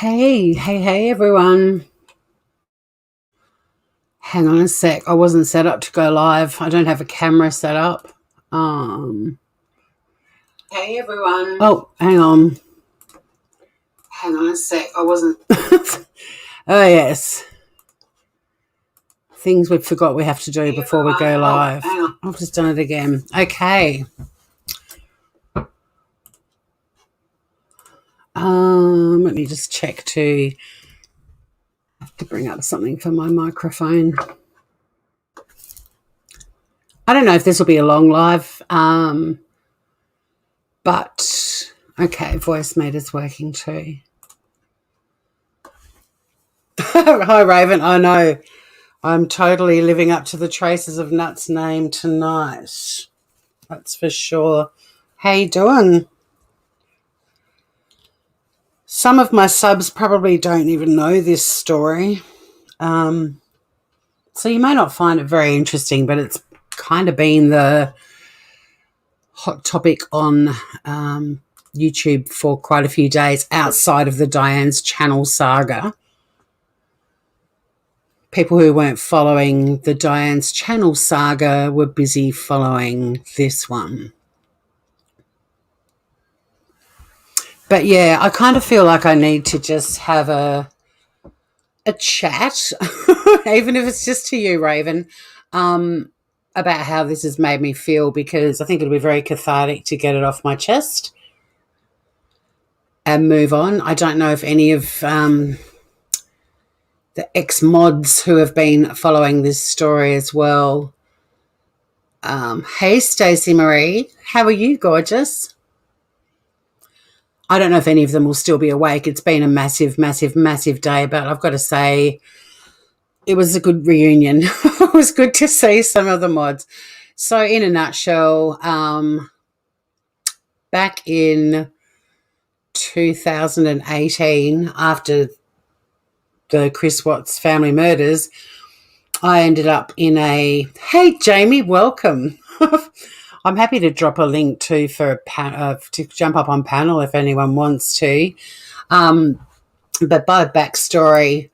Hey, everyone. Hang on a sec. I wasn't set up to go live. I don't have a camera set up. Um, Hey everyone. oh, hang on. Hang on a sec. I wasn't. Oh, yes. Things we forgot we have to do before we go live. hang on. I've just done it again. Okay. Let me just check to bring up something for my microphone. I don't know if this will be a long live, but okay, voice meter's working too. Hi, Raven. I know. I'm totally living up to the Traces of Nuts name tonight. That's for sure. How you doing? Some of my subs probably don't even know this story. So you may not find it very interesting, but it's kind of been the hot topic on YouTube for quite a few days outside of the Diane's Channel saga. People who weren't following the Diane's Channel saga were busy following this one. But yeah, I kind of feel like I need to just have a chat, even if it's just to you, Raven, about how this has made me feel, because I think it'll be very cathartic to get it off my chest and move on. I don't know if any of the ex-mods who have been following this story as well. Hey, Stacey Marie, how are you, gorgeous? I don't know if any of them will still be awake. It's been a massive day, but I've got to say it was a good reunion. It was good to see some of the mods. So in a nutshell, back in 2018, after the Chris Watts family murders, I ended up in a, hey, Jamie, welcome. I'm happy to drop a link too for to jump up on panel if anyone wants to. But by backstory,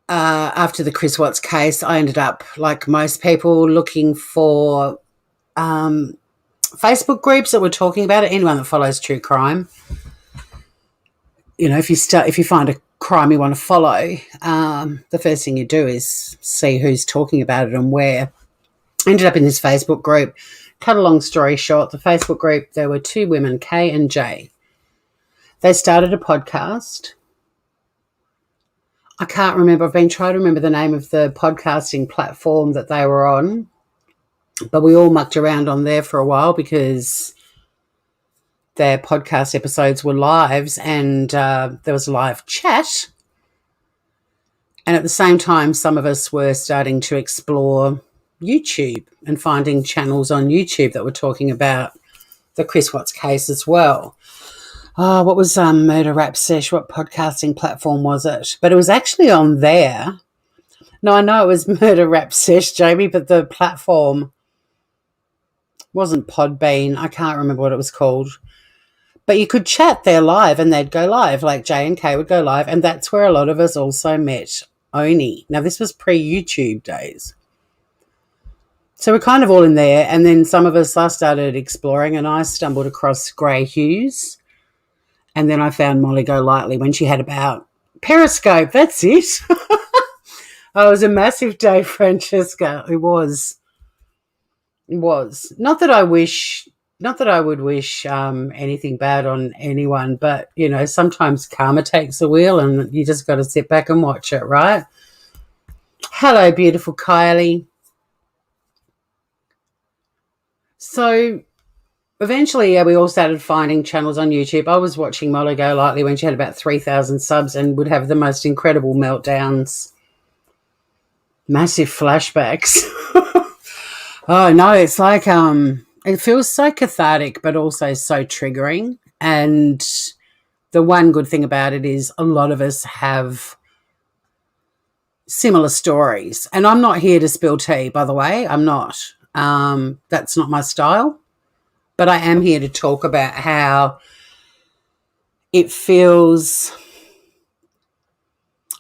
after the Chris Watts case, I ended up, like most people, looking for Facebook groups that were talking about it. Anyone that follows true crime, you know, if you find a crime you want to follow, the first thing you do is see who's talking about it and where. I ended up in this Facebook group. Cut a long story short, the Facebook group, there were two women, Kay and Jay. They started a podcast. I can't remember. I've been trying to remember the name of the podcasting platform that they were on, but we all mucked around on there for a while because their podcast episodes were lives, and there was a live chat. And at the same time, some of us were starting to explore YouTube and finding channels on YouTube that were talking about the Chris Watts case as well. Oh, what was Murder Rap Sesh? What podcasting platform was it? But it was actually on there. No, I know it was Murder Rap Sesh, Jamie, but the platform wasn't Podbean. I can't remember what it was called. But you could chat there live and they'd go live, like Jay and Kay would go live, and that's where a lot of us also met Oni. Now, this was pre-YouTube days. So we're kind of all in there, and then some of us, I started exploring, and I stumbled across Grey Hughes, and then I found Molly Golightly when she had about Periscope. That's it. Oh, it was a massive day, Francesca. It was. Not that I would wish anything bad on anyone, but, you know, sometimes karma takes the wheel and you just got to sit back and watch it, right? Hello, beautiful Kylie. So eventually, we all started finding channels on YouTube. I was watching Molly Golightly when she had about 3,000 subs and would have the most incredible meltdowns. Massive flashbacks. Oh, no, it's like it feels so cathartic but also so triggering. And the one good thing about it is a lot of us have similar stories. And I'm not here to spill tea, by the way. I'm not. That's not my style. But I am here to talk about how it feels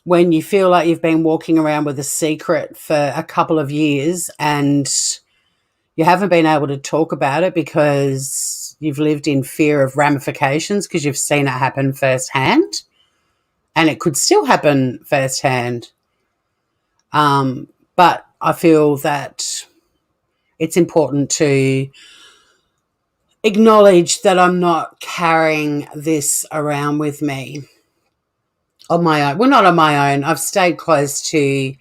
when you feel like you've been walking around with a secret for a couple of years and you haven't been able to talk about it because you've lived in fear of ramifications because you've seen it happen firsthand, and it could still happen firsthand. But I feel that it's important to acknowledge that I'm not carrying this around with me on my own. Well, not on my own. I've stayed close to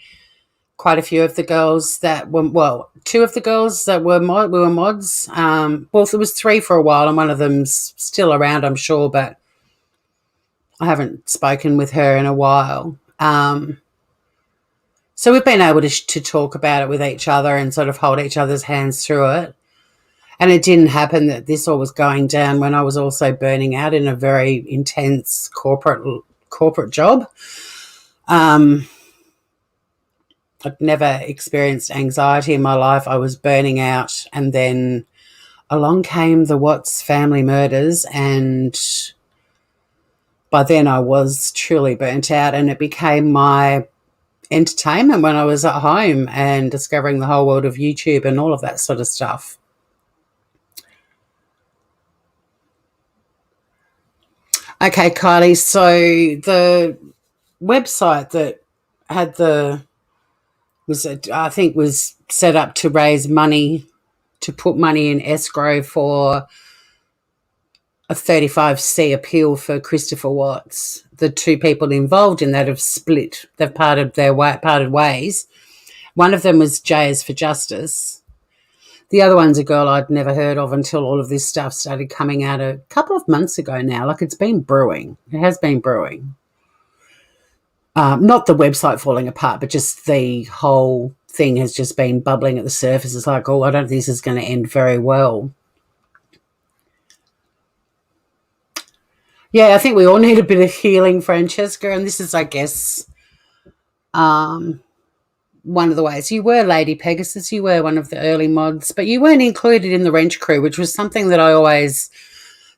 quite a few of the girls that were, well, two of the girls that were we were mods. Well, there was three for a while, and one of them's still around, I'm sure, but I haven't spoken with her in a while. So we've been able to talk about it with each other and sort of hold each other's hands through it. And it didn't happen that this all was going down when I was also burning out in a very intense corporate job. I'd never experienced anxiety in my life. I was burning out, and then along came the Watts family murders, and by then I was truly burnt out, and it became my entertainment when I was at home and discovering the whole world of YouTube and all of that sort of stuff. Okay, Kylie, so the website that had I think was set up to raise money, to put money in escrow for a 35C appeal for Christopher Watts. The two people involved in that have split. They've parted ways. One of them was Jayers for Justice. The other one's a girl I'd never heard of until all of this stuff started coming out a couple of months ago now. Like, it's been brewing. It has been brewing. Not the website falling apart, but just the whole thing has just been bubbling at the surface. It's like, oh, I don't think this is going to end very well. Yeah, I think we all need a bit of healing, Francesca, and this is, I guess, one of the ways. You were Lady Pegasus, you were one of the early mods, but you weren't included in the Wrench crew, which was something that I always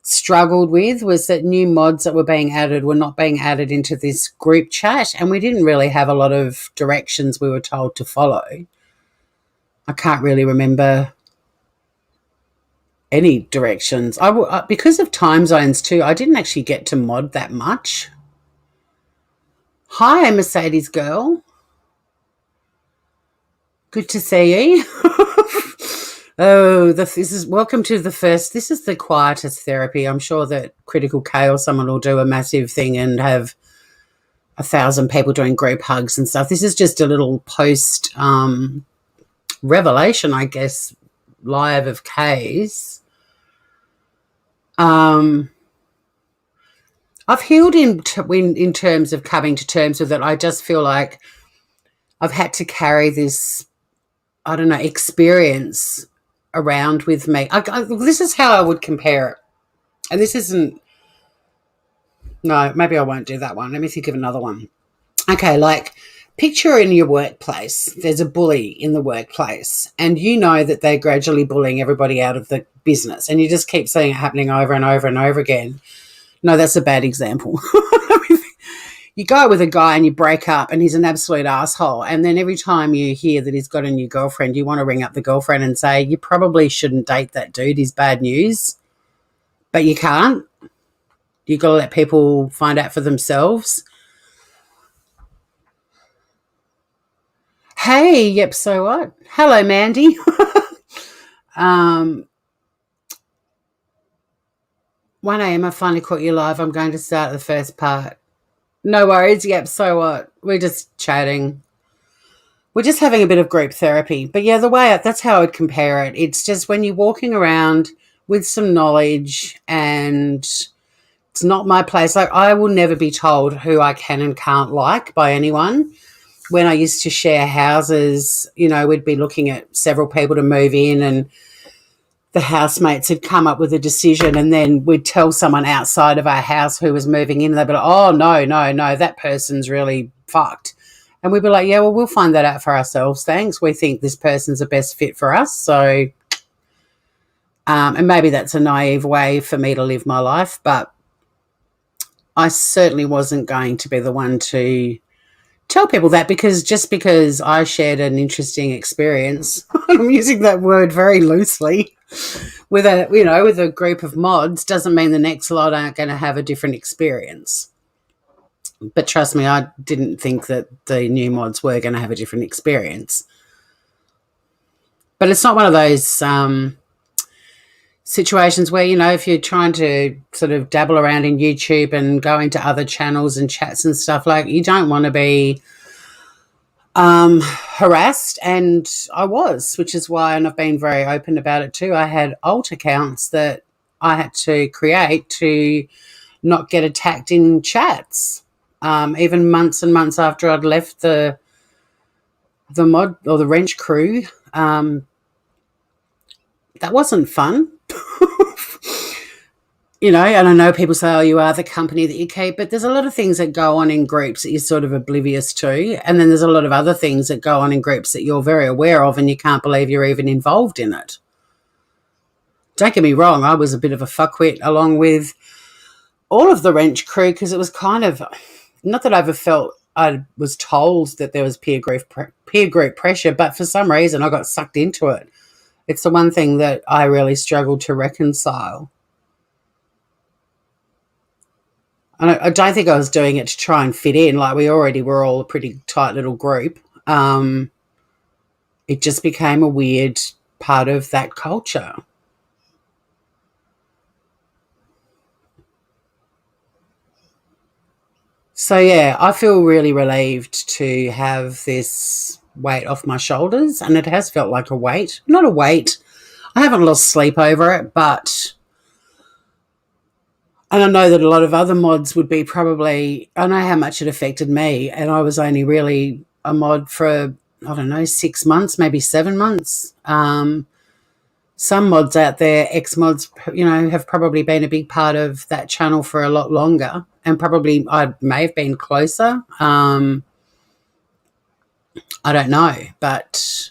struggled with, was that new mods that were being added were not being added into this group chat, and we didn't really have a lot of directions we were told to follow. I can't really remember any directions. Because of time zones too, I didn't actually get to mod that much. Hi, Mercedes girl. Good to see you. Oh, this is welcome to the first. This is the quietest therapy. I'm sure that Critical K or someone will do a massive thing and have 1,000 people doing group hugs and stuff. This is just a little post revelation, I guess, live of K's. I've healed in terms of coming to terms with it. I just feel like I've had to carry this, I don't know, experience around with me. This is how I would compare it. And this isn't, no, maybe I won't do that one. Let me think of another one. Okay, like, picture in your workplace, there's a bully in the workplace, and you know that they're gradually bullying everybody out of the business, and you just keep seeing it happening over and over and over again. No, that's a bad example. You go with a guy and you break up and he's an absolute asshole, and then every time you hear that he's got a new girlfriend, you want to ring up the girlfriend and say, you probably shouldn't date that dude, he's bad news. But you can't. You've got to let people find out for themselves. Hey, yep, so what? Hello, Mandy. 1 a.m, I finally caught you live. I'm going to start the first part. No worries. Yep, so what? We're just chatting. We're just having a bit of group therapy. But yeah, that's how I would compare it. It's just when you're walking around with some knowledge, and it's not my place. Like, I will never be told who I can and can't like by anyone. When I used to share houses, you know, we'd be looking at several people to move in, and the housemates had come up with a decision, and then we'd tell someone outside of our house who was moving in, and they'd be like, oh, no, that person's really fucked. And we'd be like, yeah, well, we'll find that out for ourselves, thanks. We think this person's the best fit for us. So, and maybe that's a naive way for me to live my life, but I certainly wasn't going to be the one to tell people that, because just because I shared an interesting experience, I'm using that word very loosely, with a group of mods, doesn't mean the next lot aren't going to have a different experience. But trust me, I didn't think that the new mods were going to have a different experience. But it's not one of those situations where, if you're trying to sort of dabble around in YouTube and go into other channels and chats and stuff, like, you don't want to be harassed. And I was, which is why, and I've been very open about it too, I had alt accounts that I had to create to not get attacked in chats, even months and months after I'd left the mod or the wrench crew. That wasn't fun. And I know people say, oh, you are the company that you keep, but there's a lot of things that go on in groups that you're sort of oblivious to, and then there's a lot of other things that go on in groups that you're very aware of and you can't believe you're even involved in it. Don't get me wrong, I was a bit of a fuckwit along with all of the wrench crew, because it was kind of, not that I ever felt I was told that there was peer group pressure, but for some reason I got sucked into it. It's the one thing that I really struggled to reconcile. And I don't think I was doing it to try and fit in. Like, we already were all a pretty tight little group. It just became a weird part of that culture. So, yeah, I feel really relieved to have this weight off my shoulders, and it has felt like a weight. Not a weight. I haven't lost sleep over it, but... And I know that a lot of other mods would be probably... I know how much it affected me, and I was only really a mod for, 6 months, maybe 7 months. Some mods out there, ex-mods, have probably been a big part of that channel for a lot longer, and probably I may have been closer. I don't know, but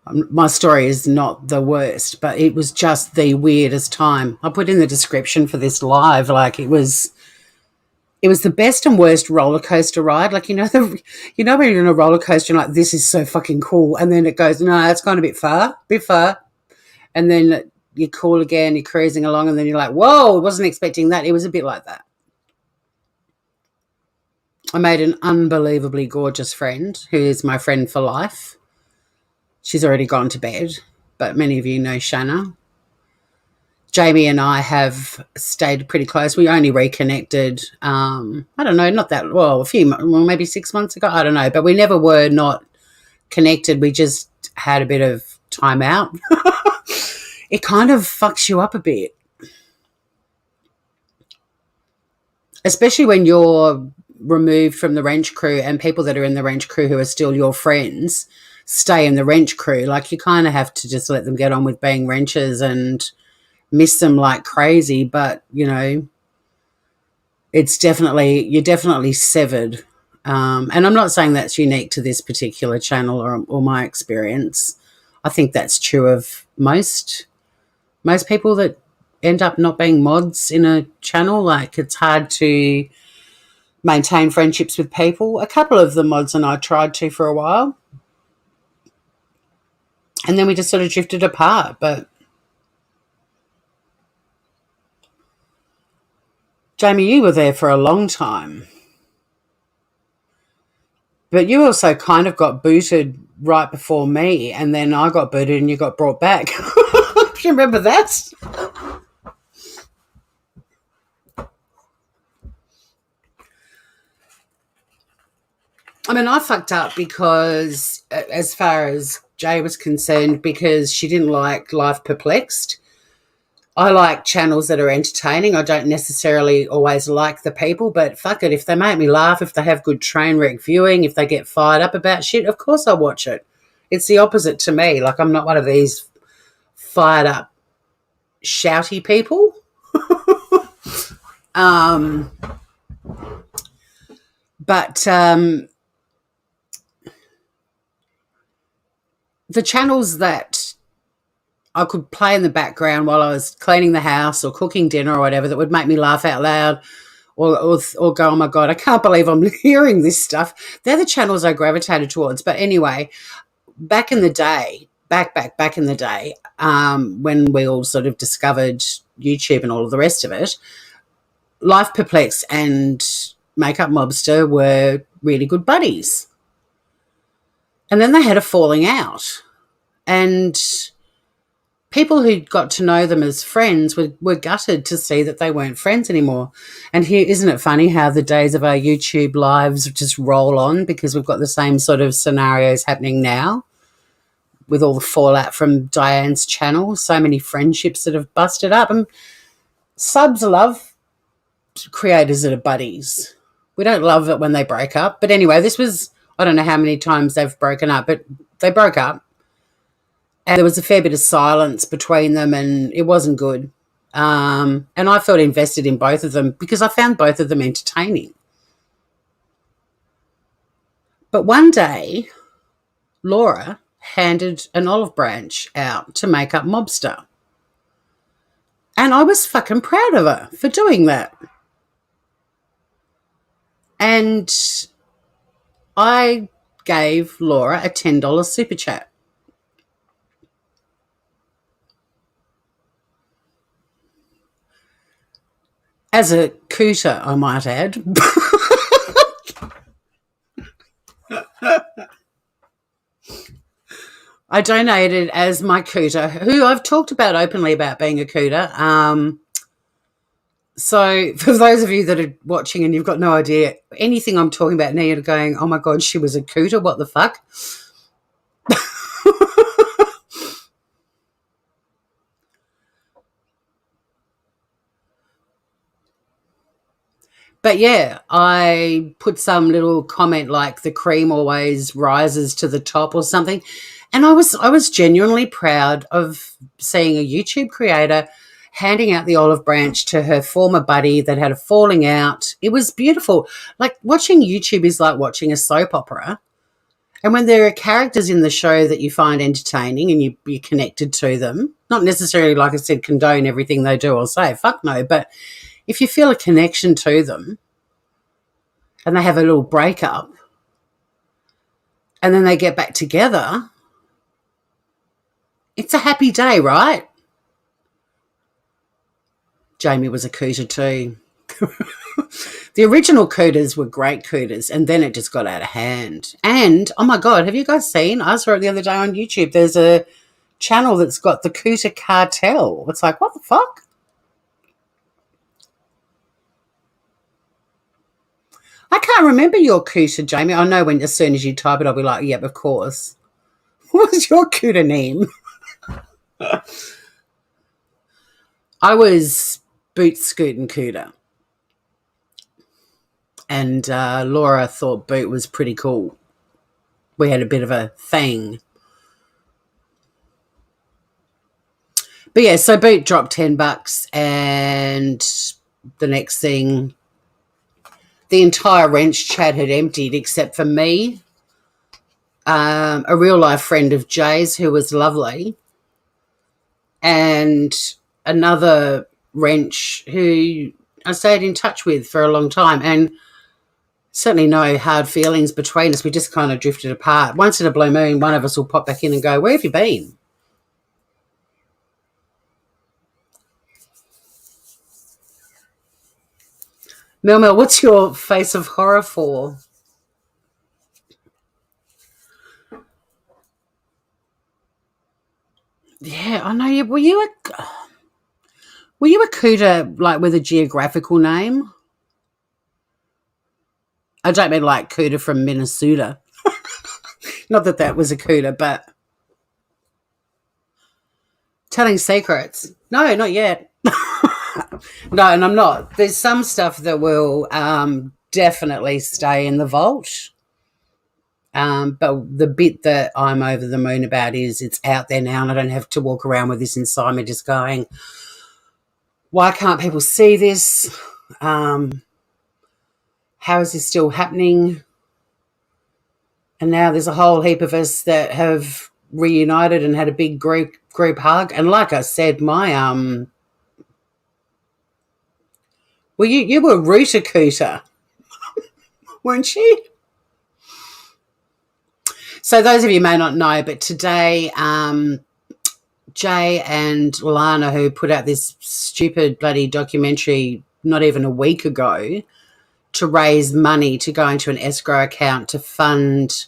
my story is not the worst, but it was just the weirdest time. I put in the description for this live, like, it was the best and worst roller coaster ride. Like, when you're in a roller coaster, you're like, this is so fucking cool, and then it goes, no, it's gone a bit far, and then you're cool again, you're cruising along, and then you're like, whoa, I wasn't expecting that. It was a bit like that. I made an unbelievably gorgeous friend who is my friend for life. She's already gone to bed, but many of you know Shanna. Jamie and I have stayed pretty close. We only reconnected, I don't know, not that, maybe 6 months ago. I don't know, but we never were not connected. We just had a bit of time out. It kind of fucks you up a bit, especially when you're removed from the wrench crew and people that are in the wrench crew who are still your friends stay in the wrench crew. Like, you kind of have to just let them get on with being wrenches and miss them like crazy. But, you're definitely severed. And I'm not saying that's unique to this particular channel or my experience. I think that's true of most people that end up not being mods in a channel. Like, it's hard to maintain friendships with people. A couple of the mods and I tried to for a while, and then we just sort of drifted apart. But Jamie, you were there for a long time, but you also kind of got booted right before me, and then I got booted and you got brought back. Do you remember that? I mean, I fucked up because, as far as Jay was concerned, because she didn't like Life Perplexed. I like channels that are entertaining. I don't necessarily always like the people, but fuck it. If they make me laugh, if they have good train wreck viewing, if they get fired up about shit, of course I'll watch it. It's the opposite to me. Like, I'm not one of these fired up, shouty people. But the channels that I could play in the background while I was cleaning the house or cooking dinner or whatever that would make me laugh out loud, or go, oh my God, I can't believe I'm hearing this stuff. They're the channels I gravitated towards. But anyway, back in the day, back in the day, when we all sort of discovered YouTube and all of the rest of it, Life Perplex and Makeup Mobster were really good buddies. And then they had a falling out. And people who got to know them as friends were gutted to see that they weren't friends anymore. And here, isn't it funny how the days of our YouTube lives just roll on, because we've got the same sort of scenarios happening now with all the fallout from Diane's channel. So many friendships that have busted up. And subs love creators that are buddies. We don't love it when they break up. But anyway, this was, I don't know how many times they've broken up, but they broke up. And there was a fair bit of silence between them, and it wasn't good. And I felt invested in both of them because I found both of them entertaining. But one day, Laura handed an olive branch out to Makeup Mobster. And I was fucking proud of her for doing that. And I gave Laura a $10 super chat. As a cooter, I might add. I donated as my cooter, who I've talked about openly about being a cooter. So for those of you that are watching and you've got no idea anything I'm talking about now, you're going, oh my God, she was a cooter, what the fuck? But yeah, I put some little comment like the cream always rises to the top or something. And I was genuinely proud of seeing a YouTube creator handing out the olive branch to her former buddy that had a falling out. It was beautiful. Like, watching YouTube is like watching a soap opera. And when there are characters in the show that you find entertaining and you're connected to them, not necessarily, like I said, condone everything they do or say, fuck no, but if you feel a connection to them and they have a little breakup and then they get back together, it's a happy day, right? Jamie was a cooter too. The original cooters were great cooters, and then it just got out of hand. And, oh my God, have you guys seen? I saw it the other day on YouTube. There's a channel that's got the Cooter Cartel. It's like, what the fuck? I can't remember your cooter, Jamie. I know when as soon as you type it, I'll be like, yep, of course. What's your cooter name? I was Boot Scootin' Cooter. And Laura thought Boot was pretty cool. We had a bit of a thing. But yeah, so Boot dropped $10, and the next thing, the entire wrench chat had emptied except for me, a real life friend of Jay's who was lovely, and another wrench who I stayed in touch with for a long time, and certainly no hard feelings between us. We just kind of drifted apart. Once in a blue moon, one of us will pop back in and go, where have you been? Mel, what's your face of horror for? Yeah, I know. Were you a cooter, like, with a geographical name? I don't mean like cooter from Minnesota. Not that that was a cooter, but telling secrets. No, not yet. No, and I'm not. There's some stuff that will definitely stay in the vault. But the bit that I'm over the moon about is it's out there now, and I don't have to walk around with this inside me just going, why can't people see this? How is this still happening? And now there's a whole heap of us that have reunited and had a big group hug. And like I said, my Well, you were Rooter-cooter, weren't you? So those of you may not know, but today Jay and Lana, who put out this stupid bloody documentary not even a week ago to raise money to go into an escrow account to fund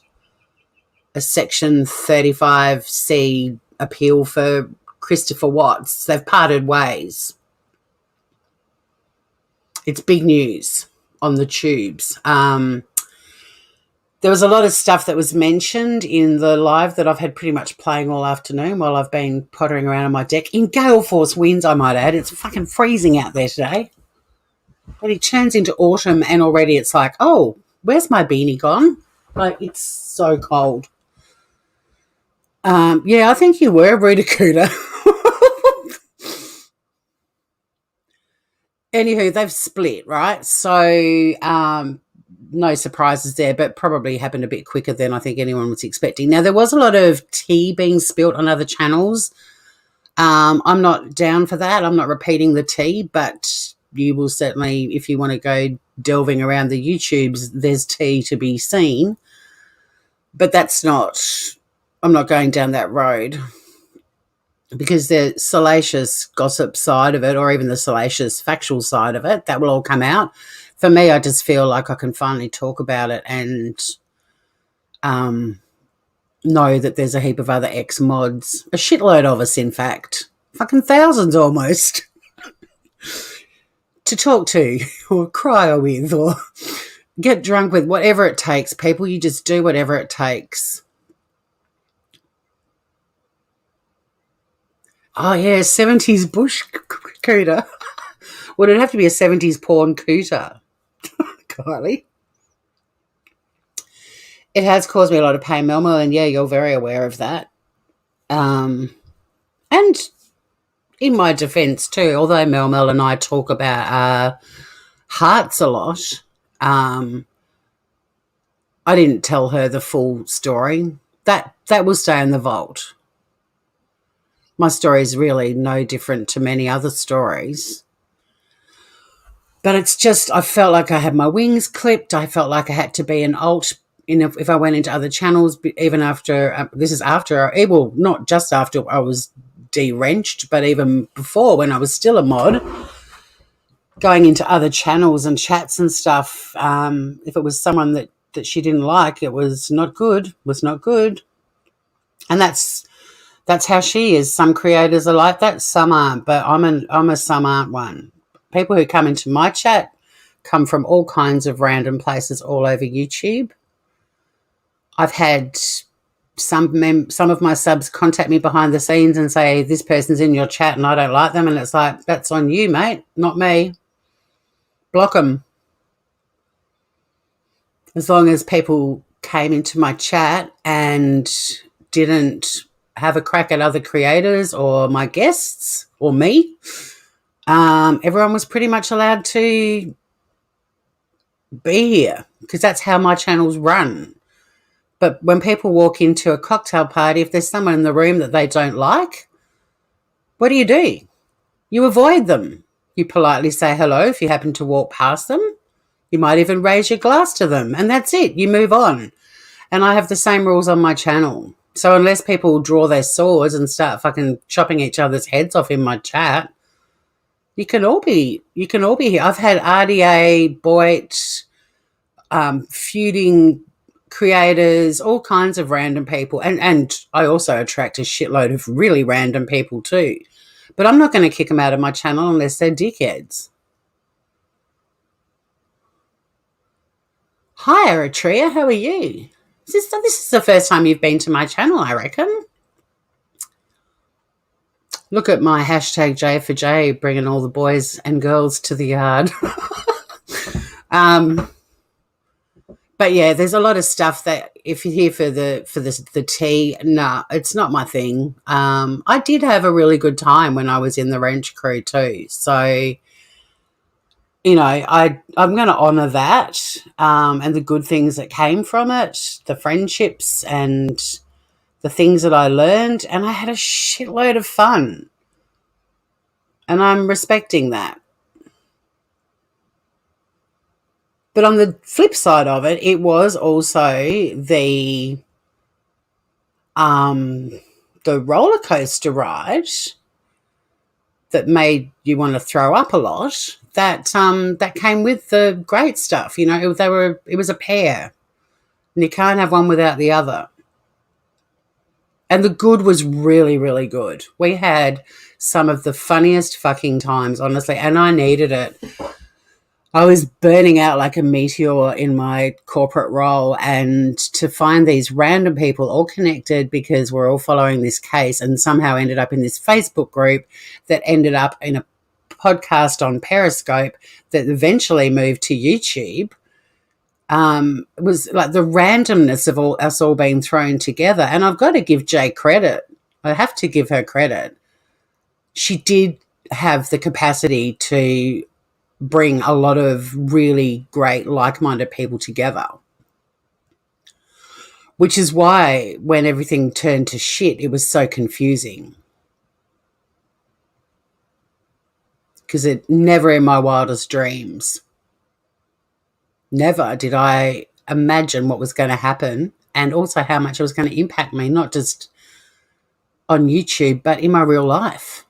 a Section 35C appeal for Christopher Watts. They've parted ways. It's big news on the tubes. There was a lot of stuff that was mentioned in the live that I've had pretty much playing all afternoon while I've been pottering around on my deck. In gale force winds, I might add. It's fucking freezing out there today. But it turns into autumn and already it's like, oh, where's my beanie gone? Like, it's so cold. Yeah, I think you were Rooter-cooter. Anywho, they've split, right? So no surprises there, but probably happened a bit quicker than I think anyone was expecting. Now, there was a lot of tea being spilt on other channels. I'm not down for that. I'm not repeating the tea, but you will certainly, if you want to go delving around the YouTubes, there's tea to be seen. But I'm not going down that road because the salacious gossip side of it, or even the salacious factual side of it, that will all come out. For me, I just feel like I can finally talk about it and know that there's a heap of other ex-mods, a shitload of us, in fact, fucking thousands almost, to talk to or cry with or get drunk with, whatever it takes. People, you just do whatever it takes. Oh, yeah, 70s bush cooter. Would it have to be a 70s porn cooter? Kylie. It has caused me a lot of pain, Melma, and yeah, you're very aware of that. And in my defence too, although Mel and I talk about hearts a lot, I didn't tell her the full story. That will stay in the vault. My story is really no different to many other stories. But it's just, I felt like I had my wings clipped. I felt like I had to be an alt if I went into other channels, even after, this is after, well, not just after I was de-wrenched, but even before, when I was still a mod, going into other channels and chats and stuff, if it was someone that she didn't like, it was not good, And that's how she is. Some creators are like that, some aren't, but I'm a some aren't one. People who come into my chat come from all kinds of random places all over YouTube. I've had some of my subs contact me behind the scenes and say, this person's in your chat and I don't like them. And it's like, that's on you, mate, not me. Block them. As long as people came into my chat and didn't have a crack at other creators or my guests or me, everyone was pretty much allowed to be here because that's how my channels run. But when people walk into a cocktail party, if there's someone in the room that they don't like, what do? You avoid them. You politely say hello if you happen to walk past them. You might even raise your glass to them, and that's it. You move on. And I have the same rules on my channel. So unless people draw their swords and start fucking chopping each other's heads off in my chat, you can all be here. I've had RDA, Boyd, feuding creators, all kinds of random people. And I also attract a shitload of really random people too. But I'm not going to kick them out of my channel unless they're dickheads. Hi, Eritrea. How are you? This is the first time you've been to my channel, I reckon. Look at my hashtag J for J, bringing all the boys and girls to the yard. But yeah, there's a lot of stuff that if you're here for the tea, nah, it's not my thing. I did have a really good time when I was in the wrench crew too. So, you know, I'm going to honour that and the good things that came from it, the friendships and the things that I learned, and I had a shitload of fun. And I'm respecting that. But on the flip side of it, it was also um, the roller coaster ride that made you want to throw up a lot. That came with the great stuff. You know, it was a pair, and you can't have one without the other. And the good was really, really good. We had some of the funniest fucking times, honestly, and I needed it. I was burning out like a meteor in my corporate role, and to find these random people all connected because we're all following this case and somehow ended up in this Facebook group that ended up in a podcast on Periscope that eventually moved to YouTube. It was like the randomness of us all being thrown together. And I've got to give Jay credit. I have to give her credit. She did have the capacity to bring a lot of really great like-minded people together, which is why when everything turned to shit, it was so confusing, because it never in my wildest dreams, never did I imagine what was going to happen, and also how much it was going to impact me, not just on YouTube but in my real life.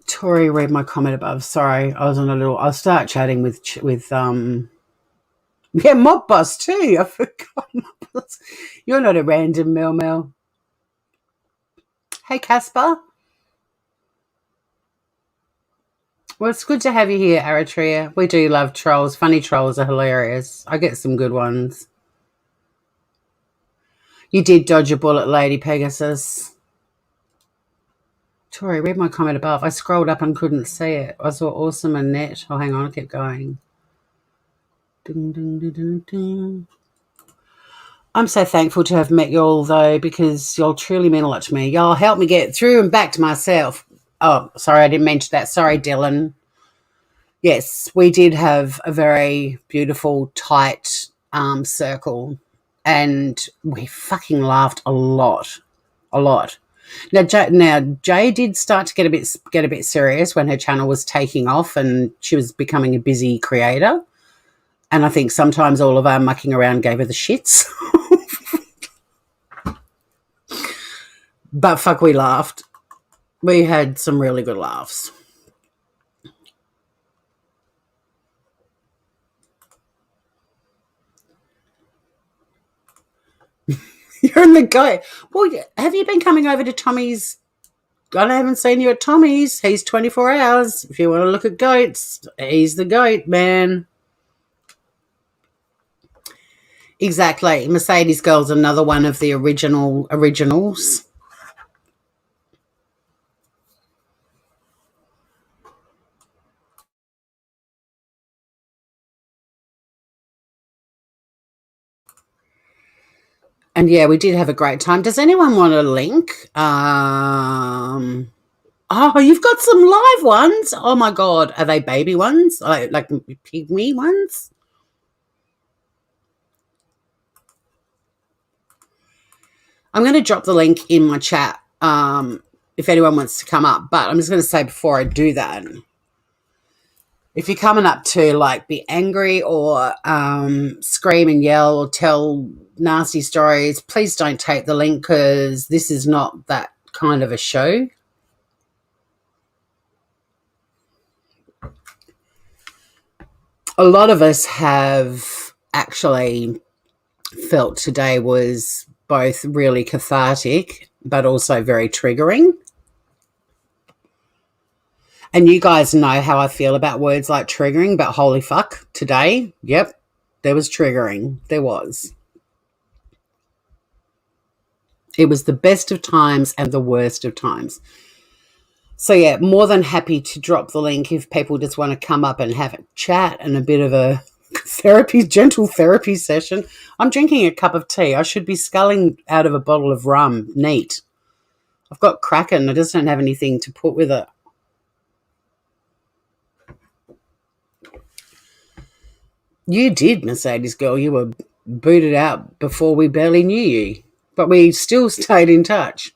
Tori, read my comment above. Sorry, I'll start chatting with yeah, Mob Boss too. I forgot Mob Boss. You're not a random Mel. Hey, Casper. Well, it's good to have you here, Eritrea. We do love trolls. Funny trolls are hilarious. I get some good ones. You did dodge a bullet, Lady Pegasus. Tori, read my comment above. I scrolled up and couldn't see it. I saw awesome and net. Oh, hang on, I'll keep going. Ding, ding, ding, ding, ding. I'm so thankful to have met y'all, though, because y'all truly mean a lot to me. Y'all helped me get through and back to myself. Oh, sorry, I didn't mention that. Sorry, Dylan. Yes, we did have a very beautiful, tight circle, and we fucking laughed a lot. Now, Jay did start to get a bit serious when her channel was taking off and she was becoming a busy creator. And I think sometimes all of our mucking around gave her the shits. But fuck, we laughed. We had some really good laughs. You're in the goat. Well, have you been coming over to Tommy's? I haven't seen you at Tommy's. He's 24 hours. If you want to look at goats, he's the goat, man. Exactly. Mercedes Girl's another one of the originals. And yeah, we did have a great time. Does anyone want a link? Oh, you've got some live ones. Oh my God. Are they baby ones? Like pygmy ones? I'm going to drop the link in my chat if anyone wants to come up. But I'm just going to say before I do that, if you're coming up to like be angry or scream and yell or tell nasty stories, please don't take the link, because this is not that kind of a show. A lot of us have actually felt today was both really cathartic but also very triggering. And you guys know how I feel about words like triggering, but holy fuck, today, yep, there was triggering. There was. It was the best of times and the worst of times. So, yeah, more than happy to drop the link if people just want to come up and have a chat and a bit of a gentle therapy session. I'm drinking a cup of tea. I should be sculling out of a bottle of rum. Neat. I've got Kraken. I just don't have anything to put with it. You did, Mercedes Girl. You were booted out before we barely knew you, but we still stayed in touch.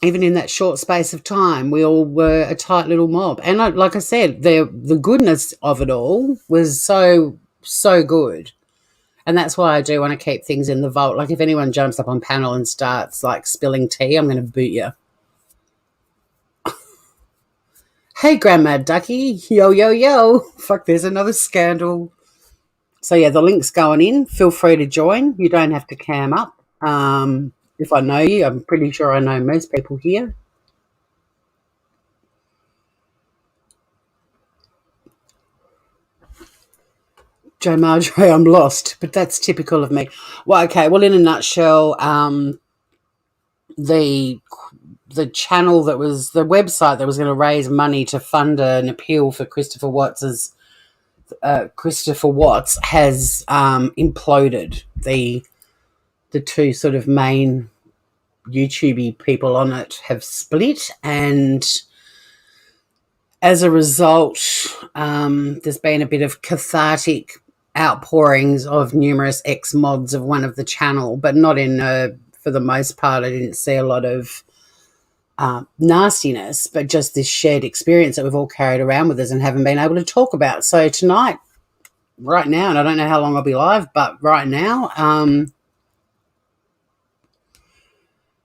even in that short space of time, we all were a tight little mob. And like I said, the goodness of it all was so good. And that's why I do want to keep things in the vault. Like if anyone jumps up on panel and starts like spilling tea, I'm going to boot you. Hey, Grandma Ducky. Yo, yo, yo. Fuck, there's another scandal. So, yeah, the link's going in. Feel free to join. You don't have to cam up. If I know you, I'm pretty sure I know most people here. Joe Marjorie, I'm lost, but that's typical of me. Well, okay, well, in a nutshell, the channel that was the website that was going to raise money to fund an appeal for Christopher Watts has imploded. The two sort of main YouTubey people on it have split, and as a result, there's been a bit of cathartic outpourings of numerous ex-mods of one of the channel, but not in for the most part, I didn't see a lot of nastiness, but just this shared experience that we've all carried around with us and haven't been able to talk about. So tonight, right now, and I don't know how long I'll be live, but right now,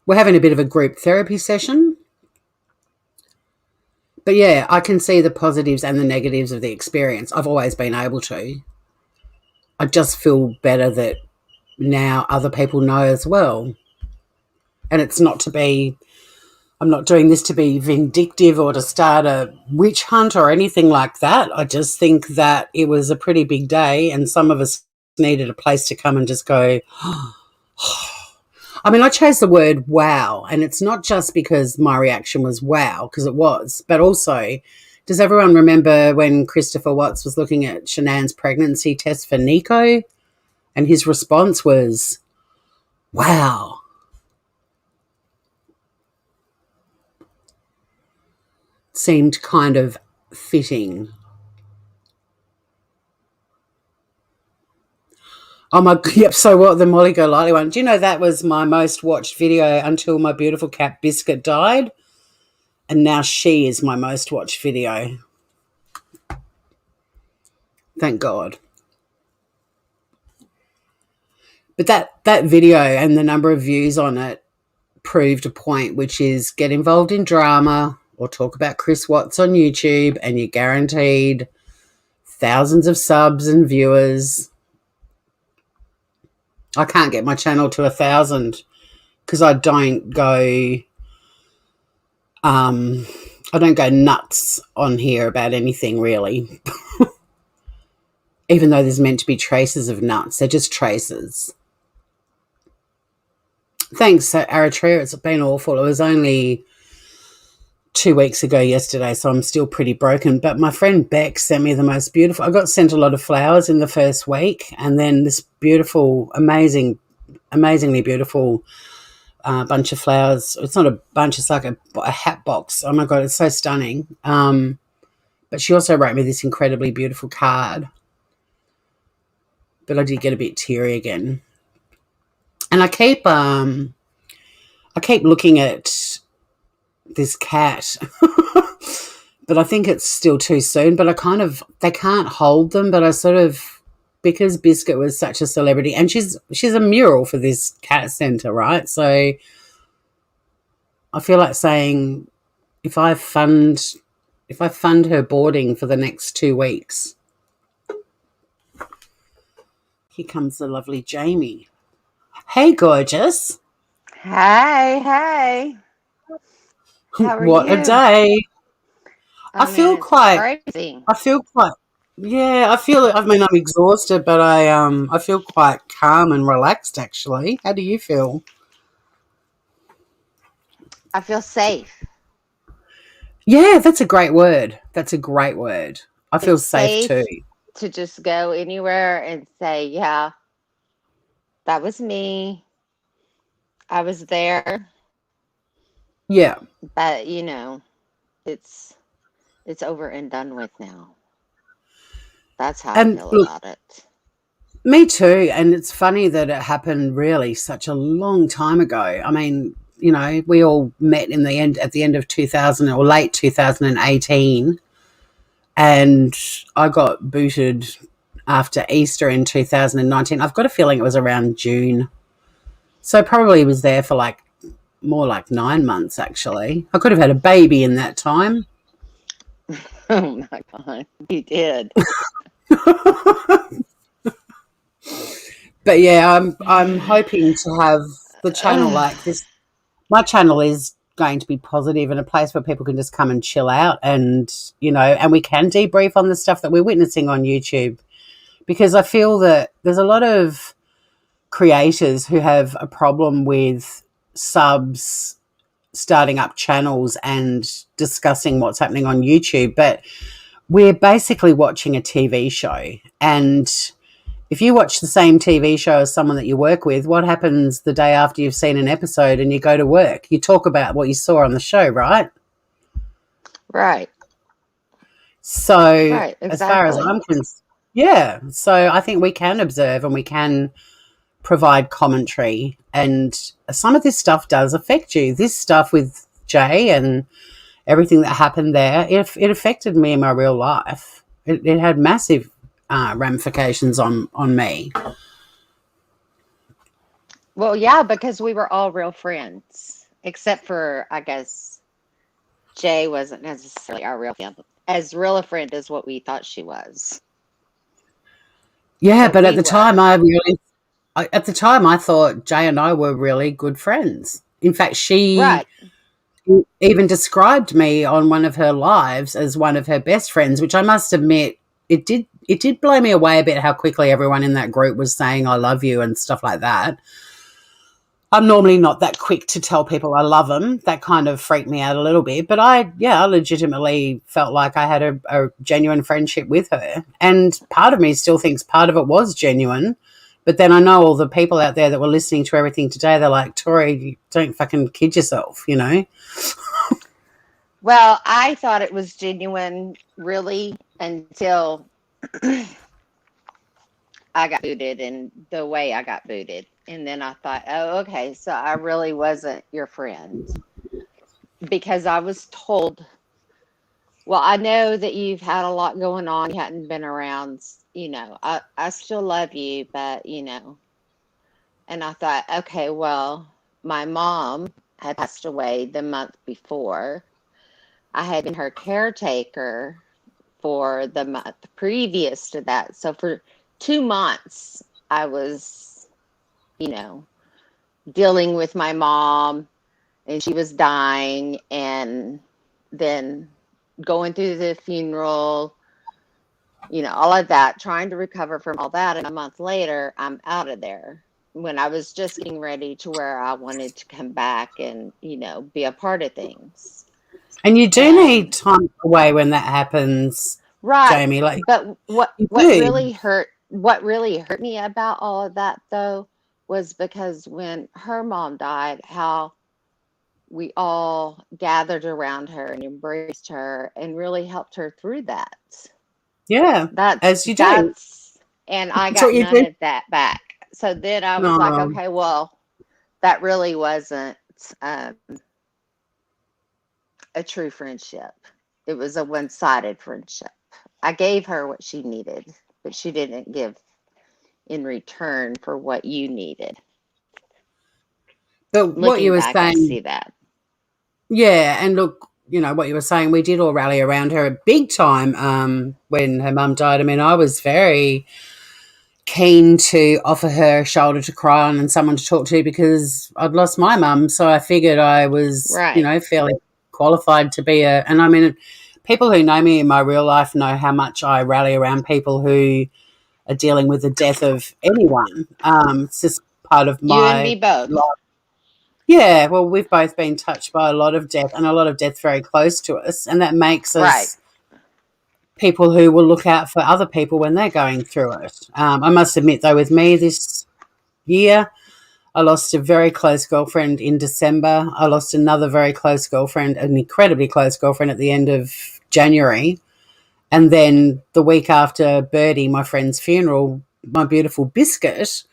we're having a bit of a group therapy session. But yeah, I can see the positives and the negatives of the experience. I've always been able to. I just feel better that now other people know as well. And it's not to be, I'm not doing this to be vindictive or to start a witch hunt or anything like that. I just think that it was a pretty big day and some of us needed a place to come and just go, I mean, I chose the word wow, and it's not just because my reaction was wow, because it was, but also, does everyone remember when Christopher Watts was looking at Shanann's pregnancy test for Nico, and his response was, wow. Seemed kind of fitting. Oh my, yep, so what, the Molly Golightly one. Do you know that was my most watched video until my beautiful cat Biscuit died? And now she is my most watched video. Thank God. But that video and the number of views on it proved a point, which is get involved in drama or talk about Chris Watts on YouTube and you're guaranteed thousands of subs and viewers. I can't get my channel to 1,000 because I don't go nuts on here about anything really. Even though there's meant to be traces of nuts, they're just traces. Thanks, Eritrea. It's been awful. It was only 2 weeks ago yesterday, so I'm still pretty broken. But my friend Beck sent me the most beautiful. I got sent a lot of flowers in the first week, and then this beautiful, amazingly beautiful bunch of flowers. It's not a bunch; it's like a hat box. Oh my God, it's so stunning. But she also wrote me this incredibly beautiful card. But I did get a bit teary again, and I keep looking at this cat. But I think it's still too soon, but they can't hold them, but I sort of, because Biscuit was such a celebrity, and she's a mural for this cat centre, right? So I feel like saying if I fund her boarding for the next 2 weeks. Here comes the lovely Jamie. Hey, gorgeous. Hey. How are what you? a day. I feel quite, crazy. yeah, I'm exhausted, but I feel quite calm and relaxed, actually. How do you feel? I feel safe. Yeah, that's a great word. I feel safe too. To just go anywhere and say, yeah, that was me. I was there. Yeah. But, it's over and done with now. That's how I feel about it. Me too. And it's funny that it happened really such a long time ago. I mean, we all met at the end of 2000 or late 2018, and I got booted after Easter in 2019. I've got a feeling it was around June. So probably was there for more like 9 months, actually. I could have had a baby in that time. Oh my God, you did. But yeah, I'm hoping to have the channel like this. My channel is going to be positive and a place where people can just come and chill out, and and we can debrief on the stuff that we're witnessing on YouTube, because I feel that there's a lot of creators who have a problem with subs starting up channels and discussing what's happening on YouTube, but we're basically watching a TV show. And if you watch the same TV show as someone that you work with, what happens the day after you've seen an episode and you go to work? You talk about what you saw on the show, right? Right. So Right, as far as exactly. I'm concerned, yeah. So I think we can observe and we can provide commentary, and some of this stuff does affect you. This stuff with Jay and everything that happened there, it affected me in my real life. It had massive ramifications on me. Well, yeah, because we were all real friends, except for, I guess, Jay wasn't necessarily our real friend, as real a friend as what we thought she was. Yeah, but We were. at the time I thought Jay and I were really good friends. In fact, she Right. even described me on one of her lives as one of her best friends, which I must admit, it did blow me away a bit how quickly everyone in that group was saying I love you and stuff like that. I'm normally not that quick to tell people I love them. That kind of freaked me out a little bit. But I legitimately felt like I had a genuine friendship with her. And part of me still thinks part of it was genuine. But then I know all the people out there that were listening to everything today, they're like, Tori, don't fucking kid yourself, Well, I thought it was genuine, really, until I got booted and the way I got booted. And then I thought, oh, okay, so I really wasn't your friend because I was told, well, I know that you've had a lot going on. You hadn't been around, I still love you, but, and I thought, okay, well, my mom had passed away the month before. I had been her caretaker for the month previous to that. So for 2 months, I was, you know, dealing with my mom, and she was dying, and then going through the funeral, all of that, trying to recover from all that. And a month later, I'm out of there when I was just getting ready to where I wanted to come back and, be a part of things. And you do need And time away when that happens, right. Jamie. Like, But what you what do. really hurt me about all of that though was because when her mom died, how we all gathered around her and embraced her and really helped her through that. Yeah, That's as you do. that's and I That's what got you none do. of that back. So then I was like, No. okay, well, that really wasn't um, a true friendship. It was a one-sided friendship. I gave her what she needed, but she didn't give in return for what you needed. But what you Looking were back, I saying, see that. yeah, and look, what you were saying, we did all rally around her big time when her mum died. I mean, I was very keen to offer her a shoulder to cry on and someone to talk to because I'd lost my mum. So I figured I was, Right. fairly qualified to be and I mean, people who know me in my real life know how much I rally around people who are dealing with the death of anyone. It's just part of You and me my both. life. Yeah, well, we've both been touched by a lot of death and a lot of death very close to us. And that makes Right. us people who will look out for other people when they're going through it. I must admit, though, with me this year, I lost a very close girlfriend in December. I lost another very close girlfriend, an incredibly close girlfriend at the end of January. And then the week after Birdie, my friend's funeral, my beautiful biscuit,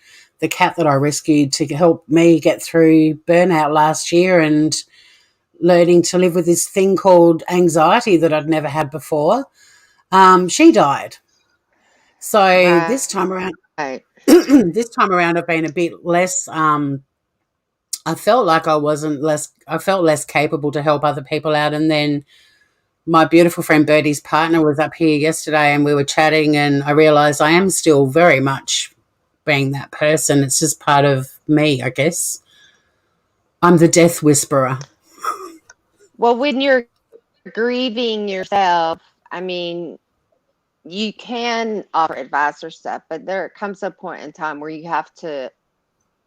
the cat that I rescued to help me get through burnout last year and learning to live with this thing called anxiety that I'd never had before. She died. So Right. this time around, I've been a bit less. I felt like I felt less capable to help other people out. And then my beautiful friend Bertie's partner was up here yesterday, and we were chatting, and I realised I am still very much being that person. It's just part of me, I guess. I'm the death whisperer. Well, when you're grieving yourself, I mean, you can offer advice or stuff, but there comes a point in time where you have to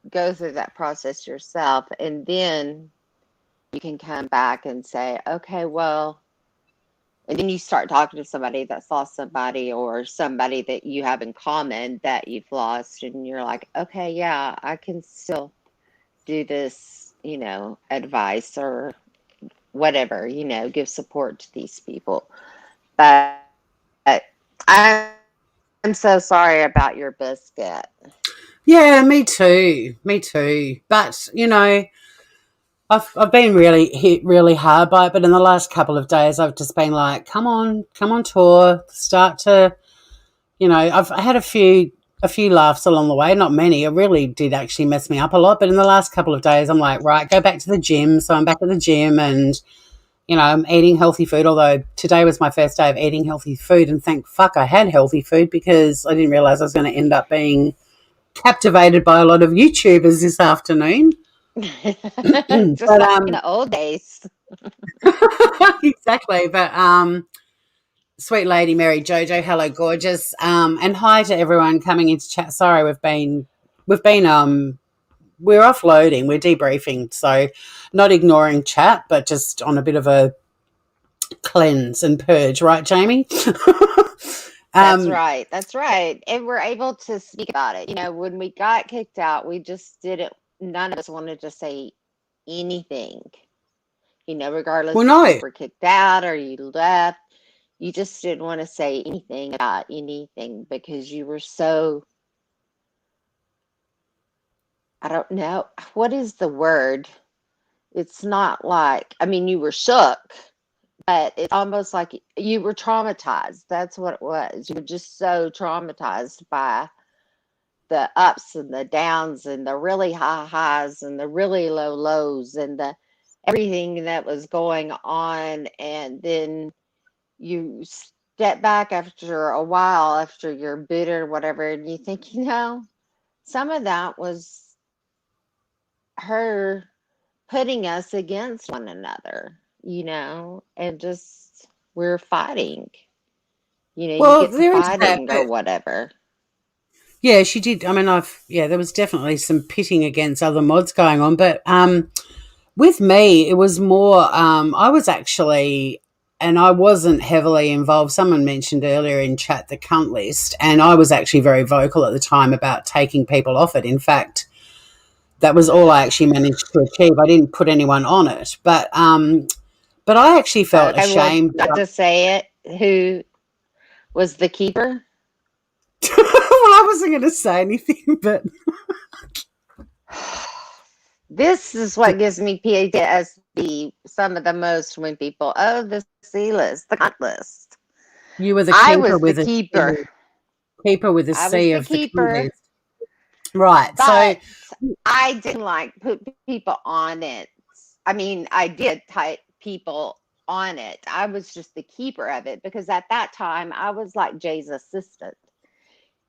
go through that process yourself, and then you can come back and say, okay, well, and then you start talking to somebody that's lost somebody or somebody that you have in common that you've lost, and you're like, okay, yeah, I can still do this, advice or whatever, give support to these people. But I'm so sorry about your biscuit. Yeah, me too. Me too. But, I've been really hit really hard by it, but in the last couple of days I've just been like, come on tour, start to, I've had a few laughs along the way, not many. It really did actually mess me up a lot, but in the last couple of days I'm like, right, go back to the gym. So I'm back at the gym and I'm eating healthy food, although today was my first day of eating healthy food, and thank fuck I had healthy food because I didn't realize I was going to end up being captivated by a lot of YouTubers this afternoon. Just But like in the old days. exactly. But sweet lady Mary Jojo, hello gorgeous. And hi to everyone coming into chat. Sorry, we've been we're offloading, we're debriefing, so not ignoring chat, but just on a bit of a cleanse and purge, right, Jamie? That's um, right. That's right. And we're able to speak about it. When we got kicked out, we just didn't, none of us wanted to say anything, well, regardless if you no. were kicked out or you left. You just didn't want to say anything about anything because you were so, I don't know, what is the word? It's not like, I mean, you were shook, but it's almost like you were traumatized. That's what it was. You were just so traumatized by the ups and the downs and the really high highs and the really low lows and the everything that was going on. And then you step back after a while, after you're bitter or whatever, and you think, some of that was her putting us against one another, and just we're fighting. You Well, get to there is that, fighting or but whatever. yeah, she did. I mean, there was definitely some pitting against other mods going on, but with me, it was more, I was actually, and I wasn't heavily involved. Someone mentioned earlier in chat the cunt list, and I was actually very vocal at the time about taking people off it. In fact, that was all I actually managed to achieve. I didn't put anyone on it, but I actually felt Okay, well, ashamed. not to say it, who was the keeper? Well, I wasn't going to say anything, but This is what gives me PTSD some of the most when people, oh, the C list, the cunt list. you were the I keeper was the with a keeper. keeper with a I was C the of the cunt keeper, list, right? So but I didn't like put people on it. I mean, I did type people on it. I was just the keeper of it because at that time I was like Jay's assistant,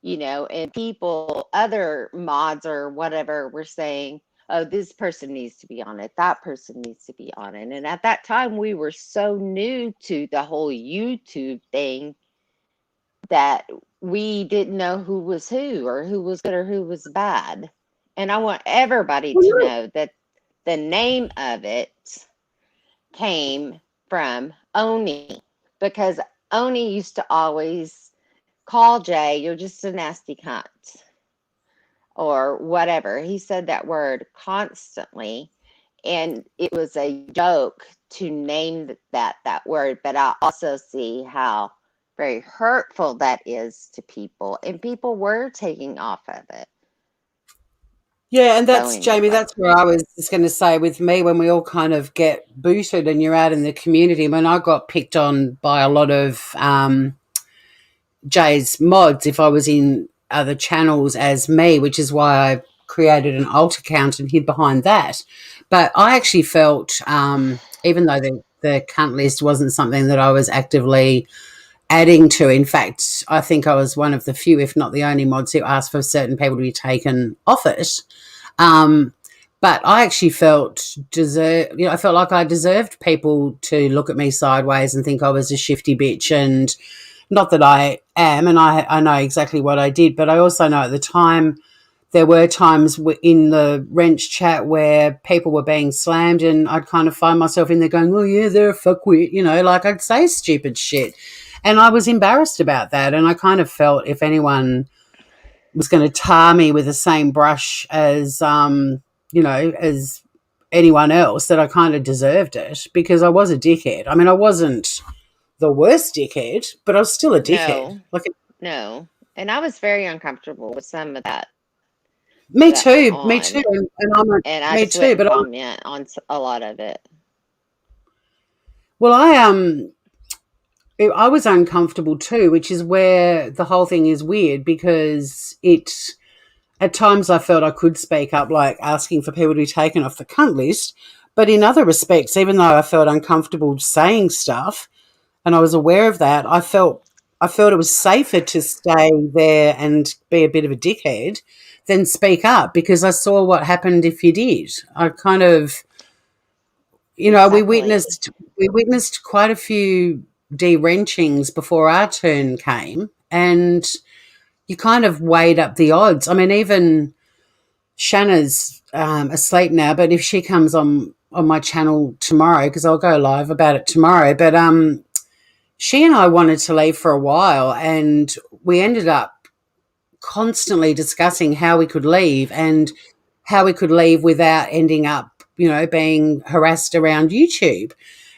and people, other mods or whatever, were saying, oh, this person needs to be on it, that person needs to be on it. And at that time, we were so new to the whole YouTube thing that we didn't know who was who or who was good or who was bad. And I want everybody to know that the name of it came from Oni because Oni used to always call Jay, you're just a nasty cunt or whatever. He said that word constantly. And it was a joke to name that word, but I also see how very hurtful that is to people, and people were taking off of it. Yeah, and that's, going Jamie, away. that's where I was just going to say with me when we all kind of get booted and you're out in the community. When I got picked on by a lot of Jay's mods if I was in other channels as me, which is why I created an alt account and hid behind that. But I actually felt, even though the cunt list wasn't something that I was actively adding to, in fact, I think I was one of the few, if not the only mods who asked for certain people to be taken off it. Um, but I actually I felt like I deserved people to look at me sideways and think I was a shifty bitch. And not that I am, and I know exactly what I did, but I also know at the time there were times in the wrench chat where people were being slammed and I'd kind of find myself in there going, oh, yeah, they're a fuckwit, like I'd say stupid shit. And I was embarrassed about that. And I kind of felt if anyone was going to tar me with the same brush as anyone else, that I kind of deserved it because I was a dickhead. I mean, I wasn't the worst dickhead, but I was still a dickhead. No, no. And I was very uncomfortable with some of Me that went too, me too, on. and I'm And I me just too. wouldn't But comment on a lot of it. well, I was uncomfortable too, which is where the whole thing is weird because at times I felt I could speak up, like asking for people to be taken off the cunt list. But in other respects, even though I felt uncomfortable saying stuff, and I was aware of that, I felt it was safer to stay there and be a bit of a dickhead than speak up because I saw what happened if you did. I kind of, we Exactly. witnessed quite a few de-wrenchings before our turn came, and you kind of weighed up the odds. I mean, even Shanna's asleep now, but if she comes on my channel tomorrow, because I'll go live about it tomorrow, but she and I wanted to leave for a while, and we ended up constantly discussing how we could leave and how we could leave without ending up, being harassed around YouTube.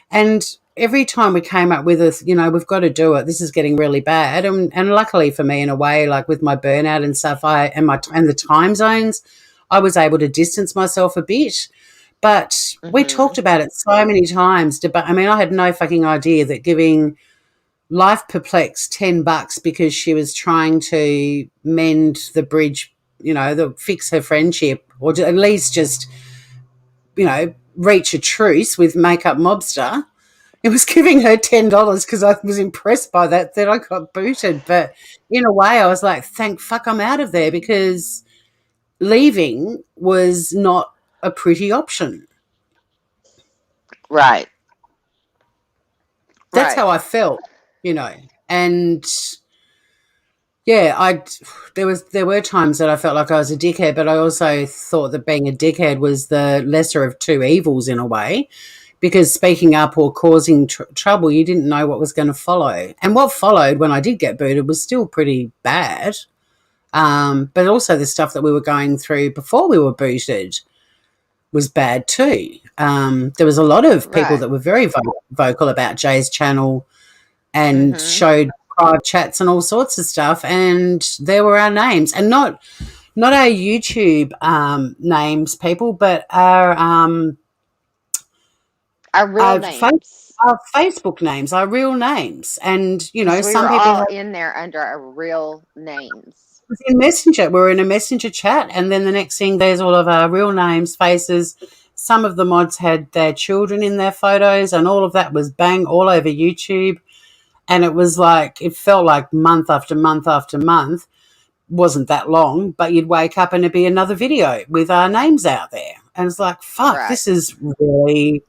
And every time we came up with we've got to do it. This is getting really bad. And luckily for me, in a way, like with my burnout and stuff, and the time zones, I was able to distance myself a bit. But we Hmm. talked about it so many times. I mean, I had no fucking idea that giving Life Perplexed $10 because she was trying to mend the bridge, fix her friendship, or at least just, reach a truce with Makeup Mobster. It was giving her $10 because I was impressed by that. Then I got booted. But in a way, I was like, thank fuck I'm out of there because leaving was not a pretty option. Right. That's Right. how I felt, you know. And yeah, there were times that I felt like I was a dickhead, but I also thought that being a dickhead was the lesser of two evils in a way, because speaking up or causing trouble, you didn't know what was going to follow, and what followed when I did get booted was still pretty bad. But also the stuff that we were going through before we were booted was bad too. There was a lot of people Right. that were very vocal about Jay's channel and Hmm. showed private chats and all sorts of stuff, and there were our names, and not our YouTube names, people, but Our real our, fa- names. our Facebook names, our real names, and Because we some were people all have in there under our real names. in Messenger. We're in a Messenger chat, and then the next thing, there's all of our real names, faces. Some of the mods had their children in their photos, and all of that was bang all over YouTube. And it was like, it felt like month after month after month. Wasn't that long, but you'd wake up and it'd be another video with our names out there. And it's like, fuck, Right. this is really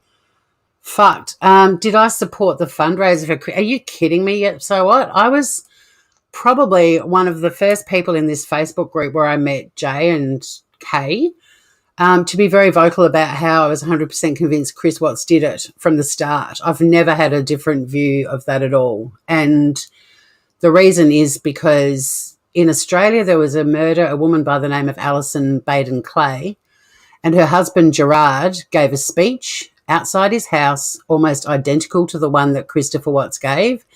fucked. Did I support the fundraiser for? Are you kidding me? Yet? So what? I was probably one of the first people in this Facebook group where I met Jay and Kay. To be very vocal about how I was 100% convinced Chris Watts did it from the start. I've never had a different view of that at all. And the reason is because in Australia there was a woman by the name of Alison Baden Clay, and her husband Gerard gave a speech outside his house almost identical to the one that Christopher Watts gave,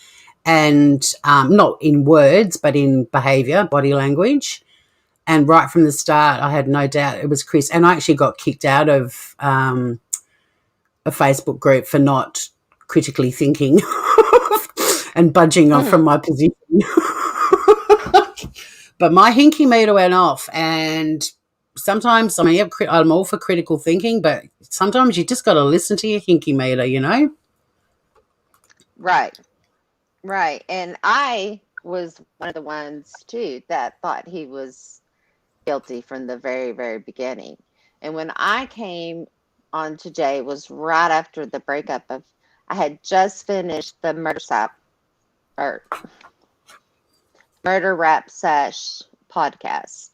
and not in words but in behaviour, body language. And right from the start, I had no doubt it was Chris. And I actually got kicked out of a Facebook group for not critically thinking and budging off from my position. But my hinky meter went off, and sometimes, I mean, I'm all for critical thinking, but sometimes you just got to listen to your hinky meter, you know? Right. Right. And I was one of the ones too that thought he was guilty from the very, very beginning. And when I came on to Jay was right after the breakup of I had just finished the or murder rap sesh podcast.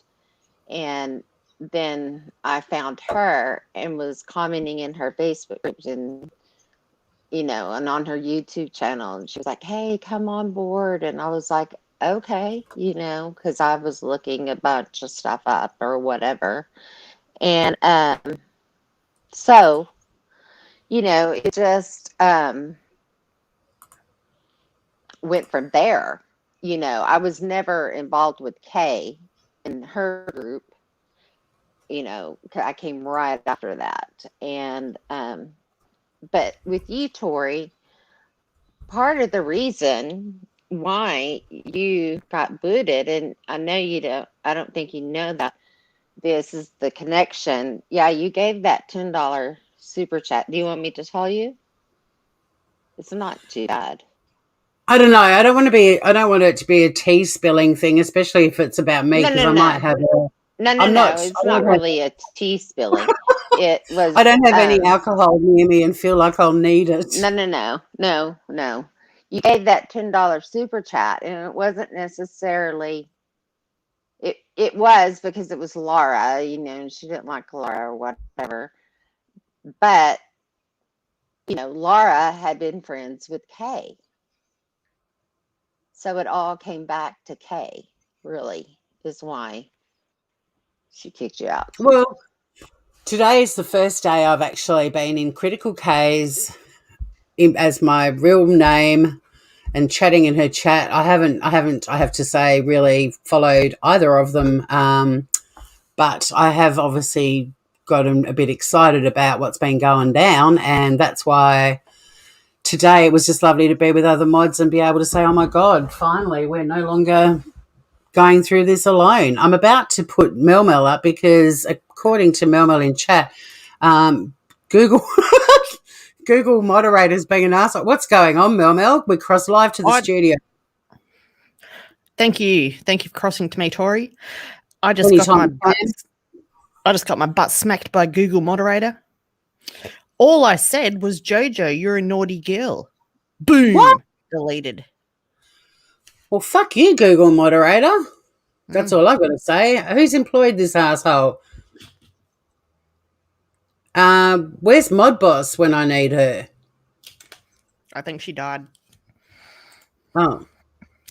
And then I found her and was commenting in her Facebook groups and and on her YouTube channel. And she was like, hey, come on board. And I was like, okay, because I was looking a bunch of stuff up or whatever. And so, it just went from there. I was never involved with Kay in her group. I came right after that. And, but with you, Tori, part of the reason why you got booted, and I don't think you know that this is the connection. Yeah, you gave that $10 super chat. Do you want me to tell you? It's not too bad. I don't know. I don't want it to be a tea spilling thing, especially if it's about me, because I might have a. No. It's not really a tea spilling. It was. I don't have any alcohol near me and feel like I'll need it. No. You gave that $10 super chat, and it wasn't necessarily. It was because it was Laura, and she didn't like Laura or whatever. But Laura had been friends with Kay, so it all came back to Kay. Really, is why she kicked you out. Well, today is the first day I've actually been in Critical K's as my real name and chatting in her chat. I haven't, I have to say, really followed either of them. But I have obviously gotten a bit excited about what's been going down. And that's why today it was just lovely to be with other mods and be able to say, oh, my God, finally, we're no longer going through this alone. I'm about to put Mel up because according to Mel in chat, Google Google moderators being an arsehole. What's going on, Mel? We cross live to the studio. Thank you for crossing to me, Tori. I just got my butt smacked by Google moderator. All I said was, Jojo, you're a naughty girl. Boom. What? Deleted. Well, fuck you, Google moderator. That's all I've got to say. Who's employed this asshole? Where's Mod Boss when I need her? I think she died. Oh.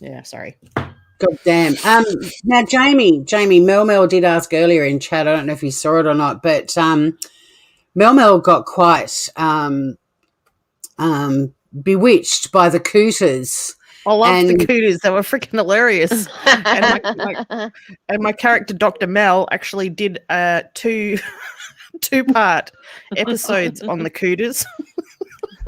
Yeah, sorry. God damn. Now, Jamie, Mel did ask earlier in chat, I don't know if you saw it or not, but Mel got quite bewitched by the cooters. I loved the cooters. They were freaking hilarious. and my character, Dr. Mel, actually did two-part episodes on the cooters.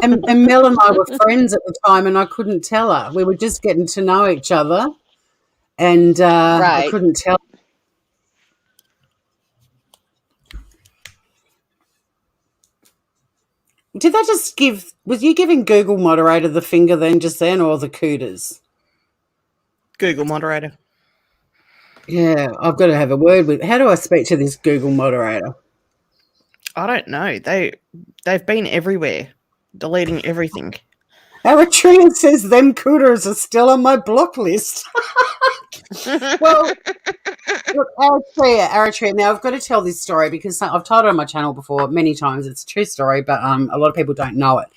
and Mel and I were friends at the time, and I couldn't tell her. We were just getting to know each other, and I couldn't tell. Did they just was you giving Google moderator the finger then, or the cooters? Google moderator. Yeah, I've got to have a word with. How do I speak to this Google moderator? I don't know. They've been everywhere, deleting everything. Eritrea says them cooters are still on my block list. Well, look, Eritrea. Now, I've got to tell this story because I've told it on my channel before many times. It's a true story, but a lot of people don't know it.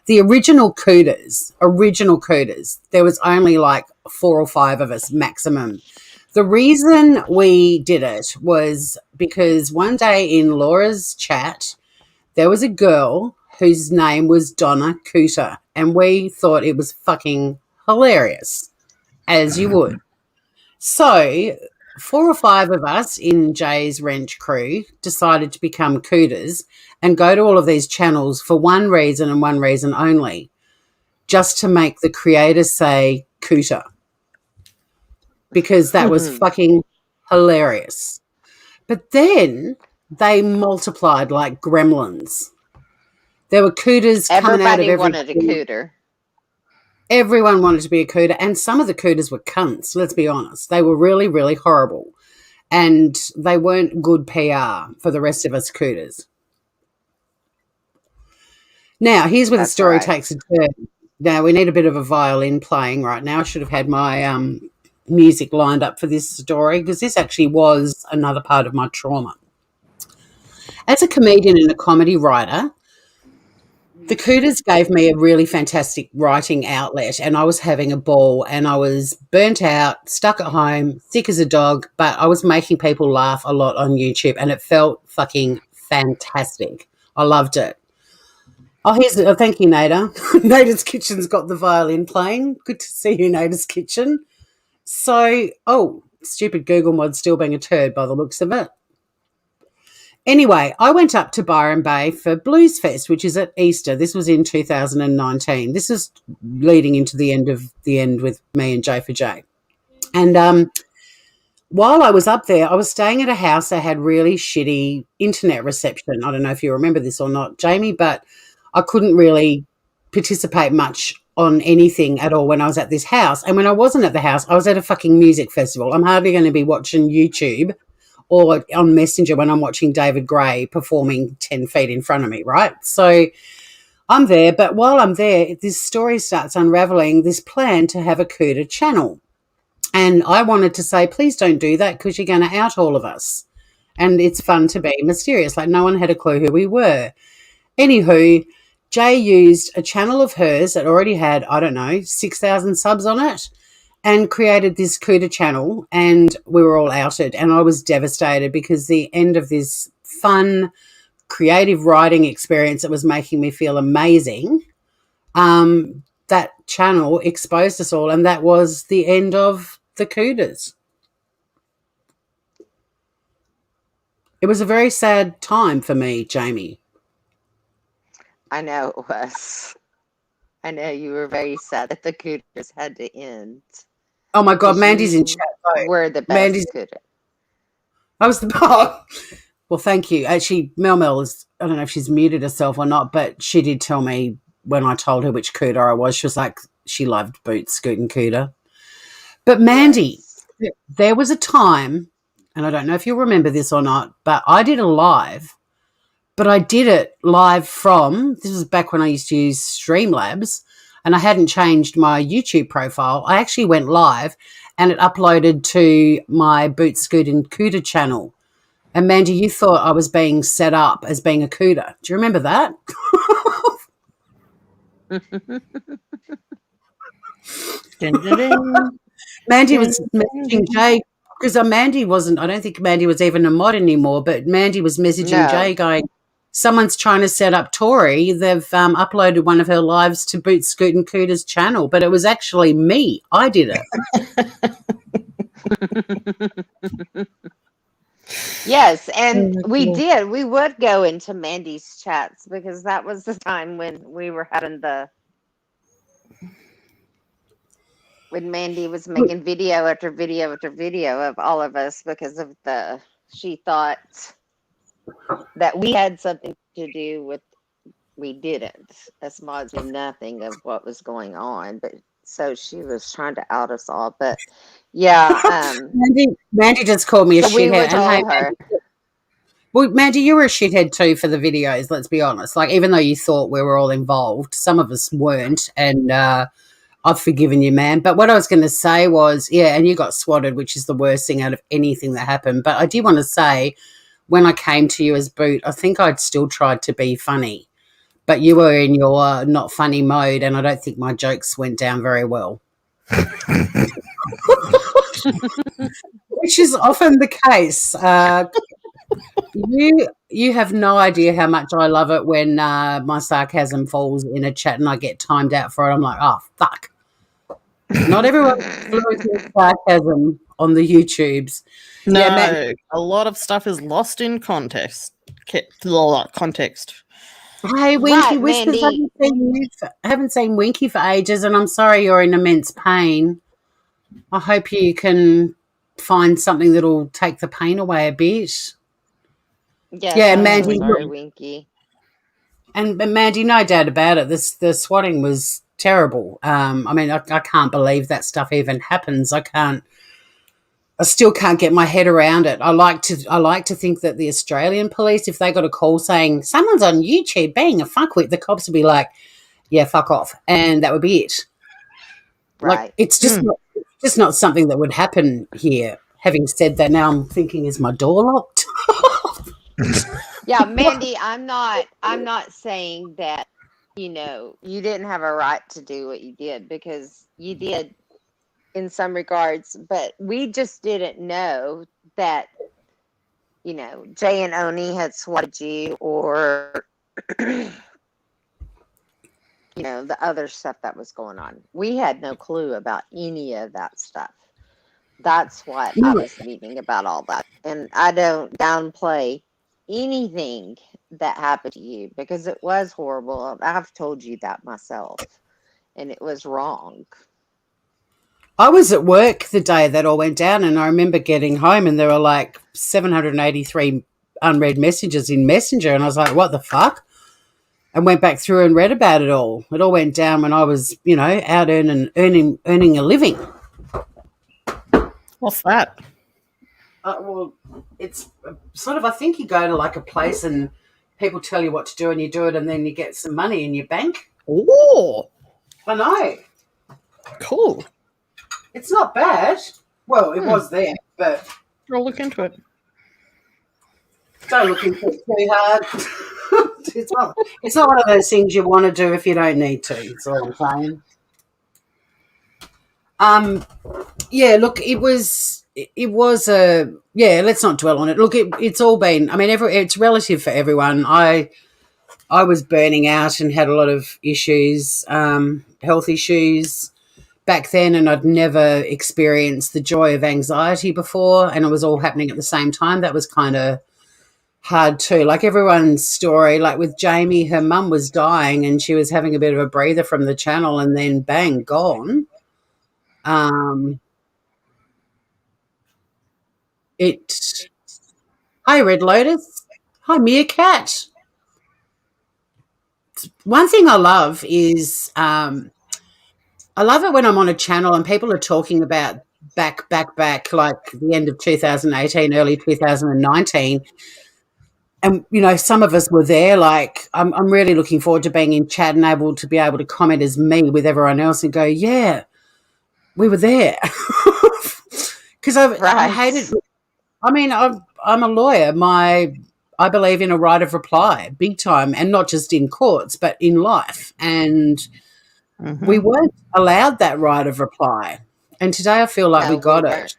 The original cooters, there was only like 4 or 5 of us maximum. The reason we did it was because one day in Laura's chat, there was a girl whose name was Donna Cooter, and we thought it was fucking hilarious, as you would. So 4 or 5 of us in Jay's Wrench crew decided to become cooters and go to all of these channels for one reason and one reason only, just to make the creators say cooter, because that was fucking hilarious. But then they multiplied like gremlins. There were cooters coming out of Everybody every wanted a cooter. Everyone wanted to be a cooter, and some of the cooters were cunts, let's be honest. They were really, really horrible, and they weren't good PR for the rest of us cooters. Now, here's where the That's story right. takes a turn. Now, we need a bit of a violin playing right now. I should have had my music lined up for this story, because this actually was another part of my trauma. As a comedian and a comedy writer, the Cooters gave me a really fantastic writing outlet, and I was having a ball, and I was burnt out, stuck at home, sick as a dog, but I was making people laugh a lot on YouTube, and it felt fucking fantastic. I loved it. Oh, thank you, Nada. Nada's Kitchen's got the violin playing. Good to see you, Nada's Kitchen. So, stupid Google mod still being a turd by the looks of it. Anyway, I went up to Byron Bay for Blues Fest, which is at Easter. This was in 2019. This is leading into the end with me and J for J. And while I was up there, I was staying at a house that had really shitty internet reception. I don't know if you remember this or not, Jamie, but I couldn't really participate much on anything at all when I was at this house. And when I wasn't at the house, I was at a fucking music festival. I'm hardly going to be watching YouTube or on Messenger when I'm watching David Gray performing 10 feet in front of me, right? So I'm there, but while I'm there, this story starts unraveling, this plan to have a cooter channel. And I wanted to say, please don't do that, because you're going to out all of us. And it's fun to be mysterious. Like, no one had a clue who we were. Anywho, Jay used a channel of hers that already had, 6,000 subs on it, and created this cooter channel, and we were all outed, and I was devastated, because the end of this fun, creative writing experience that was making me feel amazing, that channel exposed us all, and that was the end of the cooters. It was a very sad time for me, Jamie. I know it was. I know you were very sad that the cooters had to end. Oh my God, 'Cause Mandy's in you chat. Though. were the best Mandy's. cooter. I was the well, thank you. Actually, Mel is, I don't know if she's muted herself or not, but she did tell me when I told her which cooter I was, she was like, she loved Boots, Scoot and Cooter. But Mandy, Yes. there was a time, and I don't know if you'll remember this or not, but I did a live, but I did it live from, this was back when I used to use Streamlabs, and I hadn't changed my YouTube profile. I actually went live, and it uploaded to my Boots, Scoot and Cooter channel. And Mandy, you thought I was being set up as being a cooter. Do you remember that? Dun, dun, dun. Mandy was messaging Jay, because Mandy wasn't, I don't think Mandy was even a mod anymore, but Mandy was messaging No. Jay going, someone's trying to set up Tori. They've uploaded one of her lives to Boots, Scoot and Cooter's channel, but it was actually me. I did it. Yes, and Oh, we cool. did. We would go into Mandy's chats, because that was the time when we were having when Mandy was making video after video after video of all of us, because of she thought that we had something to do with, we didn't. Us mods knew nothing of what was going on, but so she was trying to out us all. But yeah, Mandy just called me a so we shithead. would tell her. Well, Mandy, you were a shithead too for the videos, let's be honest. Like, even though you thought we were all involved, some of us weren't, and I've forgiven you, man. But what I was going to say was, yeah, and you got swatted, which is the worst thing out of anything that happened. But I did want to say, when I came to you as Boot, I think I'd still tried to be funny. But you were in your not funny mode, and I don't think my jokes went down very well. Which is often the case. You have no idea how much I love it when my sarcasm falls in a chat and I get timed out for it. I'm like, oh, fuck. Not everyone loses sarcasm on the YouTubes. No, Yeah, Matt, a lot of stuff is lost in context. Context. hey, Winky Right, Whispers, Mandy. haven't seen Winky for ages, and I'm sorry you're in immense pain. I hope you can find something that'll take the pain away a bit. Yes, Yeah, I'm so Mandy, sorry, Winky. and Mandy, no doubt about it. The swatting was terrible. I mean, I can't believe that stuff even happens. I still can't get my head around it. I like to think that the Australian police, if they got a call saying someone's on YouTube being a fuckwit, the cops would be like, "Yeah, fuck off," and that would be it. Like Right. it's just not something that would happen here. Having said that, now I'm thinking, is my door locked? Yeah, Mandy, I'm not saying that, you didn't have a right to do what you did, because you did in some regards, but we just didn't know that, Jay and Oni had swatted you, or the other stuff that was going on. We had no clue about any of that stuff. That's what I No. was meaning about all that. And I don't downplay anything that happened to you, because it was horrible. I've told you that myself, and it was wrong. I was at work the day that all went down, and I remember getting home, and there were like 783 unread messages in Messenger, and I was like, "What the fuck?" And went back through and read about it all. It all went down when I was, out earning a living. What's that? Well, it's sort of, I think you go to like a place and people tell you what to do and you do it, and then you get some money in your bank. Oh, I know. cool. It's not bad. Well, it was there, but I'll look into it. don't look into it too hard. It's not one of those things you want to do if you don't need to. That's all I'm saying. Yeah, look, it was a, yeah, let's not dwell on it. Look, it's all been, I mean, it's relative for everyone. I was burning out and had a lot of issues, health issues back then, and I'd never experienced the joy of anxiety before, and it was all happening at the same time. That was kind of hard too. Like everyone's story, like with Jamie, her mum was dying and she was having a bit of a breather from the channel, and then bang, gone. It Hi, Red Lotus. Hi, Meerkat. One thing I love is I love it when I'm on a channel and people are talking about back, like the end of 2018, early 2019. And, some of us were there. Like, I'm really looking forward to being in chat and able to be able to comment as me with everyone else and go, yeah, we were there. Because I hated, Right. I mean, I'm a lawyer. I believe in a right of reply, big time, and not just in courts, but in life. And we weren't allowed that right of reply. And today I feel like we No, we got weren't. it.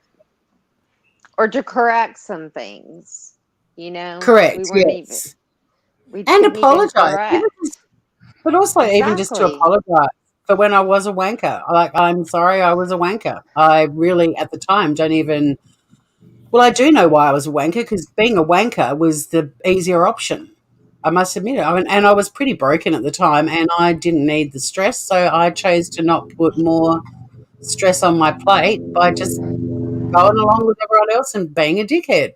Or to correct some things, we Correct, weren't even, yes. we And couldn't even apologise. correct. But also even just to Exactly. apologise for when I was a wanker. Like, I'm sorry I was a wanker. I really, at the time, don't even... Well, I do know why I was a wanker, because being a wanker was the easier option. I must admit it. And I was pretty broken at the time, and I didn't need the stress, so I chose to not put more stress on my plate by just going along with everyone else and being a dickhead.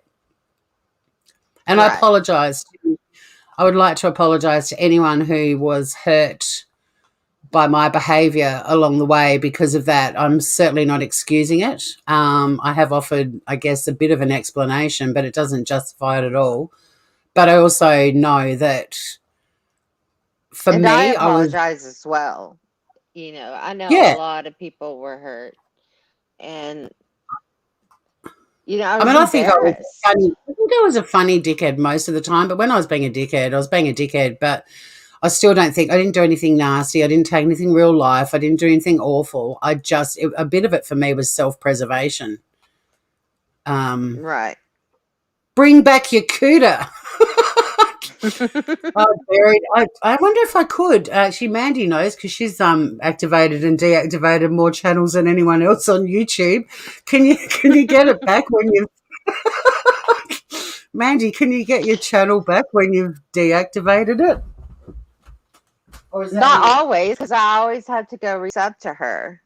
And I Right. apologise. I would like to apologise to anyone who was hurt by my behaviour along the way because of that. I'm certainly not excusing it. I have offered, I guess, a bit of an explanation, but it doesn't justify it at all. But I also know that for And I me, I was, apologize as well. I know a yeah. lot of people were hurt, and I I was mean, embarrassed. I think I was a funny dickhead most of the time, but when I was being a dickhead, I was being a dickhead. But I still don't think, I didn't do anything nasty. I didn't take anything real life. I didn't do anything awful. A bit of it for me was self-preservation. Right. Bring back your cooter. Buried. I wonder if I could. Actually, Mandy knows because she's activated and deactivated more channels than anyone else on YouTube. Can you get it back when you Mandy? Can you get your channel back when you've deactivated it? Or is that Not me? always, because I always have to go resub to her.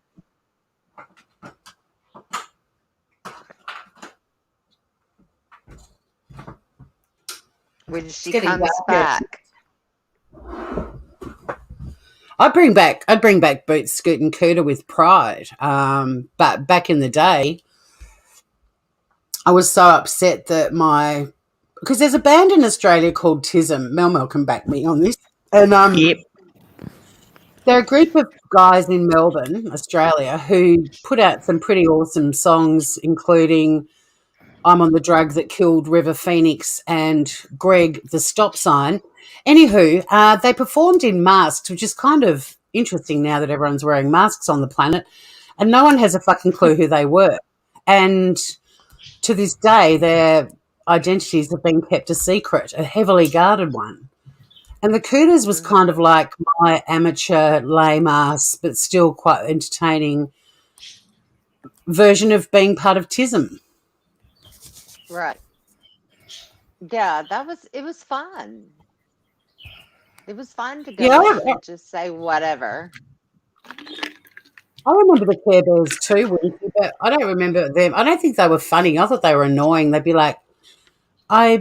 When she getting comes dark. back. I'd bring back Boot Scoot and Cooter with pride. But back in the day, I was so upset that because there's a band in Australia called Tism. Mel can back me on this. And Yep. they're a group of guys in Melbourne, Australia, who put out some pretty awesome songs, including I'm on the Drug That Killed River Phoenix and Greg the Stop Sign. Anywho, they performed in masks, which is kind of interesting now that everyone's wearing masks on the planet, and no one has a fucking clue who they were. And to this day, their identities have been kept a secret, a heavily guarded one. And the Cooters was kind of like my amateur, lame ass, but still quite entertaining version of being part of TISM. Right. Yeah, it was fun. It was fun to go on and just say whatever. I remember the Care Bears too, Winky, but I don't remember them. I don't think they were funny. I thought they were annoying. They'd be like, Mel,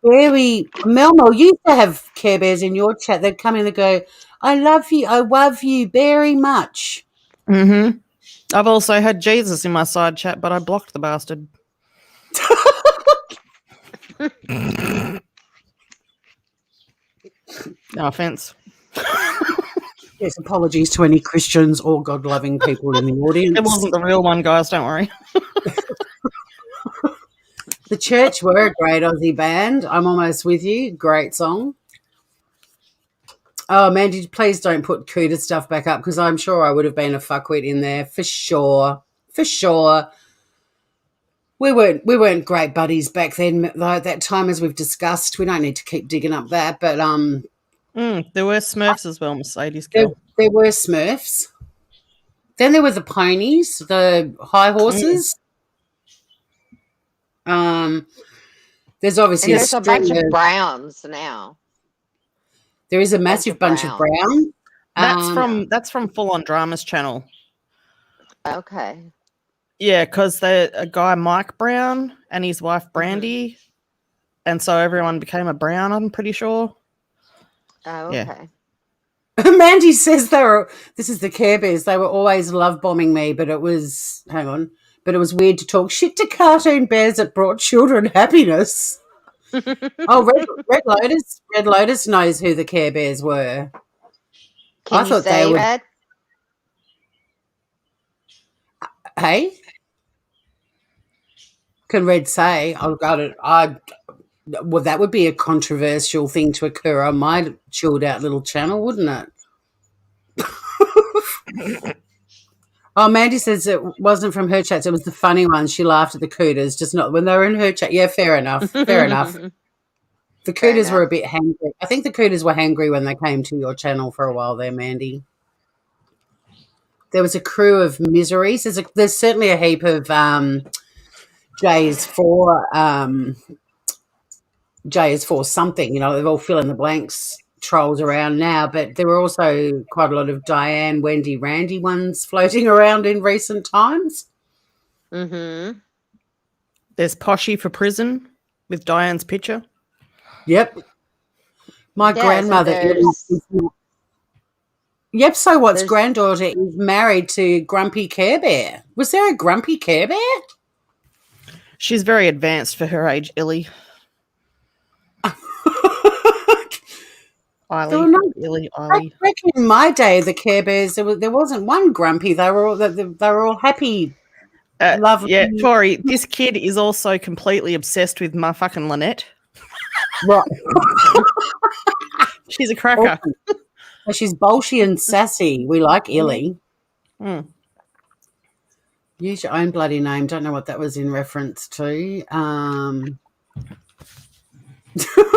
you used to have Care Bears in your chat. They'd come in and go, I love you very much. Mm-hmm. I've also had Jesus in my side chat, but I blocked the bastard. No offense. Yes, apologies to any Christians or God-loving people in the audience. It wasn't the real one, guys. Don't worry. The Church were a great Aussie band. I'm almost with you. Great song. Oh, Mandy, please don't put Cooter stuff back up because I'm sure I would have been a fuckwit in there for sure. For sure. We weren't great buddies back then, though. At that time, as we've discussed, we don't need to keep digging up that. But there were Smurfs as well, Mercedes girl. There were Smurfs. Then there were the ponies, the high horses. There's obviously and there's a bunch of browns now. There is a massive bunch of browns. That's from Full On Dramas channel. Okay. Yeah, because a guy Mike Brown and his wife Brandy, and so everyone became a Brown. I'm pretty sure. Oh, okay. Yeah. Mandy says this is the Care Bears. They were always love bombing me, but it was weird to talk shit to cartoon bears that brought children happiness. Red Lotus knows who the Care Bears were. Can you say that? Hey? Can Red say? Well, that would be a controversial thing to occur on my chilled out little channel, wouldn't it? Oh, Mandy says it wasn't from her chat. It was the funny one. She laughed at the Cooters, just not when they were in her chat. Yeah, fair enough. Fair enough. The Cooters were a bit hangry. I think the Cooters were hangry when they came to your channel for a while there, Mandy. There was a crew of miseries. There's certainly a heap of J is for something. You know, they've all fill in the blanks trolls around now, but there were also quite a lot of Diane, Wendy, Randy ones floating around in recent times. Mm-hmm. There's Poshy for Prison with Diane's picture. Yep. My grandmother. Yep, so what's granddaughter is married to Grumpy Care Bear. Was there a Grumpy Care Bear? She's very advanced for her age, Illy. I reckon in my day, the Care Bears, there wasn't one grumpy. They were all happy, lovely. Yeah, Tori, this kid is also completely obsessed with my fucking Lynette. Right. She's a cracker. Awesome. She's bolshy and sassy. We like Illy. Use your own bloody name. Don't know what that was in reference to.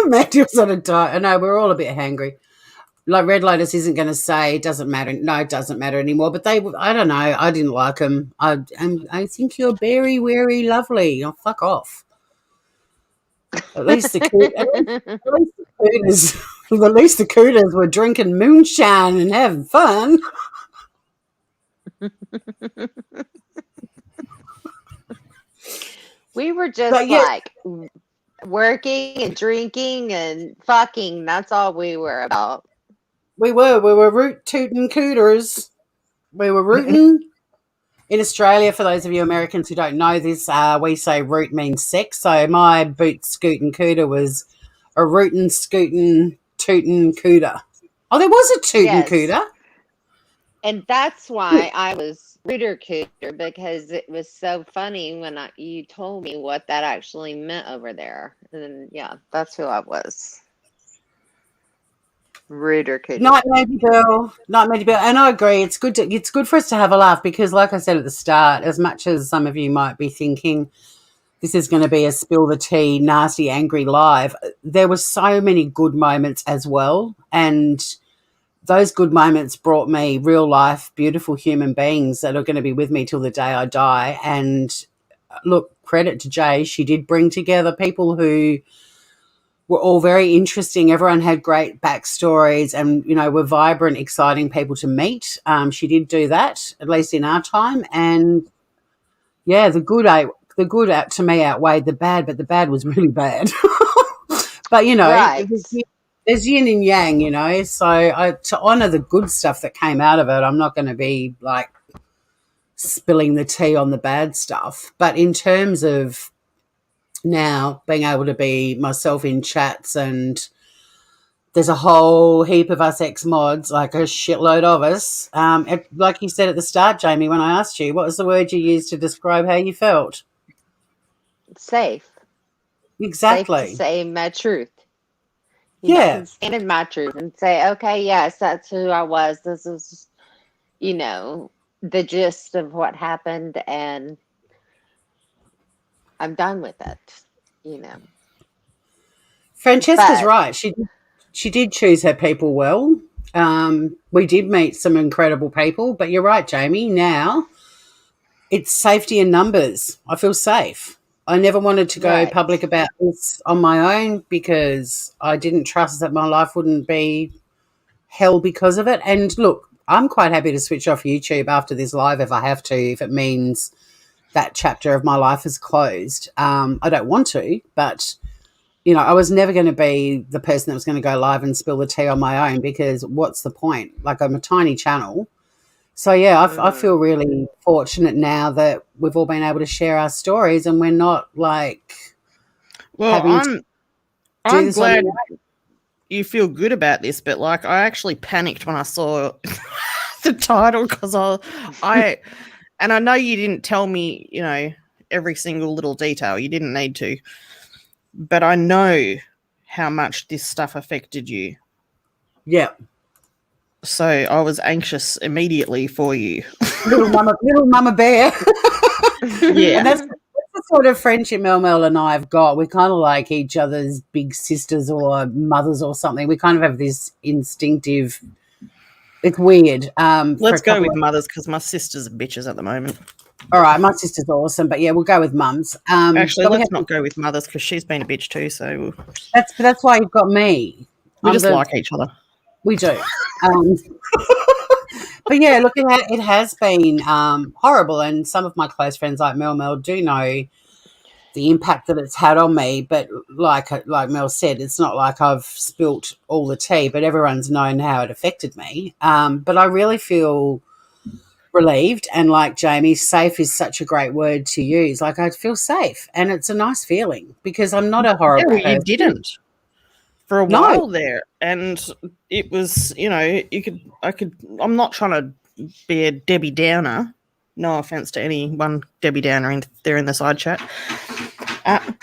Mandy was on a diet. I know, we're all a bit hangry. Like Red Lotus isn't going to say it doesn't matter. No, it doesn't matter anymore. But I don't know. I didn't like them. I think you're very, very lovely. Oh, fuck off. At least the cooters, at least the cooters were drinking moonshine and having fun. We were just But yeah, like working and drinking and fucking. That's all we were about. we were root tootin' cooters. We were rootin'. In Australia, for those of you Americans who don't know this, we say root means sex. So my boot scootin' cooter was a rootin' scootin' tootin' cooter. Oh, there was a tootin' Yes. cooter. And that's why I was Rooter Cooter, because it was so funny when you told me what that actually meant over there. And yeah, that's who I was. Rooter Cooter. Nightmare Bill. And I agree. It's good for us to have a laugh because, like I said at the start, as much as some of you might be thinking this is going to be a spill the tea, nasty, angry live, there were so many good moments as well. And those good moments brought me real life, beautiful human beings that are going to be with me till the day I die. And look, credit to Jay. She did bring together people who were all very interesting. Everyone had great backstories and, were vibrant, exciting people to meet. She did do that, at least in our time. And, yeah, the good to me outweighed the bad, but the bad was really bad. But, Right. there's yin and yang, so to honour the good stuff that came out of it, I'm not going to be, like, spilling the tea on the bad stuff. But in terms of now being able to be myself in chats, and there's a whole heap of us ex-mods, like a shitload of us. Like you said at the start, Jamie, when I asked you, what was the word you used to describe how you felt? Safe. Exactly. Safe to say my truth. Yeah. And stand in my truth and say, okay, yes, that's who I was. This is, the gist of what happened, and I'm done with it, Francesca's But right. She did choose her people well. We did meet some incredible people, but you're right, Jamie. Now it's safety in numbers. I feel safe. I never wanted to go right. public about this on my own because I didn't trust that my life wouldn't be hell because of it. And look, I'm quite happy to switch off YouTube after this live if I have to, if it means that chapter of my life is closed. I don't want to, but I was never going to be the person that was going to go live and spill the tea on my own because what's the point? Like, I'm a tiny channel. So, yeah, I feel really fortunate now that we've all been able to share our stories and we're not, like, Well, having to do I'm this on glad our own. you feel good about this, but like I actually panicked when I saw the title because and I know you didn't tell me, every single little detail. You didn't need to, but I know how much this stuff affected you. Yeah. So I was anxious immediately for you. Little mama bear. Yeah. And that's the sort of friendship Mel and I have got. We're kind of like each other's big sisters or mothers or something. We kind of have this instinctive. It's weird. Let's go with mothers because my sisters are bitches at the moment. All right, my sister's awesome, but yeah, we'll go with mums. Actually, let's not go with mothers because she's been a bitch too. So that's why you've got me. We just like each other. We do. But yeah, look, it has been horrible, and some of my close friends like Mel do know the impact that it's had on me. But like Mel said, it's not like I've spilt all the tea, but everyone's known how it affected me. But I really feel relieved, and like Jamie, safe is such a great word to use. Like, I feel safe, and it's a nice feeling because I'm not a horrible person. You didn't for a while there, and it was, I'm not trying to be a Debbie Downer. No offense to anyone Debbie Downer there in the side chat.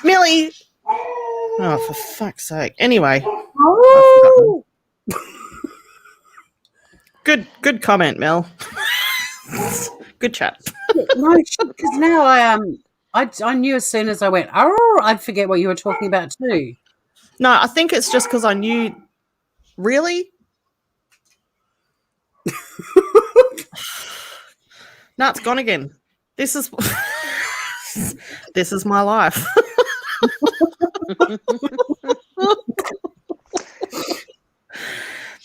Millie. Oh, for fuck's sake. Anyway. Oh. Good comment, Mel. Good chat. No, because now I knew as soon as I went, I'd forget what you were talking about too. No, I think it's just because I knew. Really? No, it's gone again. This is this is my life.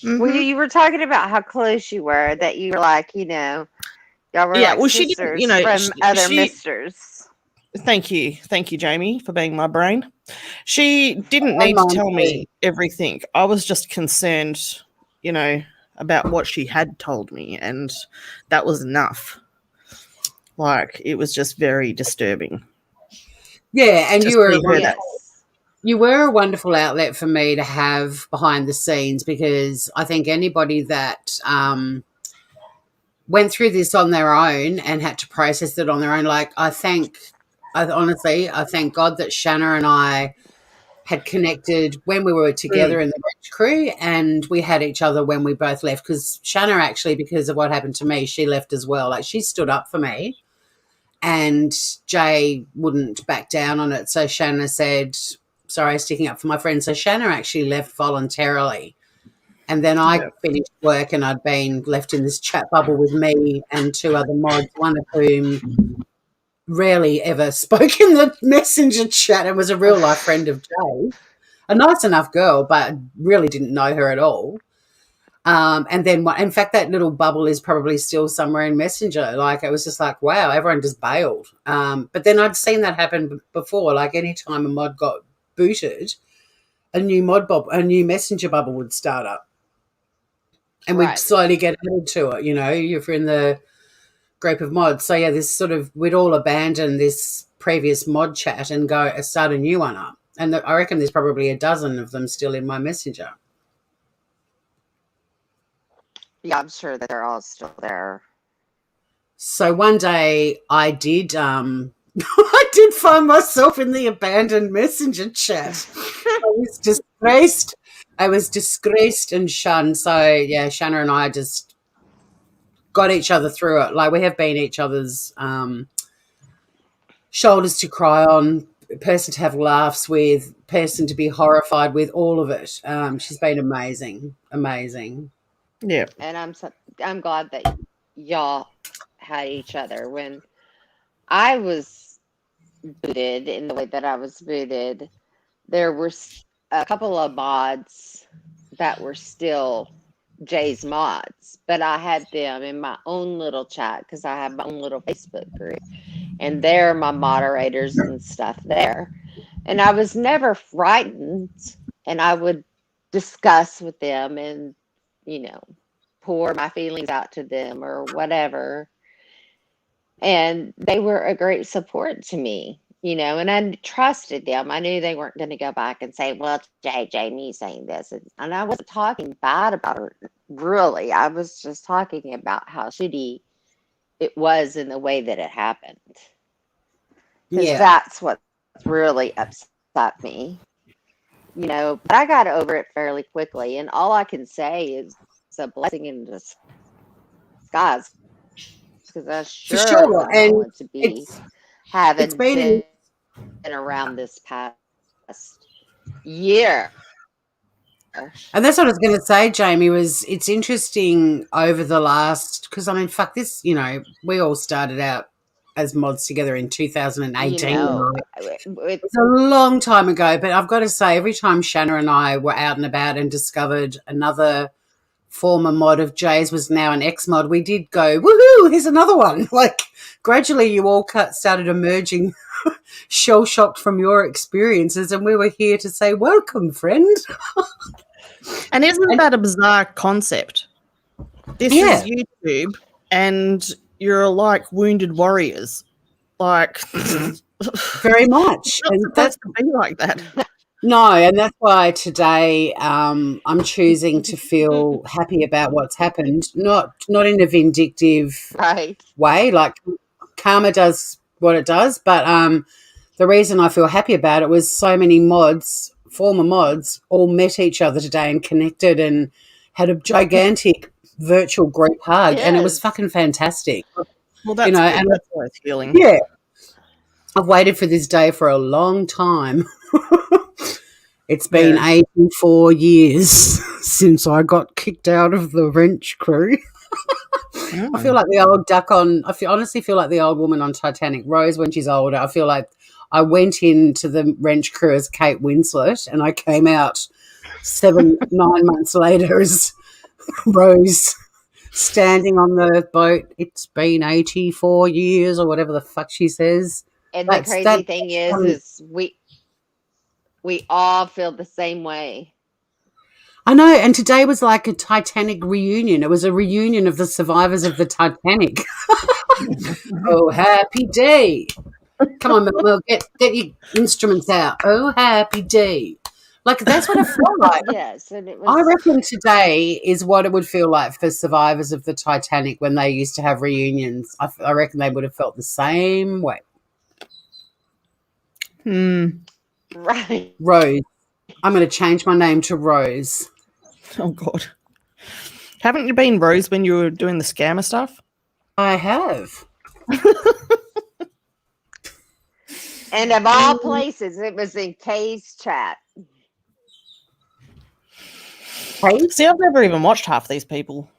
Well, you were talking about how close you were, that you were like, y'all were Yeah, like well, she didn't, sisters from other she misters. Thank you, Jamie, for being my brain. She didn't My need to mum tell too. me everything. I was just concerned, about what she had told me, and that was enough. Like, it was just very disturbing. Yeah, and to you were see her Yes. you were a wonderful outlet for me to have behind the scenes, because I think anybody that went through this on their own and had to process it on their own, like I thank God that Shanna and I had connected when we were together in the Wretch crew, and we had each other when we both left, because Shanna actually, because of what happened to me, she left as well. Like, she stood up for me, and Jay wouldn't back down on it. So Shanna said, sorry, sticking up for my friend. So Shanna actually left voluntarily. And then I finished work, and I'd been left in this chat bubble with me and two other mods, one of whom rarely ever spoke in the messenger chat and was a real life friend of Jay. A nice enough girl, but really didn't know her at all. And then, in fact, that little bubble is probably still somewhere in Messenger. Like, it was just like, wow, everyone just bailed. But then I'd seen that happen before. Like, any time a mod got booted, a new Messenger bubble would start up, and we'd Right. slowly get added to it. If you're in the group of mods. So yeah, we'd all abandon this previous mod chat and go start a new one up. And I reckon there's probably a dozen of them still in my messenger. Yeah, I'm sure that they're all still there. So one day I did I did find myself in the abandoned messenger chat. I was disgraced and shunned. So yeah, Shanna and I just got each other through it. Like, we have been each other's shoulders to cry on, person to have laughs with, person to be horrified with, all of it. She's been amazing. Yeah. And I'm glad that y'all had each other. When I was booted in the way that I was booted, there were a couple of mods that were still Jay's mods, but I had them in my own little chat because I have my own little Facebook group, and they're my moderators and stuff there. And I was never frightened, and I would discuss with them and, pour my feelings out to them or whatever. And they were a great support to me, and I trusted them. I knew they weren't going to go back and say, well, Jamie saying this. And I wasn't talking bad about her, really. I was just talking about how shitty it was in the way that it happened. Because that's what really upset me, But I got over it fairly quickly. And all I can say is it's a blessing in disguise. Because I sure wouldn't And want to be having been around this past year. And that's what I was going to say, Jamie, it's interesting over the last, because I mean, fuck this, we all started out as mods together in 2018. It's a long time ago, but I've got to say, every time Shanna and I were out and about and discovered another former mod of Jay's was now an ex-mod, we did go, woohoo, here's another one. Like, gradually you all started emerging shell-shocked from your experiences, and we were here to say, welcome, friend. And isn't that a bizarre concept? This is YouTube, and you're like wounded warriors. Like, very much. And that's to be like that. No, and that's why today I'm choosing to feel happy about what's happened, not in a vindictive way. Like, karma does what it does, but the reason I feel happy about it was so many mods, former mods, all met each other today and connected and had a gigantic virtual group hug, and it was fucking fantastic. Well, that's and that's worth healing. Yeah, I've waited for this day for a long time. It's been 84 years since I got kicked out of the wrench crew. I feel like the old honestly feel like the old woman on Titanic, Rose, when she's older. I feel like I went into the wrench crew as Kate Winslet and I came out 9 months later as Rose standing on the boat. It's been 84 years or whatever the fuck she says. And the crazy thing is we all feel the same way. I know, and today was like a Titanic reunion. It was a reunion of the survivors of the Titanic. Oh, happy day. Come on, Mel, get your instruments out. Oh, happy day. Like, that's what it felt like. Yes, and it was. I reckon today is what it would feel like for survivors of the Titanic when they used to have reunions. I reckon they would have felt the same way. Right. Rose. I'm going to change my name to Rose. Oh, God. Haven't you been Rose when you were doing the scammer stuff? I have. And of all places, it was in Kay's chat. Hey? See, I've never even watched half these people.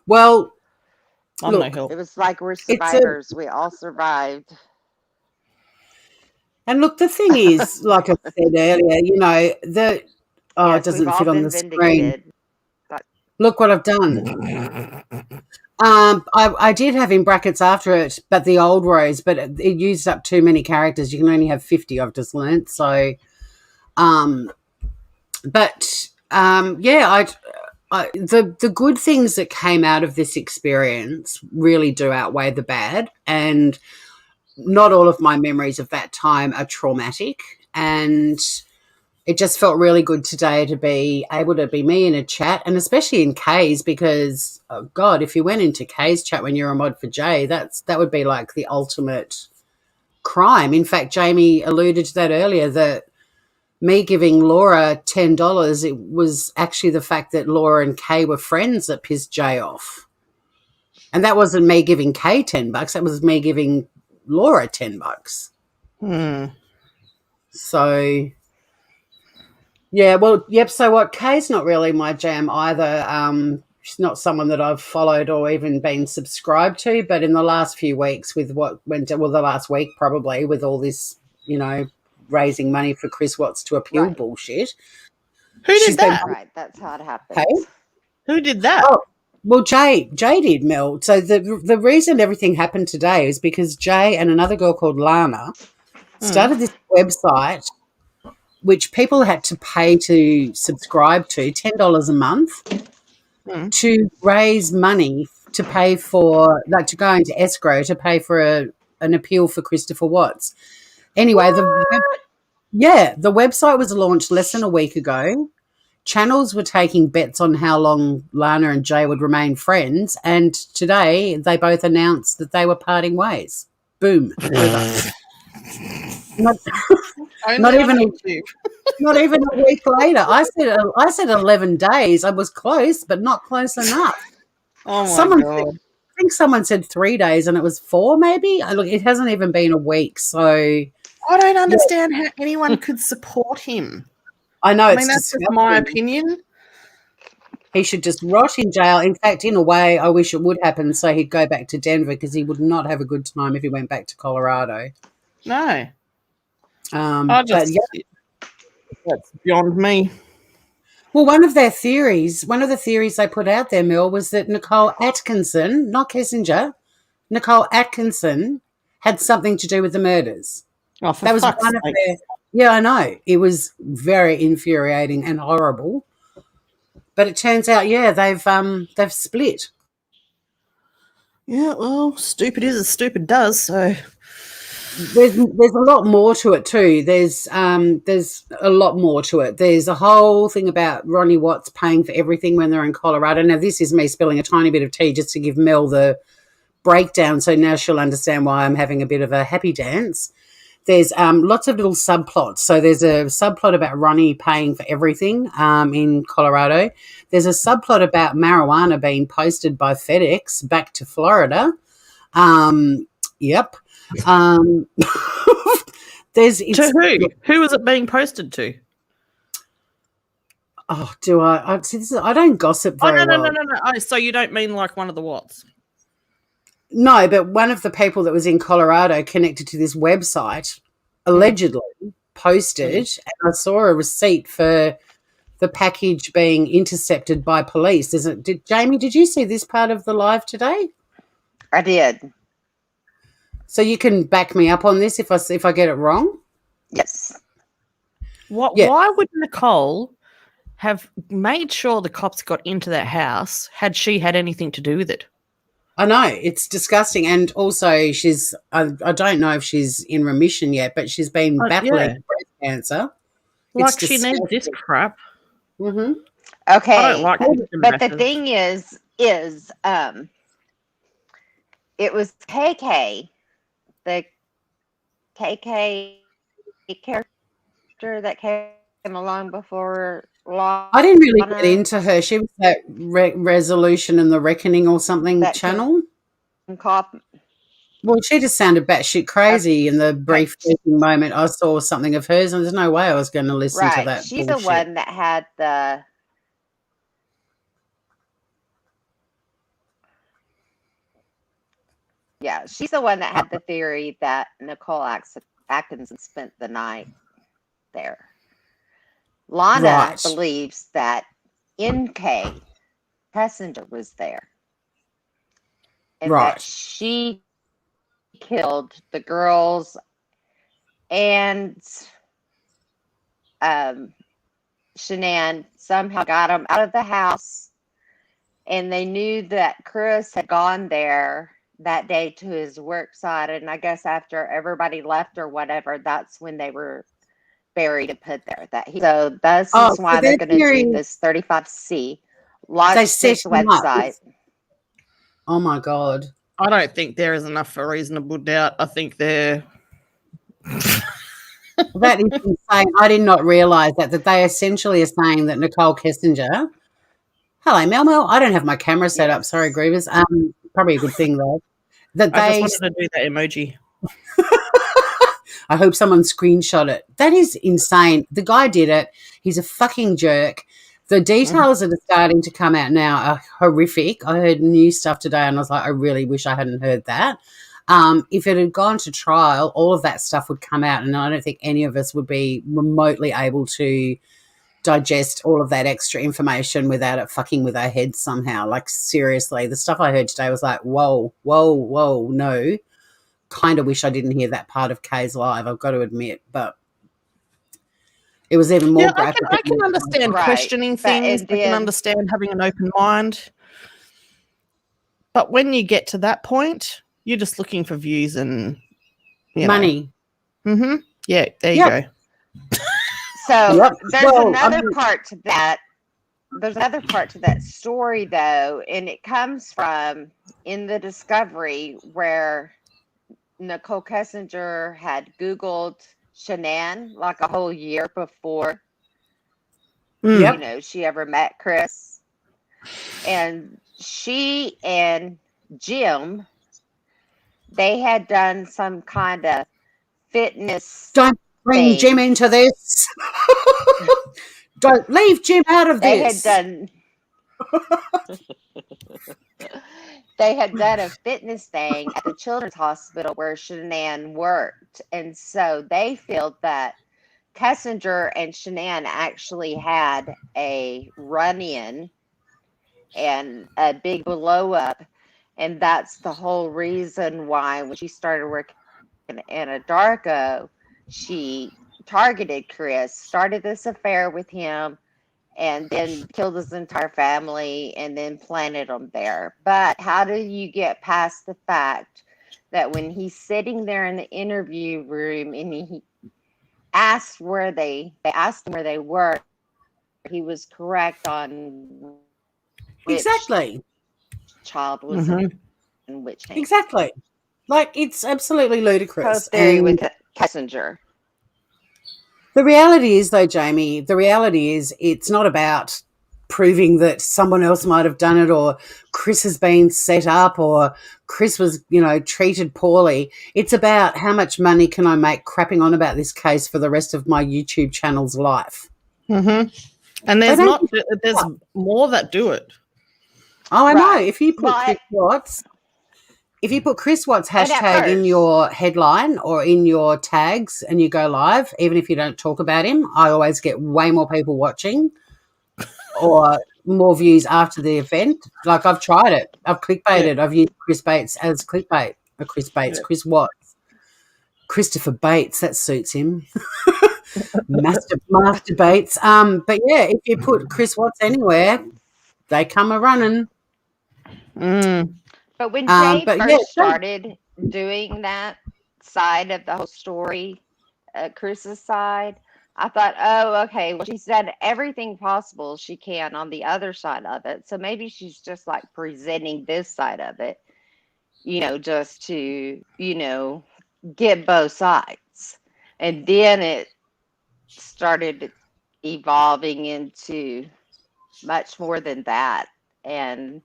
Well, I'm look, no help. It was like we're survivors. We all survived. And look, the thing is, like I said earlier, you know, it doesn't fit on the screen. Look what I've done. I did have in brackets after it, but the old Rose, but it used up too many characters. You can only have 50, I've just learnt. So, the good things that came out of this experience really do outweigh the bad, and not all of my memories of that time are traumatic, and it just felt really good today to be able to be me in a chat, and especially in Kay's, because, oh God, if you went into Kay's chat when you're a mod for Jay, that would be like the ultimate crime. In fact, Jamie alluded to that earlier, that me giving Laura $10, it was actually the fact that Laura and Kay were friends that pissed Jay off. And that wasn't me giving Kay $10, that was me giving Laura $10. So, yeah, well, yep. So what? Kay's not really my jam either. She's not someone that I've followed or even been subscribed to. But in the last few weeks, with the last week probably, with all this, you know, raising money for Chris Watts to appeal bullshit. Who did that? Right, that's how it happened. Hey? Who did that? Oh, well, Jay did, Mel. So the reason everything happened today is because Jay and another girl called Lana started this website which people had to pay to subscribe to, $10 a month, to raise money to pay for, like, to go into escrow to pay for an appeal for Christopher Watts. Anyway, the website was launched less than a week ago. Channels were taking bets on how long Lana and Jay would remain friends, and today they both announced that they were parting ways. Boom. Over. Not even a week later. I said 11 days. I was close, but not close enough. Oh my God. I think someone said 3 days and it was 4 maybe. Look, it hasn't even been a week. So I don't understand how anyone could support him. I know. That's just my opinion. He should just rot in jail. In fact, in a way, I wish it would happen so he'd go back to Denver, because he would not have a good time if he went back to Colorado. No. That's beyond me. Well, one of the theories they put out there, Mel, was that Nicole Atkinson, not Kissinger, Nicole Atkinson had something to do with the murders. Oh, for that was fuck's one of sake. their. Yeah, I know. It was very infuriating and horrible. But it turns out, they've split. Yeah, well, stupid is as stupid does, so. There's a lot more to it too. There's a lot more to it. There's a whole thing about Ronnie Watts paying for everything when they're in Colorado. Now, this is me spilling a tiny bit of tea just to give Mel the breakdown, so now she'll understand why I'm having a bit of a happy dance. There's lots of little subplots. So there's a subplot about Ronnie paying for everything in Colorado. There's a subplot about marijuana being posted by FedEx back to Florida. Yep. To who? Who was it being posted to? Oh, do I see, I don't gossip very well. No. Oh, so you don't mean like one of the Watts? No, but one of the people that was in Colorado connected to this website allegedly posted, and I saw a receipt for the package being intercepted by police. Jamie, did you see this part of the live today? I did. So you can back me up on this if I get it wrong? Yes. Why would Nicole have made sure the cops got into that house had she had anything to do with it? I know, it's disgusting. And also I don't know if she's in remission yet, but she's been battling breast cancer. Like she needs this crap. Mm-hmm. Okay. I don't like but the thing is it was KK, the KK character that came along before Lana. I didn't really get into her. She was that Resolution and the Reckoning or something that channel. Cop. Well, she just sounded batshit crazy in the brief moment I saw something of hers, and there's no way I was going to listen to that. She's bullshit. the one that had the. Yeah, she's the one that had the theory that Nicole Atkinson spent the night there. Lana believes that NK Kessinger was there. And that she killed the girls and Shanann somehow got them out of the house, and they knew that Chris had gone there that day to his work site, and I guess after everybody left or whatever, that's when they were buried and put there. So that's why they're going to do this 35C. Launch this website. Oh my God. I don't think there is enough for reasonable doubt. I think they're... That is insane. I did not realise that they essentially are saying that Nicole Kessinger... Hello, Mel. I don't have my camera set up. Sorry, Grievous. Probably a good thing, though. I just wanted to do that emoji. I hope someone screenshot it. That is insane. The guy did it. He's a fucking jerk. The details that are starting to come out now are horrific. I heard new stuff today and I was like, I really wish I hadn't heard that. If it had gone to trial, all of that stuff would come out, and I don't think any of us would be remotely able to digest all of that extra information without it fucking with our heads somehow. Like, seriously, the stuff I heard today was like, whoa, no. Kind of wish I didn't hear that part of Kay's live, I've got to admit, but it was even more graphic. I can understand questioning things. I can understand having an open mind. But when you get to that point, you're just looking for views and money. Mm-hmm. Yeah, there you go. So there's another part to that. There's another part to that story, though, and it comes from in the discovery where Nicole Kessinger had Googled Shanann like a whole year before she ever met Chris, and she and Jim, they had done some kind of fitness. Don't bring Jim into this. Don't leave Jim out of this. They had done a fitness thing at the children's hospital where Shanann worked. And so they feel that Kessinger and Shanann actually had a run-in and a big blow-up. And that's the whole reason why when she started working in Anadarko, she targeted Chris, started this affair with him, and then killed his entire family and then planted them there. But how do you get past the fact that when he's sitting there in the interview room and he asked where they asked him where they were, he was correct on which child was in which name. Exactly. Like, it's absolutely ludicrous. Theory with Kessinger. The reality is, though, Jamie, it's not about proving that someone else might have done it, or Chris has been set up, or Chris was, treated poorly. It's about how much money can I make crapping on about this case for the rest of my YouTube channel's life. Mm-hmm. And there's more that do it. Oh, I know. If you put Chris Watts hashtag in your headline or in your tags and you go live, even if you don't talk about him, I always get way more people watching or more views after the event. Like, I've tried it. I've clickbaited. I've used Chris Bates as clickbait. Chris Watts. Christopher Bates, that suits him. Master Bates. But yeah, if you put Chris Watts anywhere, they come a running. But when Jay first started doing that side of the whole story, Chris's side, I thought, oh, okay, well, she's done everything possible she can on the other side of it. So maybe she's just like presenting this side of it, just to, get both sides. And then it started evolving into much more than that. And,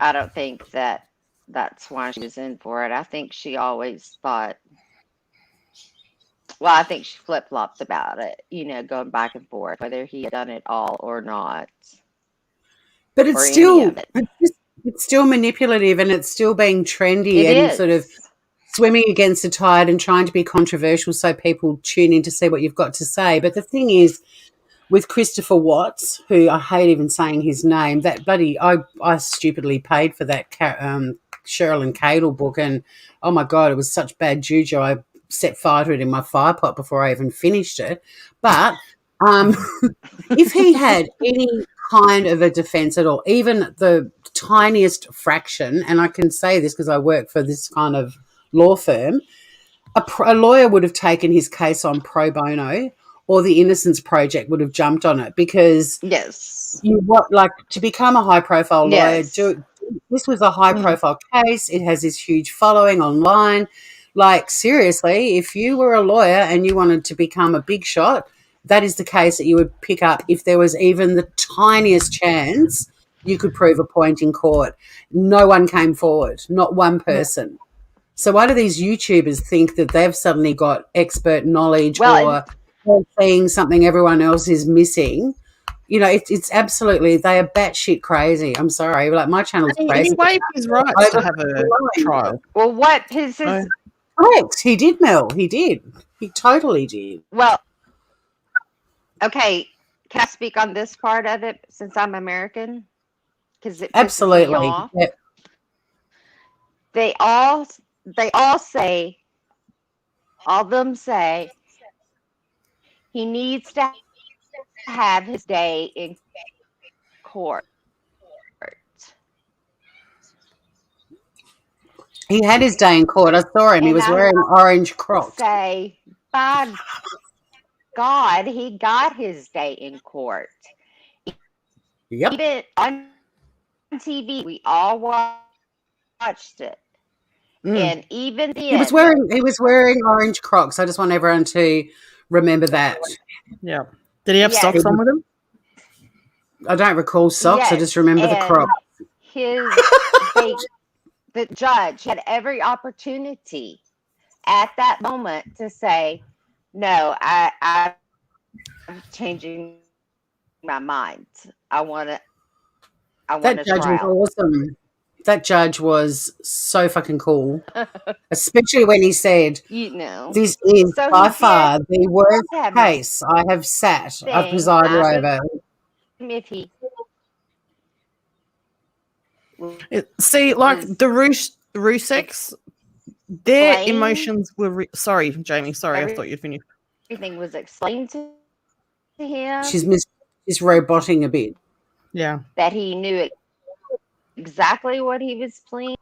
I don't think that's why she was in for it. I think she always thought, well, I think she flip-flopped about it, going back and forth, whether he had done it all or not. But it's still manipulative, and it's still being trendy and sort of swimming against the tide and trying to be controversial so people tune in to see what you've got to say. But the thing is, with Christopher Watts, who I hate even saying his name, that bloody, I stupidly paid for that Cheryl and Cadle book, and oh my God, it was such bad juju. I set fire to it in my fire pot before I even finished it. But if he had any kind of a defence at all, even the tiniest fraction, and I can say this because I work for this kind of law firm, a lawyer would have taken his case on pro bono, or the Innocence Project would have jumped on it, because to become a high-profile lawyer, this was a high-profile case. It has this huge following online. Like, seriously, if you were a lawyer and you wanted to become a big shot, that is the case that you would pick up if there was even the tiniest chance you could prove a point in court. No one came forward, not one person. So why do these YouTubers think that they've suddenly got expert knowledge or seeing something everyone else is missing? It's absolutely, they are batshit crazy. I'm sorry, like, my channel's crazy. He waived his rights to have a trial. Well, what his correct? He did, Mel. He did. He totally did. Well, okay. Can I speak on this part of it since I'm American? Because it absolutely. pisses me off. Yep. They all say, all of them say, he needs to have his day in court. He had his day in court. I saw him. He was wearing orange Crocs. Say, by God, he got his day in court. Yep. Even on TV, we all watched it. And even then, he was wearing orange Crocs. I just want everyone to remember that. Yeah. Did he have socks on with him? I don't recall socks. Yes. I just remember the Crocs. The judge had every opportunity at that moment to say, no, I'm changing my mind. I want to That judge was awesome. That judge was so fucking cool, especially when he said, this is by far the worst case I have I've presided over. If he see, like the Ruseks, their emotions were. Sorry, Jamie. Sorry, I thought you'd finished. Everything was explained to him. She's roboting a bit. Yeah, that he knew exactly what he was playing.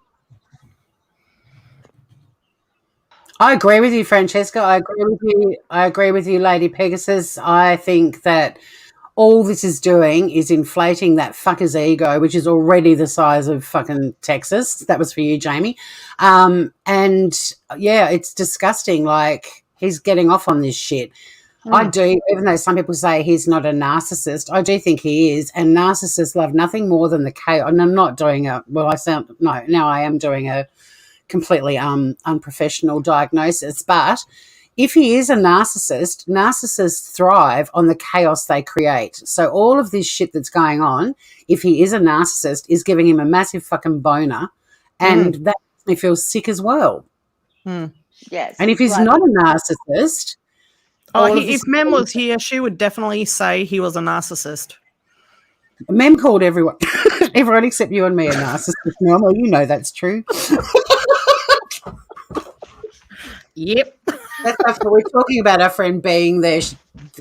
I agree with you, Francesca. I agree with you, Lady Pegasus. I think that all this is doing is inflating that fucker's ego, which is already the size of fucking Texas. That was for you, Jamie. And yeah, it's disgusting. Like, he's getting off on this shit. I do, even though some people say he's not a narcissist, I do think he is. And narcissists love nothing more than the chaos. And I'm not doing now I am doing a completely unprofessional diagnosis. But if he is a narcissist, narcissists thrive on the chaos they create. So all of this shit that's going on, if he is a narcissist, is giving him a massive fucking boner. And that makes me feel sick as well. Yes. And if he's not a narcissist... if Mem was here, she would definitely say he was a narcissist. Mem called everyone except you and me a narcissist. Well, you know that's true. Yep. That's after we're talking about our friend being there.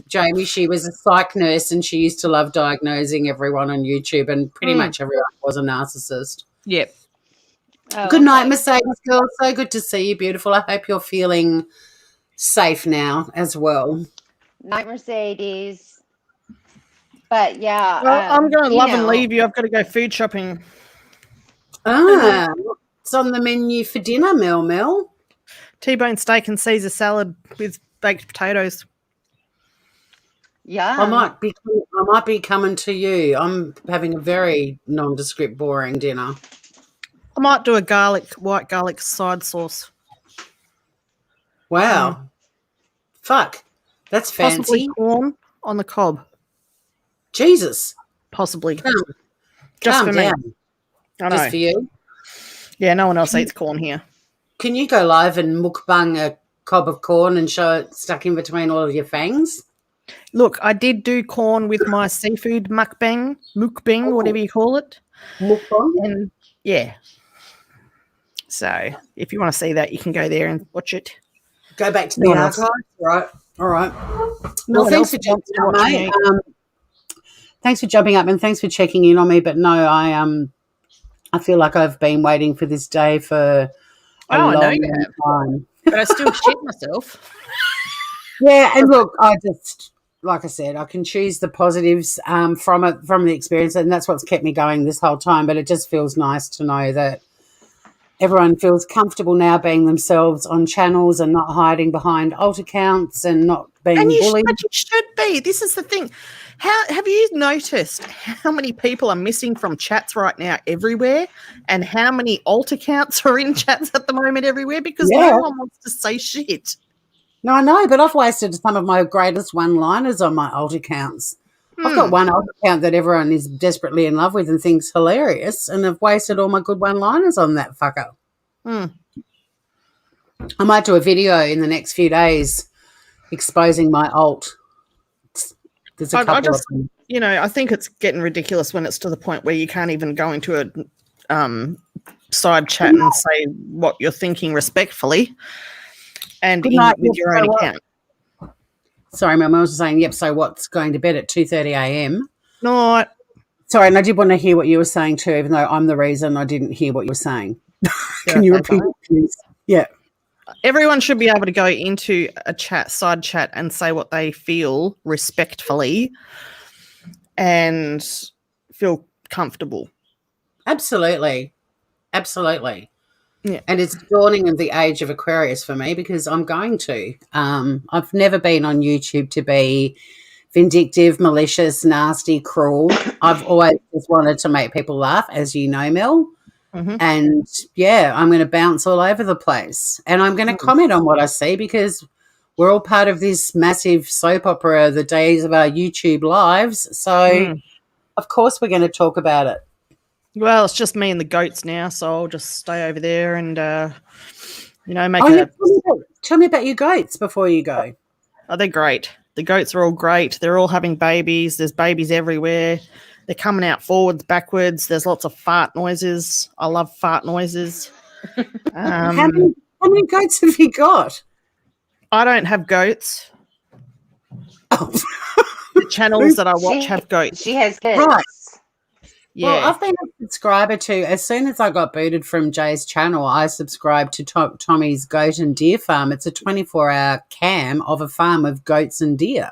Jamie, she was a psych nurse and she used to love diagnosing everyone on YouTube, and pretty much everyone was a narcissist. Yep. Oh, Good night, Mercedes girl. So good to see you, beautiful. I hope you're feeling safe now as well. Night, Mercedes. But yeah, Well, I'm going to love and leave you. I've got to go food shopping. What's on the menu for dinner, Mel? T-bone steak and Caesar salad with baked potatoes. yeah. I might be coming to you. I'm having a very nondescript, boring dinner. I might do a white garlic side sauce. Wow. Fuck. That's fancy. Possibly corn on the cob. Jesus. Possibly. Just for down. me. I know. Just for you. Yeah, no one else eats corn here. Can you go live and mukbang a cob of corn and show it stuck in between all of your fangs? Look, I did do corn with my seafood mukbang, whatever you call it. Mukbang? And yeah. So if you want to see that, you can go there and watch it. Go back to the archives. Right. All right. Well, thanks for jumping up, mate. Thanks for jumping up and thanks for checking in on me. But no, I feel like I've been waiting for this day for a long time. But I still shit myself. Yeah, and look, I just, like I said, I can choose the positives from the experience, and that's what's kept me going this whole time. But it just feels nice to know that everyone feels comfortable now being themselves on channels and not hiding behind alt accounts and not being bullied. But you should be. This is the thing. Have you noticed how many people are missing from chats right now everywhere, and how many alt accounts are in chats at the moment everywhere? Because no one wants to say shit. No, I know, but I've wasted some of my greatest one-liners on my alt accounts. I've got one alt account that everyone is desperately in love with and thinks hilarious, and I've wasted all my good one-liners on that fucker. I might do a video in the next few days exposing my alt. There's a couple of them. You know, I think it's getting ridiculous when it's to the point where you can't even go into a side chat and say what you're thinking respectfully and with your own account. Sorry, my mum was saying, yep, so what's going to bed at 2:30 a.m.? Not. Sorry, and I did want to hear what you were saying too, even though I'm the reason I didn't hear what you were saying. Can you repeat it, please? Yeah. Everyone should be able to go into a side chat and say what they feel respectfully and feel comfortable. Absolutely. Yeah. And it's dawning of the age of Aquarius for me because I'm going to. I've never been on YouTube to be vindictive, malicious, nasty, cruel. I've always just wanted to make people laugh, as you know, Mel. And, yeah, I'm going to bounce all over the place. And I'm going to comment on what I see because we're all part of this massive soap opera, the days of our YouTube lives. So, of course, we're going to talk about it. Well, it's just me and the goats now, so I'll just stay over there and, make Tell me about your goats before you go. Oh, they're great. The goats are all great. They're all having babies. There's babies everywhere. They're coming out forwards, backwards. There's lots of fart noises. I love fart noises. How many goats have you got? I don't have goats. Oh. The channels that I watch have goats. She has goats. Right. Yeah. Well, I've been a subscriber to, as soon as I got booted from Jay's channel, I subscribed to Tommy's Goat and Deer Farm. It's a 24-hour cam of a farm of goats and deer.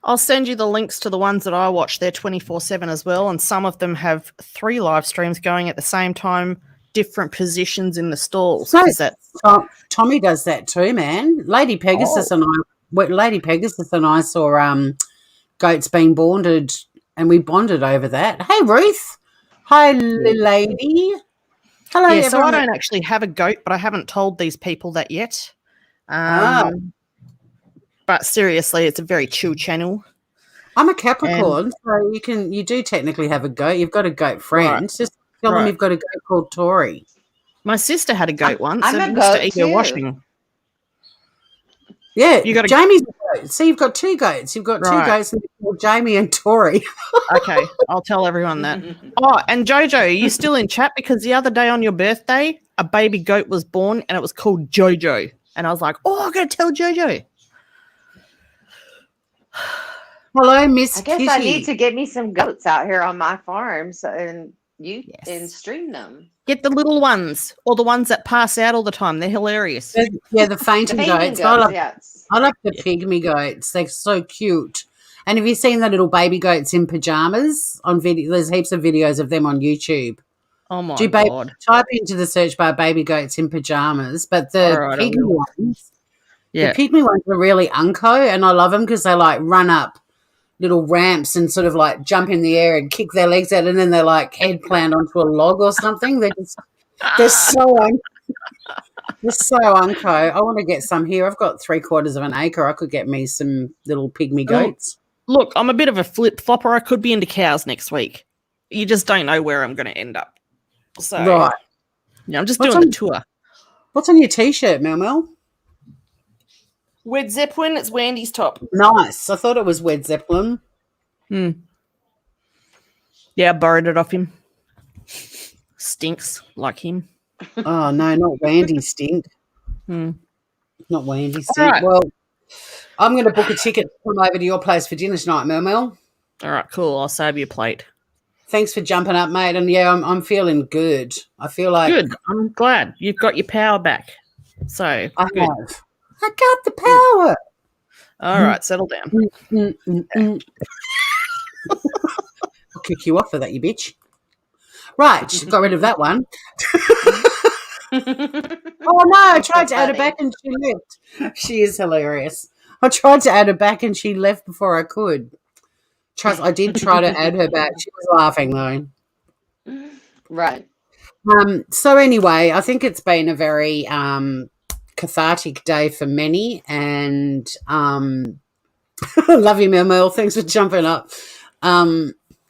I'll send you the links to the ones that I watch. They're 24/7 as well, and some of them have 3 live streams going at the same time, different positions in the stalls. So Tommy does that too, man. Lady Pegasus and I Lady Pegasus and I saw goats being bonded, and we bonded over that. Hey, Ruth. Hi, lady. Hello, Yeah, so I everyone. don't actually have a goat, but I haven't told these people that yet. Ah. But seriously, it's a very chill channel. I'm a And Capricorn, so you do technically have a goat. You've got a goat right, friend. Just tell them right. you've got a goat called Tori. My sister had a goat once I'm and a used to goat eat her too. washing. Yeah, You got a Jamie's a goat. See, you've got two goats. You've got two right. goats, and they're called Jamie and Tori. Okay, I'll tell everyone that. Oh, and Jojo, are you still in chat? Because the other day on your birthday, a baby goat was born and it was called Jojo. And I was like, oh, I'm going to tell Jojo. Hello, Miss I guess I need Kitty. to get me some goats out here on my farm and Yes. stream them. Get the little ones or the ones that pass out all the time. They're hilarious. Yeah, the The fainting fainting goats. goats, yes. I love the pygmy goats. They're so cute. And have you seen the little baby goats in pajamas on video? There's heaps of videos of them on YouTube. Oh, my Do God. type into the search bar baby goats in pajamas, but All the right, I pygmy will. ones, Yeah. are really unco, and I love them because they like run up little ramps and sort of like jump in the air and kick their legs out, and then they like head plant onto a log or something. They're so they're so unco. I want to get some here. I've got 3/4 of an acre. I could get me some little pygmy goats. Look, I'm a bit of a flip flopper. I could be into cows next week. You just don't know where I'm going to end up. So, Right. yeah, I'm just What's doing the on tour. What's on your t-shirt, Mel? Wed Zeppelin, it's Wandy's top. Nice. I thought it was Led Zeppelin. Yeah, I borrowed it off him. Stinks like him. Oh no, not Wandy stink. Hmm. Not Wandy stink. All right. Well, I'm going to book a ticket to come over to your place for dinner tonight, Mel. All right, cool. I'll save you a plate. Thanks for jumping up, mate. And yeah, I'm feeling good. I feel like Good. I'm glad you've got your power back. So, I good. have. I got the power. All right, settle down. I'll kick you off for that, you bitch. Right, got rid of that one. Oh no, I tried to add her back and she left. She is hilarious. I tried to add her back and she left before I could. Trust, I did try to add her back. She was laughing though. Right. So anyway, I think it's been a very cathartic day for many, and love you, Mel. Thanks for jumping up.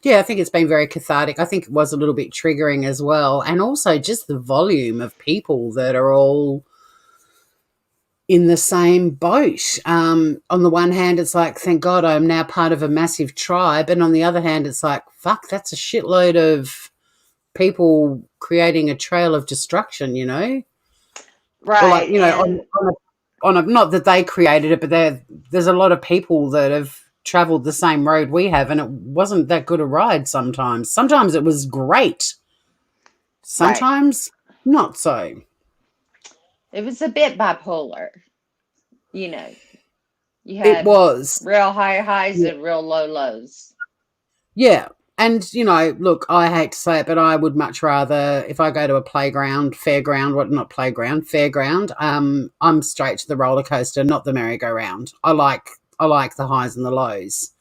Yeah, I think it's been very cathartic. I think it was a little bit triggering as well, and also just the volume of people that are all in the same boat. On the one hand, it's like, thank God I'm now part of a massive tribe, and on the other hand, it's like, fuck, that's a shitload of people creating a trail of destruction, you know? Right. Or like, you know, on a not that they created it, but there's a lot of people that have traveled the same road we have, and it wasn't that good a ride sometimes. Sometimes it was great. Sometimes not so. It was a bit bipolar. You know, you It had was. real high highs Yeah. and real low lows. Yeah. And, you know, look, I hate to say it, but I would much rather, if I go to a playground, fairground, I'm straight to the roller coaster, not the merry-go-round. I like the highs and the lows.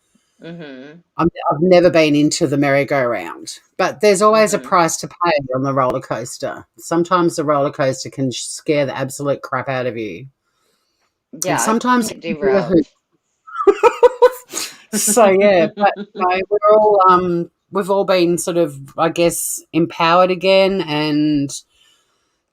Mm-hmm. I've never been into the merry-go-round, but there's always a Mm-hmm. price to pay on the roller coaster. Sometimes the roller coaster can scare the absolute crap out of you. Yeah, And sometimes I it can't can do be a rough. hoot. So yeah, but you know, we've all been sort of, I guess, empowered again and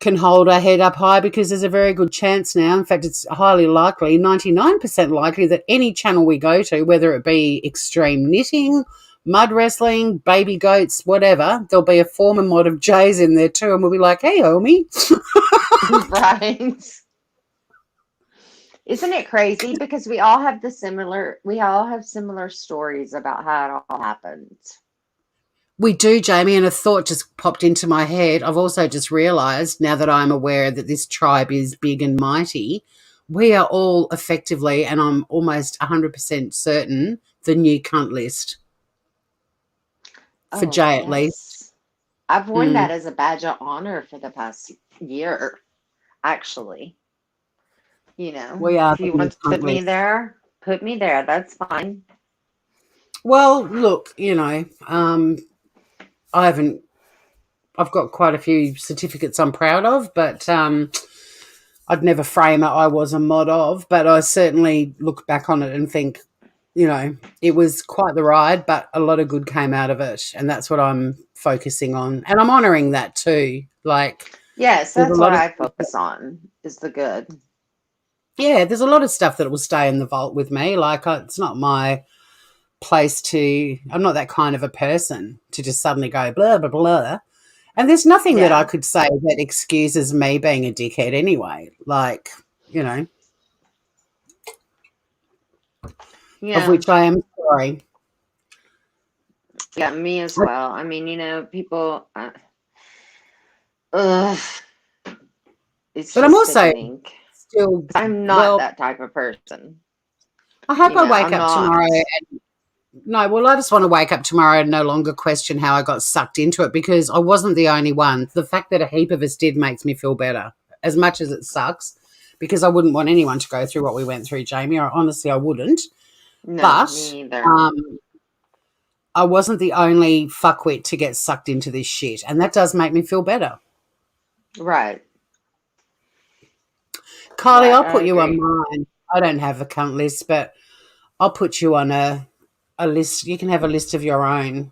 can hold our head up high, because there's a very good chance now. In fact, it's highly likely, 99% likely, that any channel we go to, whether it be extreme knitting, mud wrestling, baby goats, whatever, there'll be a former mod of Jay's in there too, and we'll be like, hey, homie. Right. Isn't it crazy? Because we all have similar stories about how it all happened. We do, Jamie, and a thought just popped into my head. I've also just realised, now that I'm aware that this tribe is big and mighty, we are all effectively, and I'm almost 100% certain, the new cunt list, for Oh, Jay at least. yes. I've worn Mm. that as a badge of honor for the past year, actually. You know, We are if you the want new to front list. put me there. That's fine. Well, look, I've got quite a few certificates I'm proud of, but I'd never frame it I was a mod of, but I certainly look back on it and think, it was quite the ride, but a lot of good came out of it, and that's what I'm focusing on. And I'm honouring that too. Like, Yes, there's a that's what lot of I focus on is the good. there's a lot of stuff that will stay in the vault with me. Like, it's not my place to. I'm not that kind of a person to just suddenly go blah blah blah. And there's nothing that I Yeah. could say that excuses me being a dickhead anyway. Like, of Yeah. which I am sorry. Yeah, me as well. I mean, people, ugh, it's But I'm just also sickening. still, I'm not well, that type of person. I hope I wake I'm up not. tomorrow. No, well, I just want to wake up tomorrow and no longer question how I got sucked into it, because I wasn't the only one. The fact that a heap of us did makes me feel better, as much as it sucks, because I wouldn't want anyone to go through what we went through, Jamie. Or honestly, I wouldn't. No, But me neither. I wasn't the only fuckwit to get sucked into this shit, and that does make me feel better. Right. Carly, Right. I'll I put you on agree. mine. I don't have a cunt list, but I'll put you on a list. You can have a list of your own.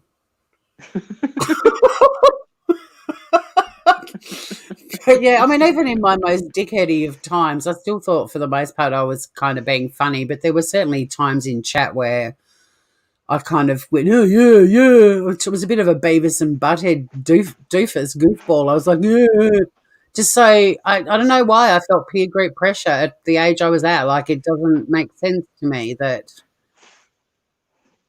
But yeah, I mean, even in my most dickheady of times, I still thought for the most part I was kind of being funny. But there were certainly times in chat where I kind of went, oh, yeah, yeah. It was a bit of a Beavis and Butthead doofus, goofball. I was like, yeah. Just so, I don't know why I felt peer group pressure at the age I was at. Like, it doesn't make sense to me that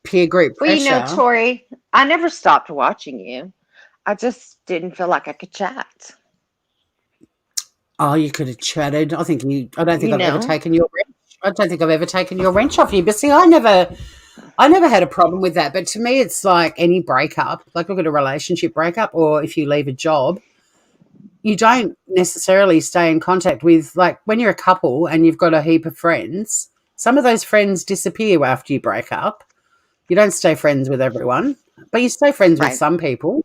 peer group Well, pressure. Tori, I never stopped watching you. I just didn't feel like I could chat. Oh, you could have chatted. I don't think You I've ever know? taken your wrench. I don't think I've ever taken your wrench off you. But see, I never had a problem with that. But to me, it's like any breakup, like look at a relationship breakup, or if you leave a job, you don't necessarily stay in contact with, like when you're a couple and you've got a heap of friends, some of those friends disappear after you break up. You don't stay friends with everyone, but you stay friends with Right. some people.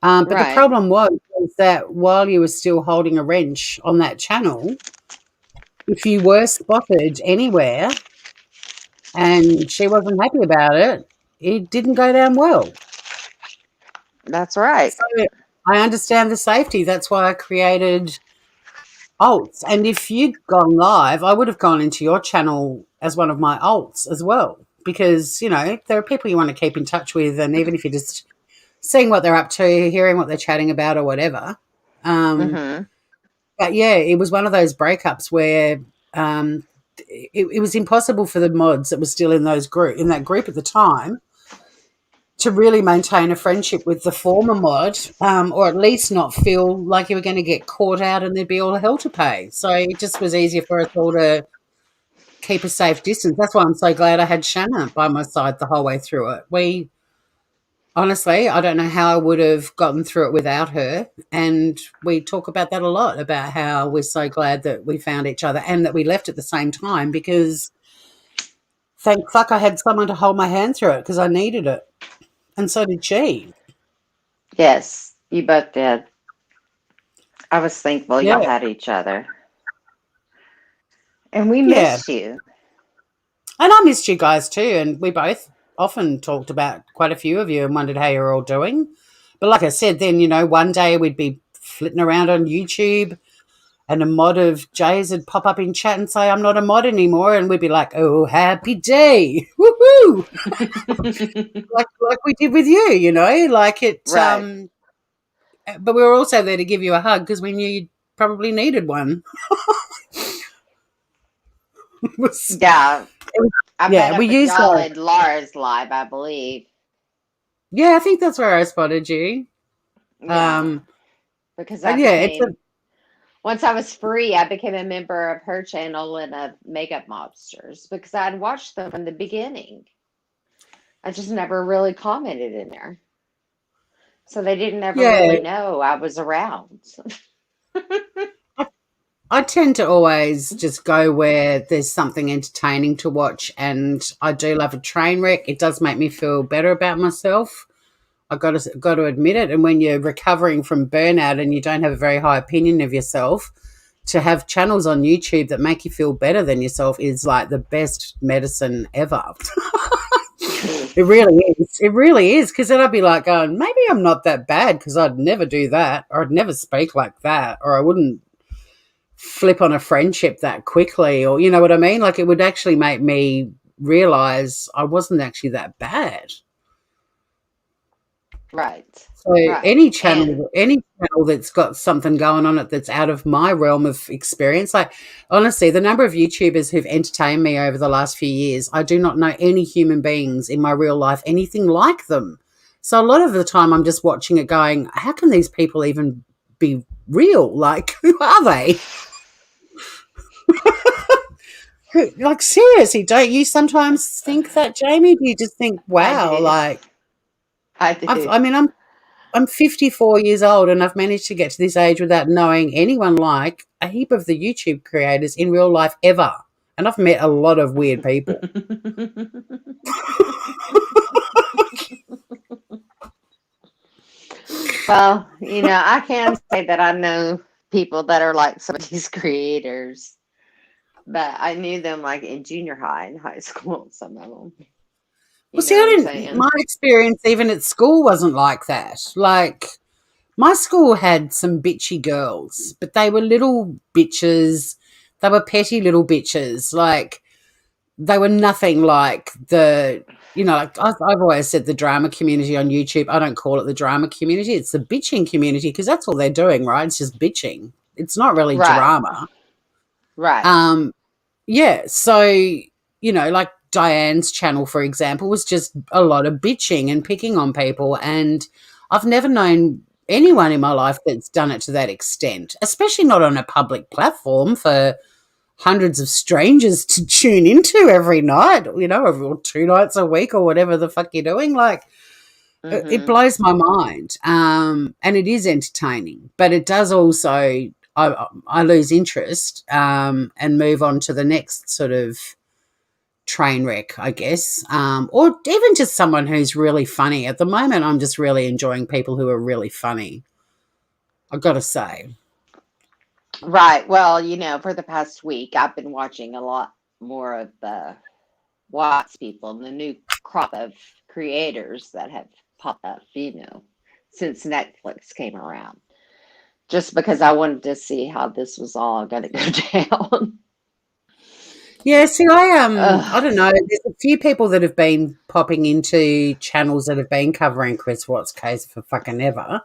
But the Right. problem was that while you were still holding a wrench on that channel, if you were spotted anywhere and she wasn't happy about it, it didn't go down well. That's right. So I understand the safety. That's why I created alts. And if you'd gone live, I would have gone into your channel as one of my alts as well. Because, there are people you want to keep in touch with, and even if you're just seeing what they're up to, hearing what they're chatting about or whatever. Mm-hmm. But yeah, it was one of those breakups where it was impossible for the mods that were still in that group at the time to really maintain a friendship with the former mod, or at least not feel like you were going to get caught out and there'd be all hell to pay. So it just was easier for us all to keep a safe distance. That's why I'm so glad I had Shanna by my side the whole way through it. Honestly, I don't know how I would have gotten through it without her. And we talk about that a lot, about how we're so glad that we found each other and that we left at the same time, because thank fuck I had someone to hold my hand through it, because I needed it. And so did she. Yes, you both did. I was thankful Yeah. y'all had each other. And we Yeah. missed you. And I missed you guys too. And we both often talked about quite a few of you and wondered how you're all doing. But like I said, then, one day we'd be flitting around on YouTube and a mod of Jay's would pop up in chat and say, I'm not a mod anymore. And we'd be like, oh, happy day. Woohoo. like we did with you, like it. Right. But we were also there to give you a hug because we knew you probably needed one. It was, Yeah. I yeah, met we up with used y'all our. at Laura's live, I believe. Yeah, I think that's where I spotted you. Yeah. Because I And yeah, it's a. once I was free, I became a member of her channel and of Makeup Mobsters because I'd watched them from the beginning. I just never really commented in there. So they didn't ever Yeah, really know I was around. I tend to always just go where there's something entertaining to watch, and I do love a train wreck. It does make me feel better about myself. I got to admit it. And when you're recovering from burnout and you don't have a very high opinion of yourself, to have channels on YouTube that make you feel better than yourself is like the best medicine ever. It really is. It really is. Because then I'd be like going, maybe I'm not that bad because I'd never do that, or I'd never speak like that, or I wouldn't flip on a friendship that quickly, or you know what I mean? Like it would actually make me realize I wasn't actually that bad. Right. So any channel that's got something going on it that's out of my realm of experience, like honestly, the number of YouTubers who've entertained me over the last few years, I do not know any human beings in my real life anything like them. So a lot of the time I'm just watching it going, how can these people even be real? Like, who are they? Like, seriously, don't you sometimes think that, Jamie? Do you just think, wow, like, I do. I'm 54 years old and I've managed to get to this age without knowing anyone like a heap of the YouTube creators in real life ever. And I've met a lot of weird people. Well, I can say that I know people that are like some of these creators, but I knew them like in junior high and high school, some of them. Well, see, my experience even at school wasn't like that. Like, my school had some bitchy girls, but they were little bitches. They were petty little bitches. Like, they were nothing like like I've always said the drama community on YouTube. I don't call it the drama community. It's the bitching community because that's all they're doing, right? It's just bitching. It's not really drama. Right. Yeah. So, like Diane's channel, for example, was just a lot of bitching and picking on people. And I've never known anyone in my life that's done it to that extent, especially not on a public platform for hundreds of strangers to tune into every night, or 2 nights a week or whatever the fuck you're doing. Like, it blows my mind. And it is entertaining, but it does also, I lose interest and move on to the next sort of train wreck, I guess, or even just someone who's really funny. At the moment, I'm just really enjoying people who are really funny, I've got to say. Right. Well, for the past week, I've been watching a lot more of the Watts people, the new crop of creators that have popped up, since Netflix came around. Just because I wanted to see how this was all going to go down. Yeah, see, I don't know. There's a few people that have been popping into channels that have been covering Chris Watts' case for fucking ever.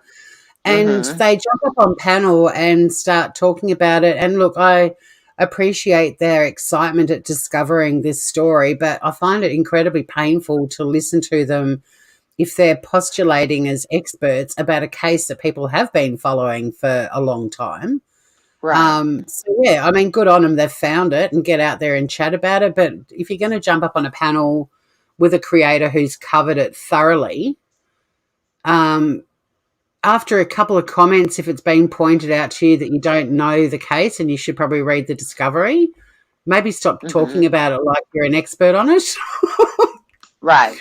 And they jump up on panel and start talking about it. And look, I appreciate their excitement at discovering this story, but I find it incredibly painful to listen to them if they're postulating as experts about a case that people have been following for a long time. Right. So, yeah, I mean, good on them. They've found it and get out there and chat about it. But if you're going to jump up on a panel with a creator who's covered it thoroughly, after a couple of comments, if it's been pointed out to you that you don't know the case and you should probably read the discovery, maybe stop talking about it like you're an expert on it. Right.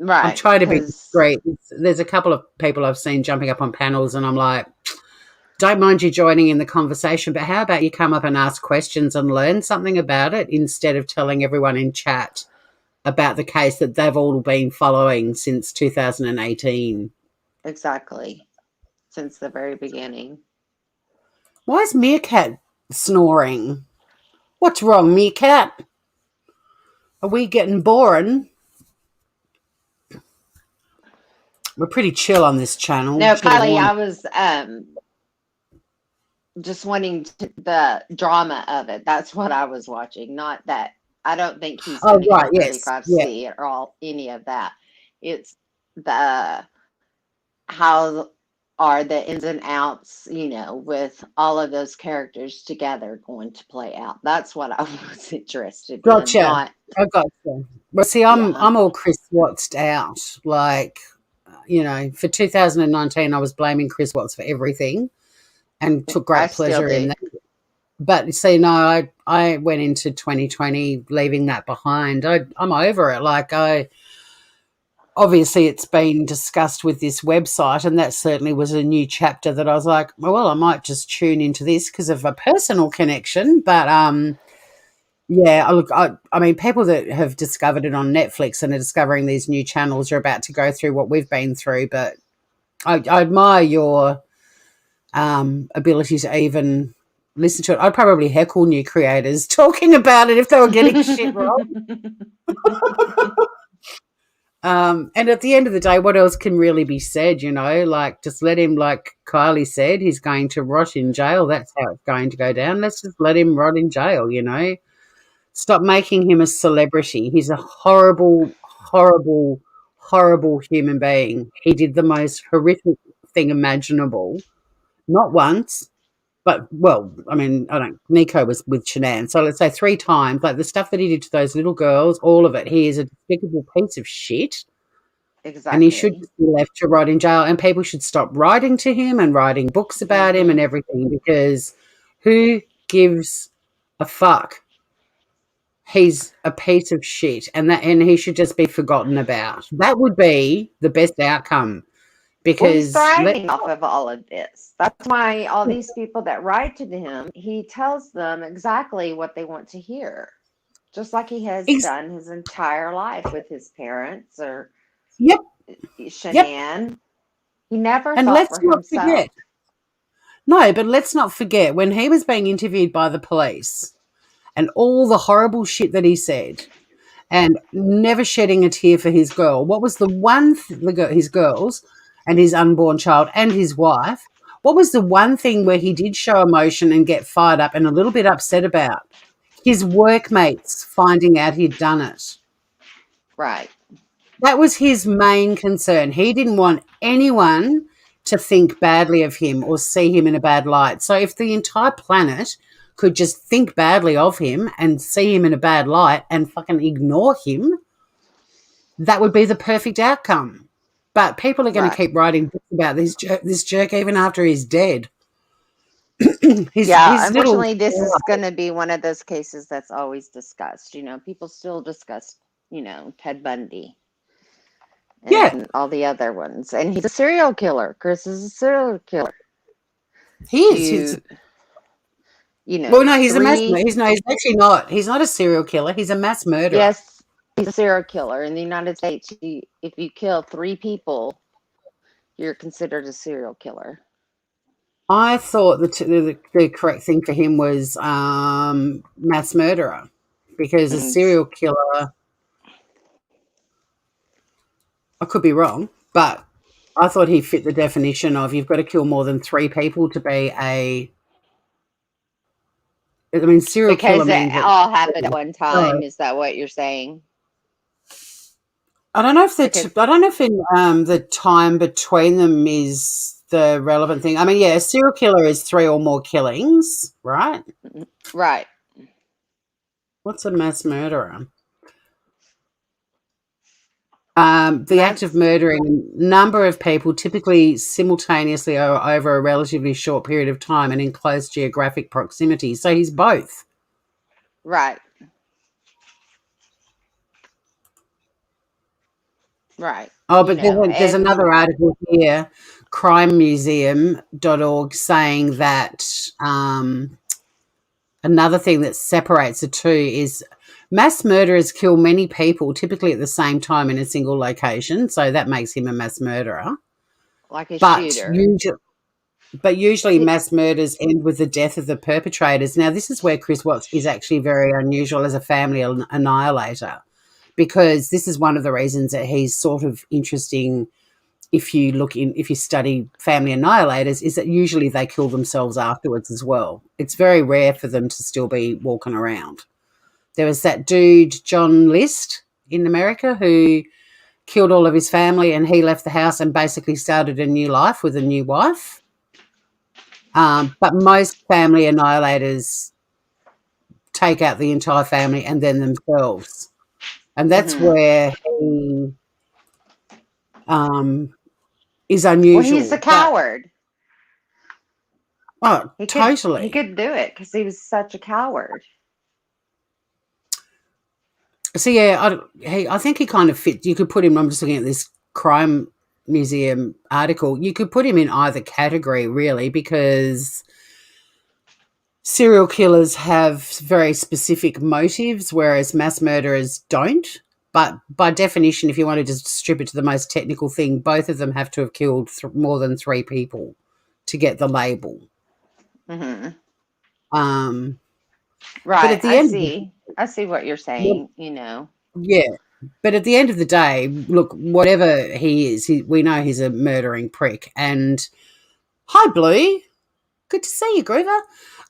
I'm trying to be great. There's a couple of people I've seen jumping up on panels and I'm like, don't mind you joining in the conversation, but how about you come up and ask questions and learn something about it instead of telling everyone in chat about the case that they've all been following since 2018. Exactly. Since the very beginning. Why is Meerkat snoring? What's wrong, Meerkat? Are we getting boring? We're pretty chill on this channel. No, Kylie, I was just wanting the drama of it. That's what I was watching. Not that I don't think he's going to get 35C or any of that. It's the how are the ins and outs, with all of those characters together going to play out. That's what I was interested in. I gotcha. Well, see, I'm all Chris Wattsed out. Like, for 2019, I was blaming Chris Watts for everything and took great pleasure in that. But see, no, I went into 2020 leaving that behind. I'm over it. Like, obviously it's been discussed with this website, and that certainly was a new chapter that I was like, well, I might just tune into this because of a personal connection. But yeah, look, I mean, people that have discovered it on Netflix and are discovering these new channels are about to go through what we've been through. But I admire your ability to even listen to it. I'd probably heckle new creators talking about it if they were getting shit wrong. And at the end of the day, what else can really be said, you know? Like, just let him, like Kylie said, he's going to rot in jail. That's how it's going to go down. Let's just let him rot in jail, you know? Stop making him a celebrity. He's a horrible, horrible, horrible human being. He did the most horrific thing imaginable. Not once, but, well, I mean, I don't. Nico was with Shanann, so let's say 3 times. Like, the stuff that he did to those little girls, all of it. He is a despicable piece of shit. And he should Exactly. be left to rot in jail, and people should stop writing to him and writing books about him and everything, because who gives a fuck? He's a piece of shit, and he should just be forgotten about. That would be the best outcome, Well, he's because thriving off of all of this. That's why all these people that write to him, he tells them exactly what they want to hear, just like he has he's, done his entire life with his parents or yep, yep. Shanann. He never And thought let's for not forget, himself. no, but let's not forget when he was being interviewed by the police and all the horrible shit that he said, and never shedding a tear for his girl. What was the one his girls and his unborn child and his wife? What was the one thing where he did show emotion and get fired up and a little bit upset about? His workmates finding out he'd done it. Right. That was his main concern. He didn't want anyone to think badly of him or see him in a bad light. So if the entire planet could just think badly of him and see him in a bad light and fucking ignore him, that would be the perfect outcome. But people are going to Right. keep writing books about this jerk even after he's dead. Yeah, his little unfortunately, this is going to be one of those cases that's always discussed. You know, people still discuss, Ted Bundy yeah, and all the other ones. And he's a serial killer. Chris is a serial killer. he is. You, Well, no, he's a mass. three, He's actually not. He's not a serial killer. He's a mass murderer. yes, he's a serial killer. In the United States, if you kill 3 people, you're considered a serial killer. I thought the correct thing for him was mass murderer, because a And serial killer, I could be wrong, but I thought he fit the definition of you've got to kill more than 3 people to be a. I mean, serial killer because it means that. all happened at one Oh, time. Is that what you're saying? I don't know if Because I don't know if in the time between them is the relevant thing. I mean, yeah, a serial killer is 3 or more killings, right? right. What's a mass murderer? The act of murdering a number of people, typically simultaneously or over a relatively short period of time and in close geographic proximity. So he's both. Right. Right. Oh, but there's another article here, crimemuseum.org, saying that another thing that separates the two is mass murderers kill many people, typically at the same time in a single location. So that makes him a mass murderer. Like a But shooter. usually mass murders end with the death of the perpetrators. Now, this is where Chris Watts is actually very unusual as a family annihilator, because this is one of the reasons that he's sort of interesting. If you study family annihilators, is that usually they kill themselves afterwards as well. It's very rare for them to still be walking around. There was that dude, John List, in America, who killed all of his family, and he left the house and basically started a new life with a new wife. But most family annihilators take out the entire family and then themselves. And that's where he is unusual. Well, he's a coward. Oh, He totally. could do it because he was such a coward. So yeah, I think he kind of fit. You could put him. I'm just looking at this crime museum article. You could put him in either category, really, because serial killers have very specific motives, whereas mass murderers don't. But by definition, if you wanted to strip it to the most technical thing, both of them have to have killed more than 3 people to get the label. Hmm. Um, but Right. at the end of I see what you're the, saying, you know. yeah, but at the end of the day, look, whatever he is, we know he's a murdering prick. And hi, Blue. Good to see you, Groover.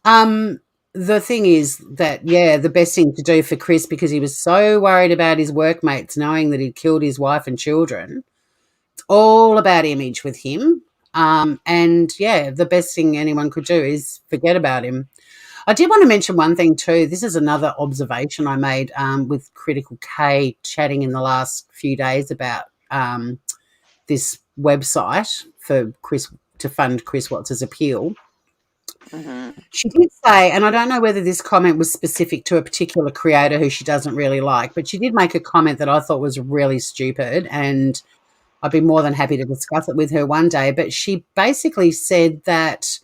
Um, the thing is that, yeah, the best thing to do for Chris, because he was so worried about his workmates knowing that he'd killed his wife and children, it's all about image with him. And, yeah, the best thing anyone could do is forget about him. I did want to mention one thing too. This is another observation I made with Critical K chatting in the last few days about this website for Chris to fund Chris Watts's appeal. Hmm. She did say, and I don't know whether this comment was specific to a particular creator who she doesn't really like, but she did make a comment that I thought was really stupid, and I'd be more than happy to discuss it with her one day. But she basically said that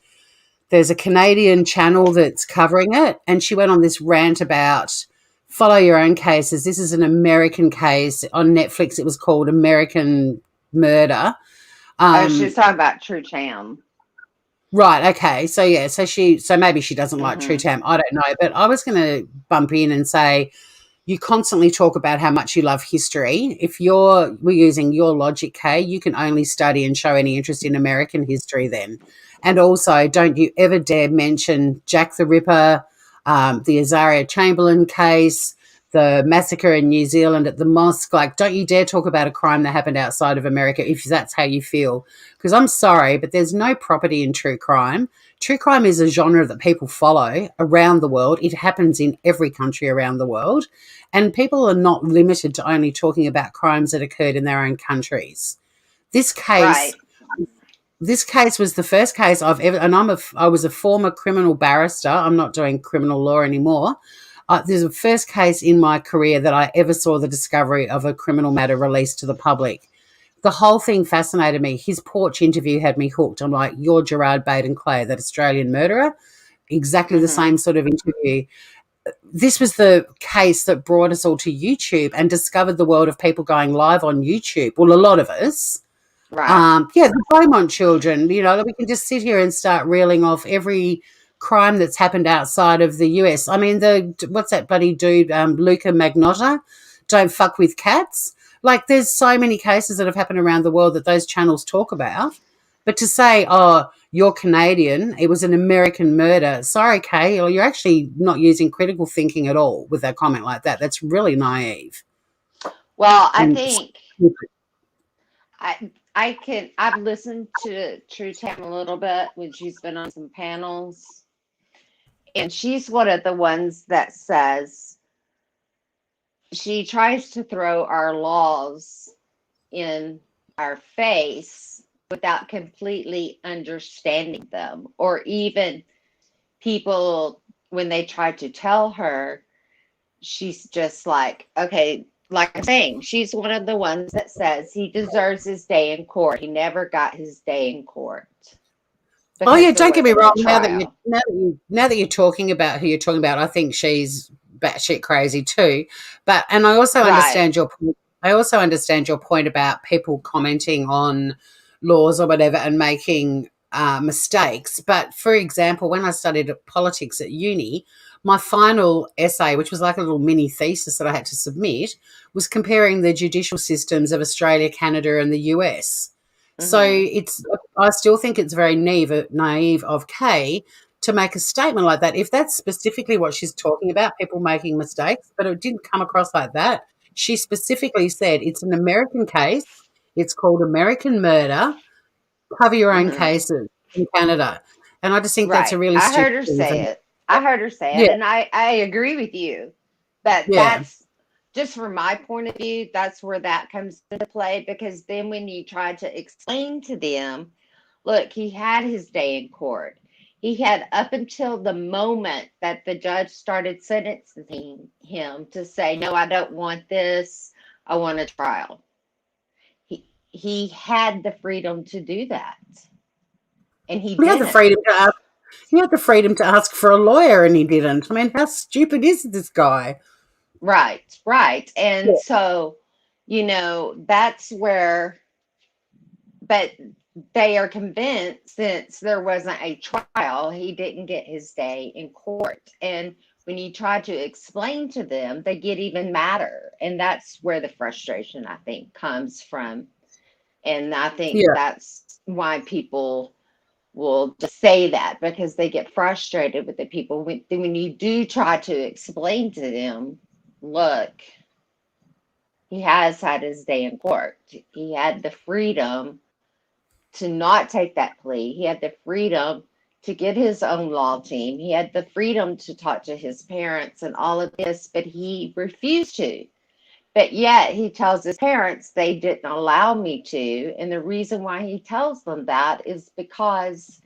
there's a Canadian channel that's covering it, and she went on this rant about follow your own cases. This is an American case on Netflix. It was called American Murder. Oh, she was Um, talking about True Tam. right. Okay. So yeah. So maybe she doesn't like True Hmm. Tam. I don't know. But I was going to bump in and say you constantly talk about how much you love history. If we're using your logic, Kay, you can only study and show any interest in American history then. And also, don't you ever dare mention Jack the Ripper, the Azaria Chamberlain case, the massacre in New Zealand at the mosque. Like, don't you dare talk about a crime that happened outside of America if that's how you feel. Because I'm sorry, but there's no property in true crime. True crime is a genre that people follow around the world. It happens in every country around the world. And people are not limited to only talking about crimes that occurred in their own countries. This case Right. this case was the first case I've ever, and I was a former criminal barrister. I'm not doing criminal law anymore. This is the first case in my career that I ever saw the discovery of a criminal matter released to the public. The whole thing fascinated me. His porch interview had me hooked. I'm like, you're Gerard Baden Clay, that Australian murderer. Exactly the Hmm. same sort of interview. This was the case that brought us all to YouTube and discovered the world of people going live on YouTube. Well, a lot of us. Right. Yeah, the Beaumont children, we can just sit here and start reeling off every crime that's happened outside of the US. I mean, what's that bloody dude, Luca Magnotta? Don't fuck with cats. Like, there's so many cases that have happened around the world that those channels talk about. But to say, oh, you're Canadian, it was an American murder. Sorry, Kay, or you're actually not using critical thinking at all with a comment like that. That's really naive Well, I and think stupid. I've listened to True Tam a little bit when she's been on some panels, and she's one of the ones that says she tries to throw our laws in our face without completely understanding them, or even people when they try to tell her, she's just like, okay, like I'm saying, she's one of the ones that says he deserves his day in court. He never got his day in court Oh because yeah, there don't get me wasn't a wrong. trial. Now that you're talking about who you're talking about, I think she's batshit crazy too. And I also Right. understand your point. I also understand your point about people commenting on laws or whatever and making mistakes. But for example, when I studied politics at uni, my final essay, which was like a little mini thesis that I had to submit, was comparing the judicial systems of Australia, Canada, and the US. So Hmm. I still think it's very naive of Kay to make a statement like that. If that's specifically what she's talking about, people making mistakes, but it didn't come across like that. She specifically said it's an American case. It's called American Murder. Cover your own Hmm. cases in Canada. And I just think that's a Right. really I stupid heard her thing. say it. I heard her say Yeah, it, and I agree with you. But yeah. that's just from my point of view, that's where that comes into play, because then when you try to explain to them, look, he had his day in court. He had up until the moment that the judge started sentencing him to say, no, I don't want this. I want a trial. He had the freedom to do that. And he He had the didn't. freedom to ask. He had the freedom to ask for a lawyer, and he didn't. I mean, how stupid is this guy? Right, right. And so, that's where, but they are convinced since there wasn't a trial, he didn't get his day in court. And when you try to explain to them, they get even madder. And that's where the frustration, I think, comes from. And I think Yeah. that's why people will just say that, because they get frustrated with the people. When you do try to explain to them, look, he has had his day in court. He had the freedom to not take that plea. He had the freedom to get his own law team. He had the freedom to talk to his parents and all of this, but he refused to. But yet he tells his parents they didn't allow me to. And the reason why he tells them that is because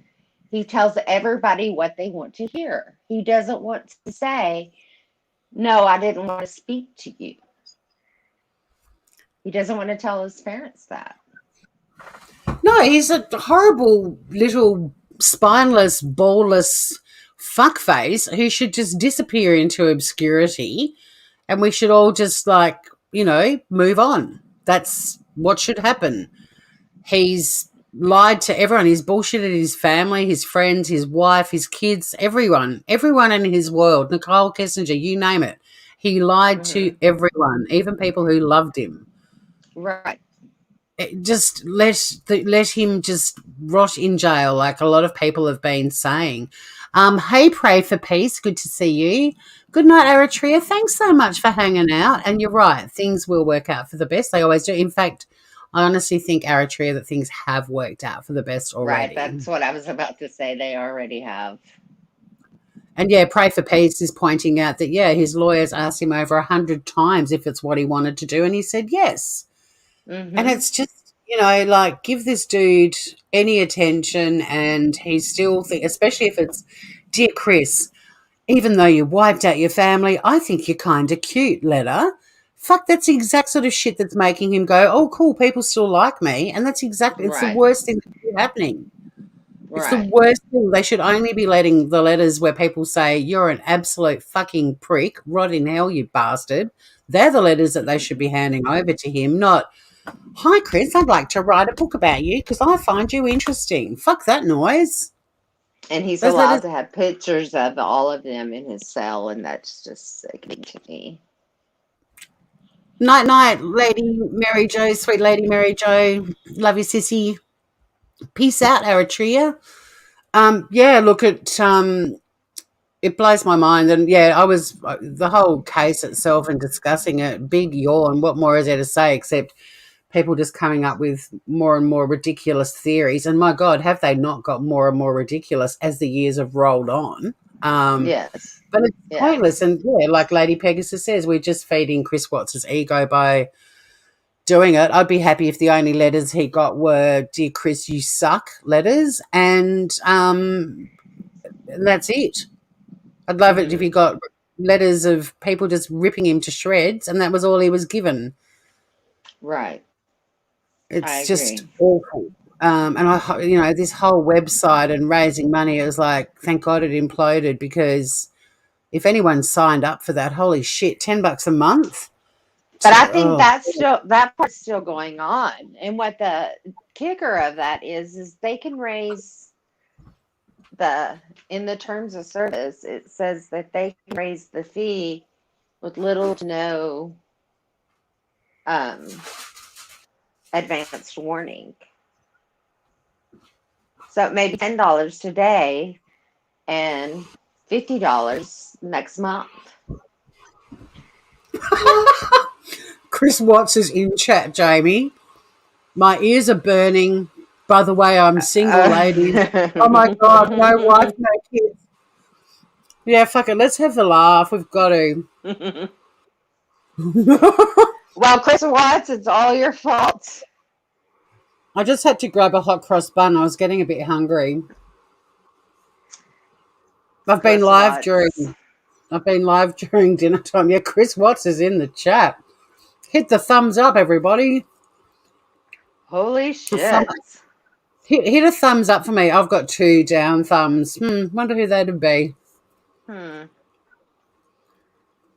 he tells everybody what they want to hear. He doesn't want to say, no, I didn't want to speak to you. He doesn't want to tell his parents that. No, he's a horrible little spineless, ballless fuckface who should just disappear into obscurity, and we should all just move on. That's what should happen. He's lied to everyone. He's bullshitted his family, his friends, his wife, his kids, everyone in his world. Nicole Kessinger, you name it. He lied to everyone, even people who loved him. Right. Just let him just rot in jail, like a lot of people have been saying. Hey, Pray for Peace, good to see you. Good night, Eritrea. Thanks so much for hanging out. And you're right, things will work out for the best. They always do. In fact, I honestly think, Eritrea, that things have worked out for the best already. Right, that's what I was about to say. They already have. And yeah, Pray for Peace is pointing out that, his lawyers asked him over 100 times if it's what he wanted to do, and he said yes. Mm-hmm. And it's just, give this dude any attention, and he's still, especially if it's, dear Chris, even though you wiped out your family, I think you're kind of cute, letter. Fuck, that's the exact sort of shit that's making him go, oh, cool, people still like me. And that's exactly, it's the worst thing that could be happening. It's the worst thing. They should only be letting the letters where people say, you're an absolute fucking prick, rot in hell, you bastard. They're the letters that they should be handing over to him, not, hi, Chris, I'd like to write a book about you because I find you interesting. Fuck that noise. And he's allowed to have pictures of all of them in his cell, and that's just sickening to me. Night, Lady Mary Jo, sweet Lady Mary Jo. Love you, sissy. Peace out, Eritrea. Look, it blows my mind. And I was, the whole case itself and discussing it, big yawn. What more is there to say except people just coming up with more and more ridiculous theories. And my God, have they not got more and more ridiculous as the years have rolled on? Yes. But it's pointless. And like Lady Pegasus says, we're just feeding Chris Watts' ego by doing it. I'd be happy if the only letters he got were, dear Chris, you suck letters. And that's it. I'd love it if he got letters of people just ripping him to shreds and that was all he was given. Right. It's just awful. And this whole website and raising money, it was like, thank God it imploded, because if anyone signed up for that, holy shit, $10 a month. But I think that part's still going on. And what the kicker of that is they can raise in the terms of service, it says that they can raise the fee with little to no advanced warning. So it may be $10 today and $50 next month. Chris Watts is in chat, Jamie. My ears are burning. By the way, I'm single, ladies. Oh my God, no wife, no kids. Yeah, fuck it. Let's have the laugh. We've got to. Well, Chris Watts, it's all your fault. I just had to grab a hot cross bun. I was getting a bit hungry. I've been Chris live Watts. during dinner time. Yeah, Chris Watts is in the chat. Hit the thumbs up, everybody. Holy A shit. hit a thumbs up for me. I've got 2 down thumbs. Wonder who that'd be.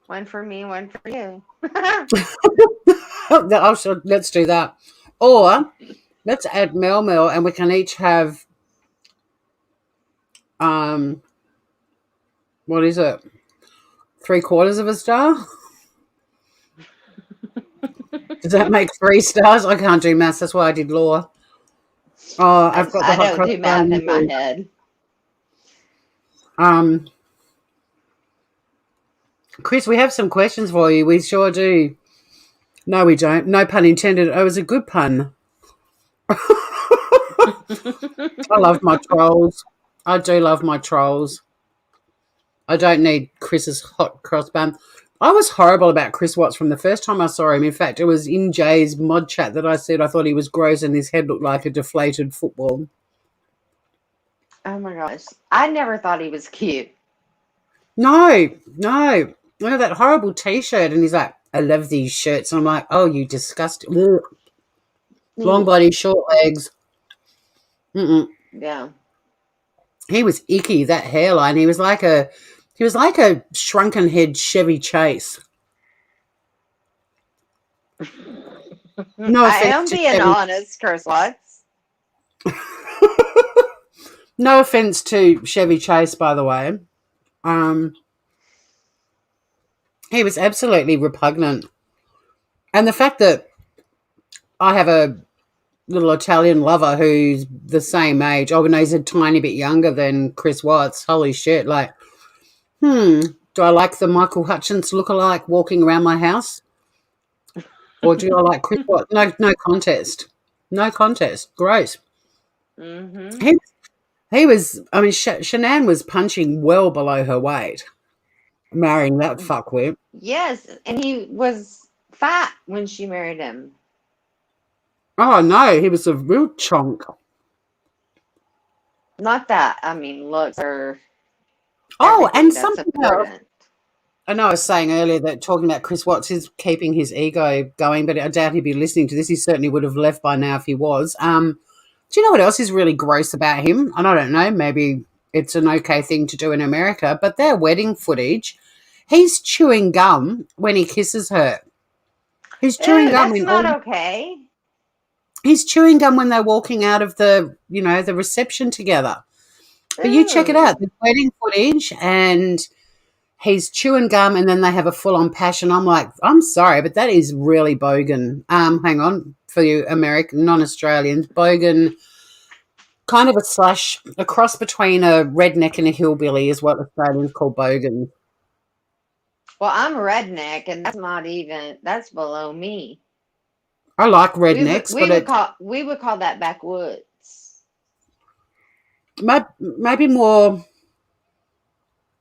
One for me, one for you. Let's do that. Or let's add Mel and we can each have what is it? 3/4 of a star? Does that make 3 stars? I can't do maths. That's why I did law. Oh, I've got the I hot don't cross do math bun. in my head. Chris, we have some questions for you. We sure do. No, we don't. No pun intended. It was a good pun. I love my trolls. I do love my trolls. I don't need Chris's hot cross bun. I was horrible about Chris Watts from the first time I saw him. In fact, it was in Jay's mod chat that I said I thought he was gross and his head looked like a deflated football. Oh my gosh. I never thought he was cute. No. Look at that horrible T-shirt. And he's like, I love these shirts. And I'm like, oh, you disgusting. Ugh. Long body, short legs. Yeah. He was icky, that hairline. He was like a shrunken head Chevy Chase. No I offense am to being Chevy. honest, Chris Watts. No offense to Chevy Chase, by the way. He was absolutely repugnant. And the fact that I have a little Italian lover who's the same age. Oh, no, he's a tiny bit younger than Chris Watts. Holy shit. Like, do I like the Michael Hutchins lookalike walking around my house? Or do I like Chris Watts? No contest. No contest. Gross. Mm-hmm. He was, I mean, Shanann was punching well below her weight, marrying that fuckwit. Yes, and he was fat when she married him. Oh, no, he was a real chonk. Not that, I mean, looks are Oh, and that's something important. else. I know I was saying earlier that talking about Chris Watts is keeping his ego going, but I doubt he'd be listening to this. He certainly would have left by now if he was. Do you know what else is really gross about him? And I don't know, maybe it's an okay thing to do in America, but their wedding footage, he's chewing gum when he kisses her. He's chewing gum. That's not okay. He's chewing gum when they're walking out of the reception together. But you check it out, the wedding footage, and he's chewing gum, and then they have a full-on passion. I'm like, I'm sorry, but that is really bogan. Hang on, for you American, non-Australians, bogan, kind of a cross between a redneck and a hillbilly is what Australians call bogan. Well, I'm a redneck, and that's below me. I like rednecks, we would call that backwoods. Maybe more.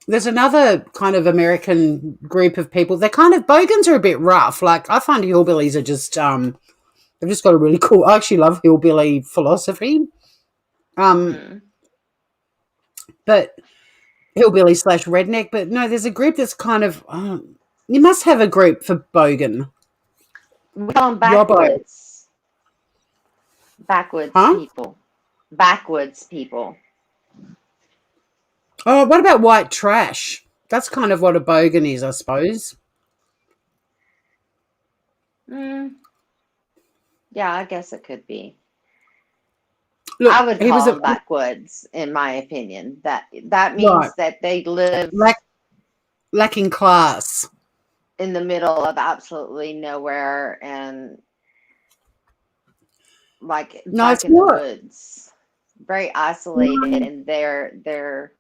There's another kind of American group of people. They're kind of bogans are a bit rough. Like I find hillbillies are just they've just got a really cool. I actually love hillbilly philosophy. But hillbilly / redneck. But no, there's a group that's kind of. You must have a group for bogan. We call them backwoods. Backwoods people. Backwoods people. Oh, what about white trash? That's kind of what a bogan is, I suppose. Yeah, I guess it could be. Look, I would call them backwoods, in my opinion. That means that they live lacking class in the middle of absolutely nowhere, and like in the woods, very isolated, and they're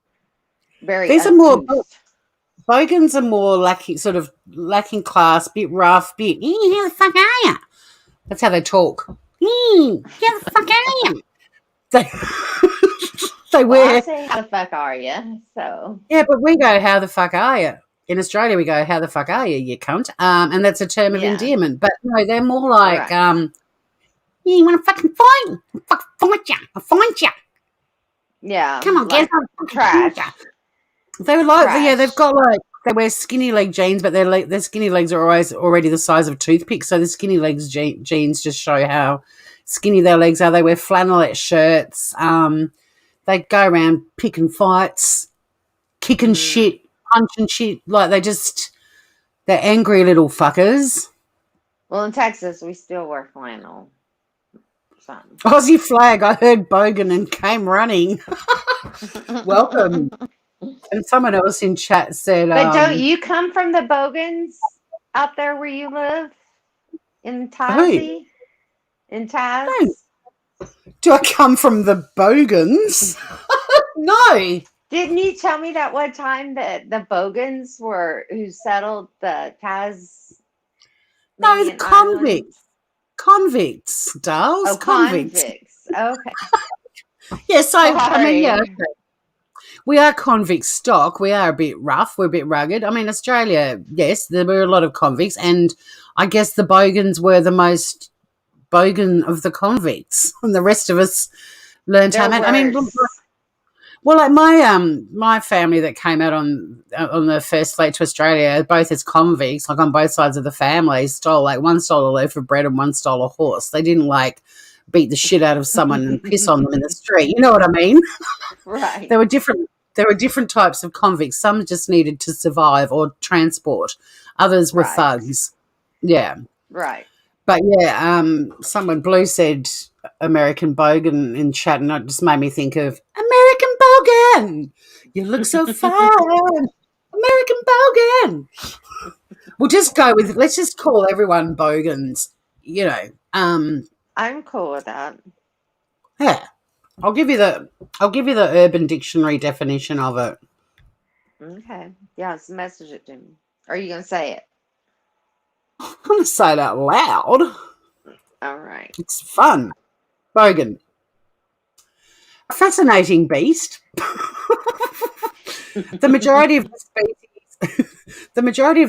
very. These are more bogans are more lacking class, bit rough, bit. How the fuck are you? That's how they talk. How the fuck are you? They wear. I say, how the fuck are you? So yeah, but we go, how the fuck are you? In Australia, we go, how the fuck are you, you cunt? And that's a term of endearment. But no, they're more like, you want to fucking fight? I'll fight you. Yeah. Come on, like get on trash. They were like, yeah, they've Trash. got like, they wear skinny leg jeans, but their skinny legs are always already the size of toothpicks. So the skinny legs jeans just show how skinny their legs are. They wear flannelette shirts. They go around picking fights, kicking shit, punching shit. Like they're angry little fuckers. Well, in Texas, we still wear flannel. Something. Aussie flag. I heard bogan and came running. Welcome. And someone else in chat said, But don't you come from the Bogans out there where you live? In Tassie? In Taz? do I come from the Bogans? No. Didn't you tell me that one time that the Bogans were who settled the Taz? No, the convicts. Convicts, Darls. Oh, convicts. Okay. Yeah, so, Sorry. I mean, yeah. Okay. We are convict stock. We are a bit rough. We're a bit rugged. I mean, Australia, yes, there were a lot of convicts, and I guess the Bogans were the most bogan of the convicts, and the rest of us learned how. I mean, well, like my family that came out on the first flight to Australia, both as convicts, like on both sides of the family, one stole a loaf of bread and one stole a horse. They didn't like beat the shit out of someone and piss on them in the street. You know what I mean? Right. There were different types of convicts. Some just needed to survive or transport. Others were thugs. Yeah. Right. But yeah, someone Blue said American bogan in chat, and it just made me think of American bogan. You look so fine, American bogan. We'll just go with. Let's just call everyone bogans. You know. I'm cool with that. Yeah, I'll give you the Urban Dictionary definition of it. Okay. Yeah, let's message it to me. Or are you gonna say it? I'm going to say it out loud. All right. It's fun. Bogan. A fascinating beast. The majority of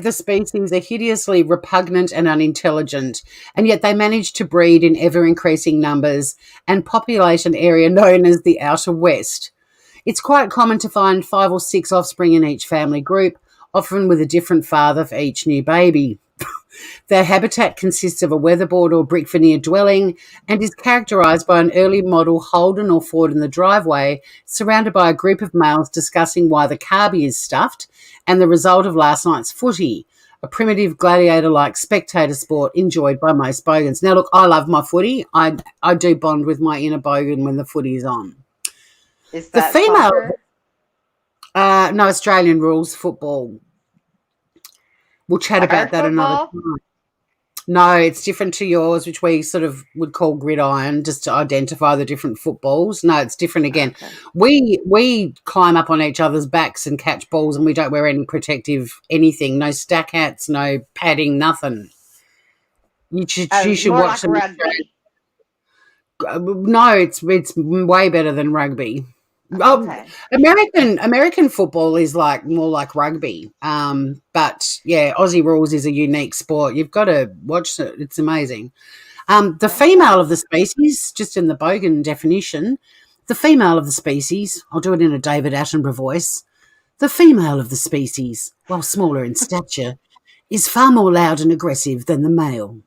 the species are hideously repugnant and unintelligent, and yet they manage to breed in ever-increasing numbers and populate an area known as the Outer West. It's quite common to find 5 or 6 offspring in each family group, often with a different father for each new baby. Their habitat consists of a weatherboard or brick veneer dwelling and is characterised by an early model Holden or Ford in the driveway, surrounded by a group of males discussing why the carby is stuffed and the result of last night's footy, a primitive gladiator-like spectator sport enjoyed by most bogans. Now, look, I love my footy. I do bond with my inner bogan when the footy is on. Is that the female? No, Australian rules football. We'll chat about that another time. No, it's different to yours, which we sort of would call gridiron, just to identify the different footballs. No, it's different again. Okay. We climb up on each other's backs and catch balls, and we don't wear any protective anything. No stack hats, no padding, nothing. You should watch like rugby. No, it's way better than rugby. Okay. American football is more like rugby, but yeah, Aussie rules is a unique sport. You've got to watch it; it's amazing. The female of the species, just in the bogan definition, the female of the species. I'll do it in a David Attenborough voice. The female of the species, while smaller in stature, is far more loud and aggressive than the male.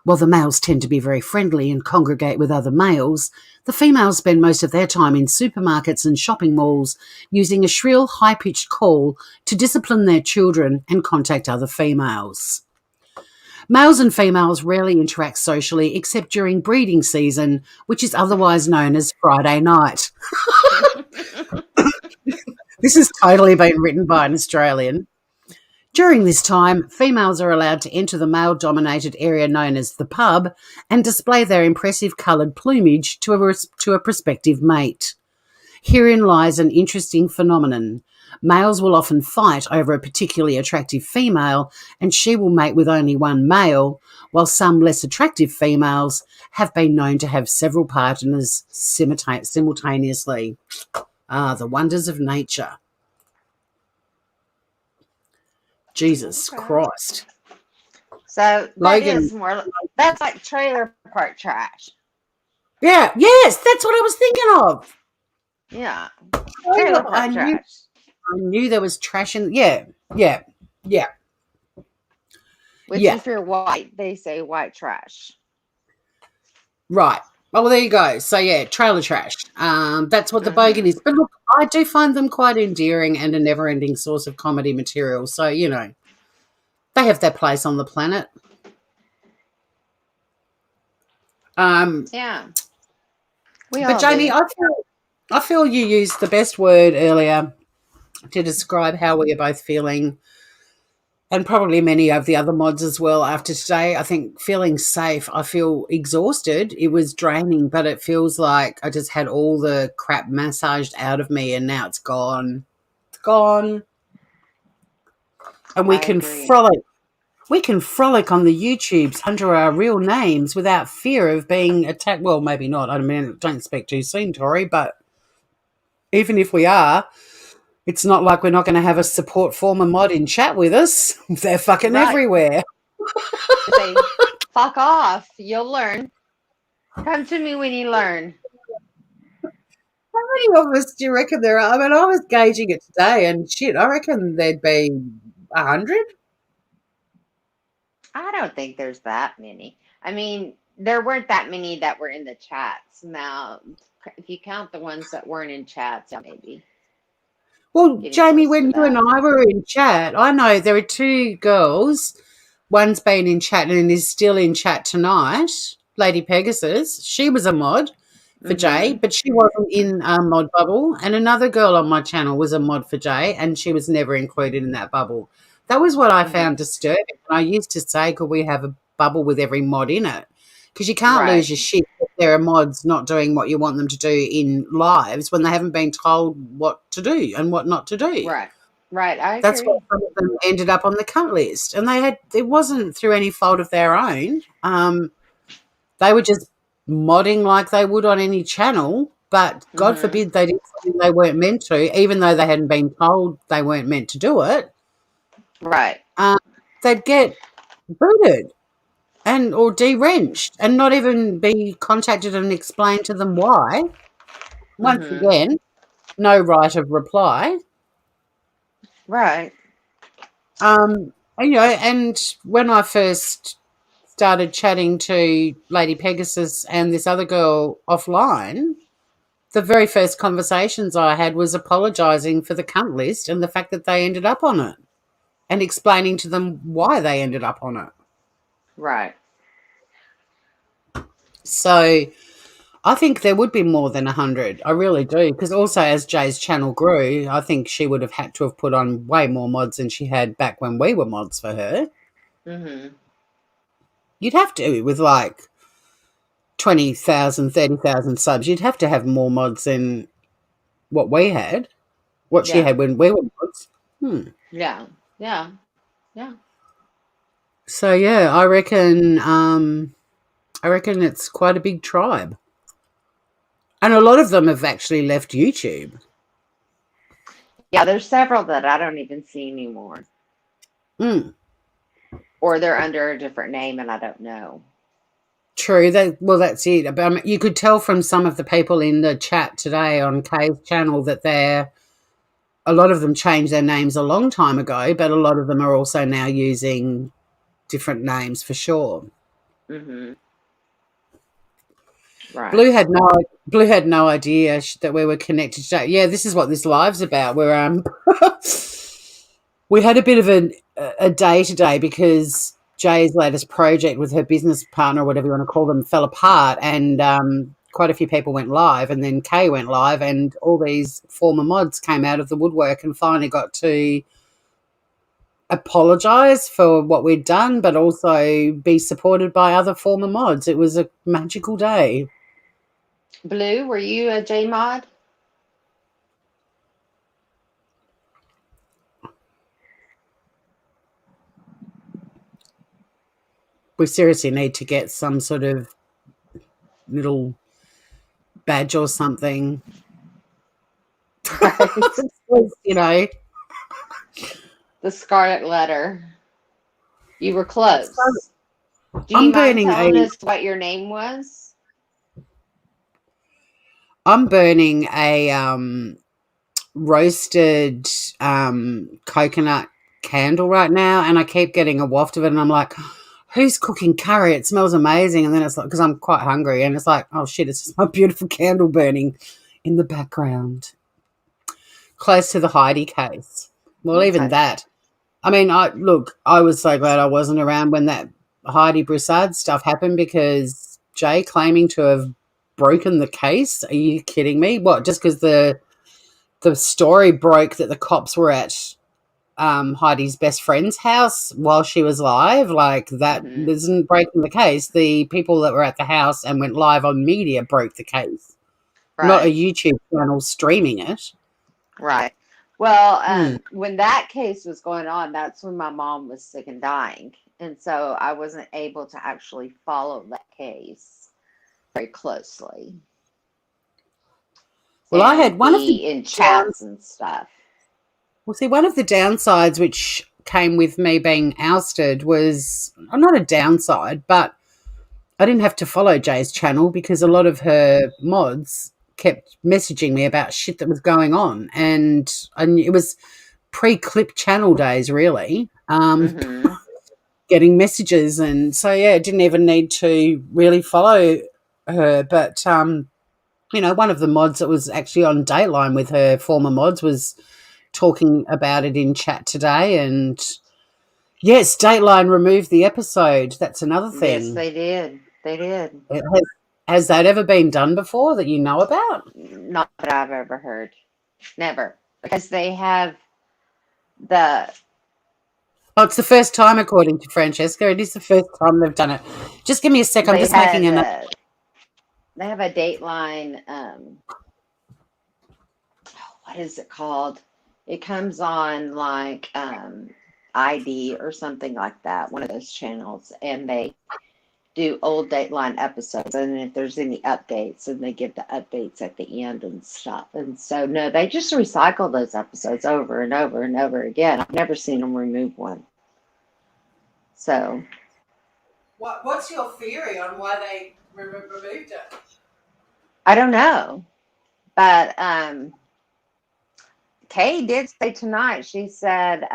While the males tend to be very friendly and congregate with other males, the females spend most of their time in supermarkets and shopping malls using a shrill, high-pitched call to discipline their children and contact other females. Males and females rarely interact socially except during breeding season, which is otherwise known as Friday night. This has totally been written by an Australian. During this time, females are allowed to enter the male-dominated area known as the pub and display their impressive coloured plumage to a prospective mate. Herein lies an interesting phenomenon. Males will often fight over a particularly attractive female, and she will mate with only one male, while some less attractive females have been known to have several partners simultaneously. Ah, the wonders of nature. Jesus Christ. So that's like trailer park trash. Yeah, yes, that's what I was thinking of. Yeah. Trailer park trash. I knew there was trash in. Yeah. Which, if you're white, they say white trash. Right. Oh, well, there you go. So, yeah, trailer trash. That's what the bogan is. But look, I do find them quite endearing and a never-ending source of comedy material. So, they have their place on the planet. Yeah. But Jamie, I feel you used the best word earlier to describe how we are both feeling, and probably many of the other mods as well after today. I think feeling safe. I feel exhausted. It was draining, but it feels like I just had all the crap massaged out of me, and now it's gone. It's gone. And we can frolic. We can frolic on the YouTubes under our real names without fear of being attacked. Well, maybe not. I mean, don't speak too soon, Tori, but even if we are, it's not like we're not going to have a support former mod in chat with us. They're fucking everywhere. Say, fuck off. You'll learn. Come to me when you learn. How many of us do you reckon there are? I mean, I was gauging it today, and shit, I reckon there'd be 100. I don't think there's that many. I mean, there weren't that many that were in the chats. Now, if you count the ones that weren't in chats, maybe. Well, Jamie, when you and I were in chat, I know there are two girls. One's been in chat and is still in chat tonight, Lady Pegasus. She was a mod for Jay, but she wasn't in a mod bubble. And another girl on my channel was a mod for Jay, and she was never included in that bubble. That was what I found disturbing. And I used to say, could we have a bubble with every mod in it? Because you can't lose your shit if there are mods not doing what you want them to do in lives when they haven't been told what to do and what not to do. Right. I agree. That's why some of them ended up on the cunt list. And it wasn't through any fault of their own. They were just modding like they would on any channel, but God forbid they did something they weren't meant to, even though they hadn't been told they weren't meant to do it. Right. They'd get booted or de-wrenched and not even be contacted and explained to them why. Once again, no right of reply. Right. And when I first started chatting to Lady Pegasus and this other girl offline, the very first conversations I had was apologising for the cunt list and the fact that they ended up on it and explaining to them why they ended up on it. Right. So I think there would be more than 100. I really do. Because also as Jay's channel grew, I think she would have had to have put on way more mods than she had back when we were mods for her. You'd have to, with like 20,000, 30,000 subs, you'd have to have more mods than what we had, what she had when we were mods. Yeah. So, yeah, I reckon it's quite a big tribe. And a lot of them have actually left YouTube. Yeah, there's several that I don't even see anymore. Or they're under a different name and I don't know. True. That's it. You could tell from some of the people in the chat today on Kay's channel that a lot of them changed their names a long time ago, but a lot of them are also now using different names for sure. Right. Blue had no idea that we were connected today. Yeah, this is what this live's about. We're we had a bit of a day today because Jay's latest project with her business partner, or whatever you want to call them, fell apart, and quite a few people went live, and then Kay went live, and all these former mods came out of the woodwork and finally got to apologise for what we'd done, but also be supported by other former mods. It was a magical day. Blue, were you a J mod? We seriously need to get some sort of little badge or something. Right. The scarlet letter. You were close. Do you mind telling us what your name was? I'm burning a roasted coconut candle right now, and I keep getting a waft of it, and I'm like, who's cooking curry? It smells amazing. And then it's like, because I'm quite hungry, and it's like, oh shit, it's just my beautiful candle burning in the background, close to the Heidi case. Well, even Okay. that. I mean, I was so glad I wasn't around when that Heidi Broussard stuff happened, because Jay claiming to have broken the case. Are you kidding me? What? Just because the story broke that the cops were at Heidi's best friend's house while she was live, like that Mm-hmm. isn't breaking the case. The people that were at the house and went live on media broke the case, not a Right. YouTube channel streaming it. Right. Well, Hmm. when that case was going on, that's when my mom was sick and dying. And so I wasn't able to actually follow that case very closely Well, I had and one of the be in chats and stuff. one of the downsides which came with me being ousted was not a downside, but I didn't have to follow Jay's channel because a lot of her mods kept messaging me about shit that was going on, and it was pre-clip channel days, really. Mm-hmm. Getting messages, and so yeah, didn't even need to really follow her. But one of the mods that was actually on Dateline with her former mods was talking about it in chat today, and yes, Dateline removed the episode. That's another Yes, thing. they did. They did. Has that ever been done before that you know about? Not that I've ever heard. Never. Because they have the Oh, it's the first time, according to Francesca. It is the first time they've done it. Just give me a sec. I'm they just had making a note. they have a Dateline what is it called? It comes on like ID or something like that, one of those channels, and they do old Dateline episodes. And if there's any updates, and they give the updates at the end and stuff. And so, no, they just recycle those episodes over and over and over again. I've never seen them remove one. So, What's your theory on why they removed it? I don't know. But Kay did say tonight, she said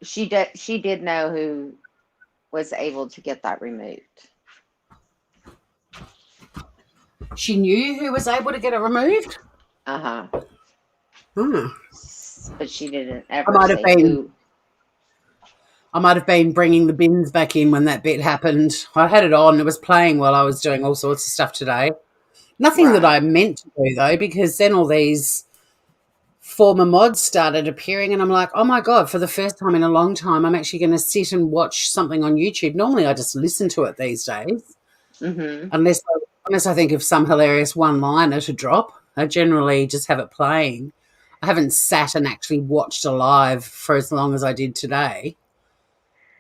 she did know who was able to get that removed. She knew who was able to get it removed? Uh-huh. Hmm. But she didn't I ever might have say been who. I might have been bringing the bins back in when that bit happened. I had it on. It was playing while I was doing all sorts of stuff today. Nothing that Right. I meant to do, though, because then all these former mods started appearing, and I'm like, oh my God, for the first time in a long time, I'm actually going to sit and watch something on YouTube. Normally I just listen to it these days, Mm-hmm. unless I think of some hilarious one-liner to drop. I generally just have it playing. I haven't sat and actually watched a live for as long as I did today.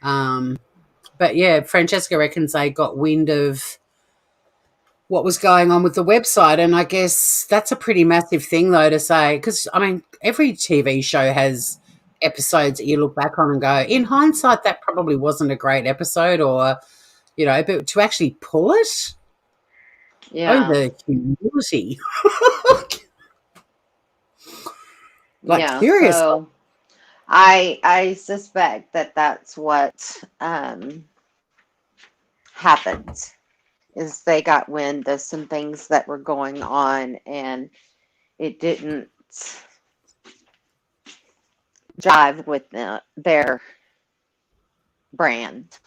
But yeah, Francesca reckons they got wind of what was going on with the website, and I guess that's a pretty massive thing, though, to say, because I mean, every TV show has episodes that you look back on and go, in hindsight, that probably wasn't a great episode, or but to actually pull it, oh, Yeah. the humility, like Yeah. seriously. So I suspect that that's what happened. Is they got wind of some things that were going on, and it didn't jive with their brand.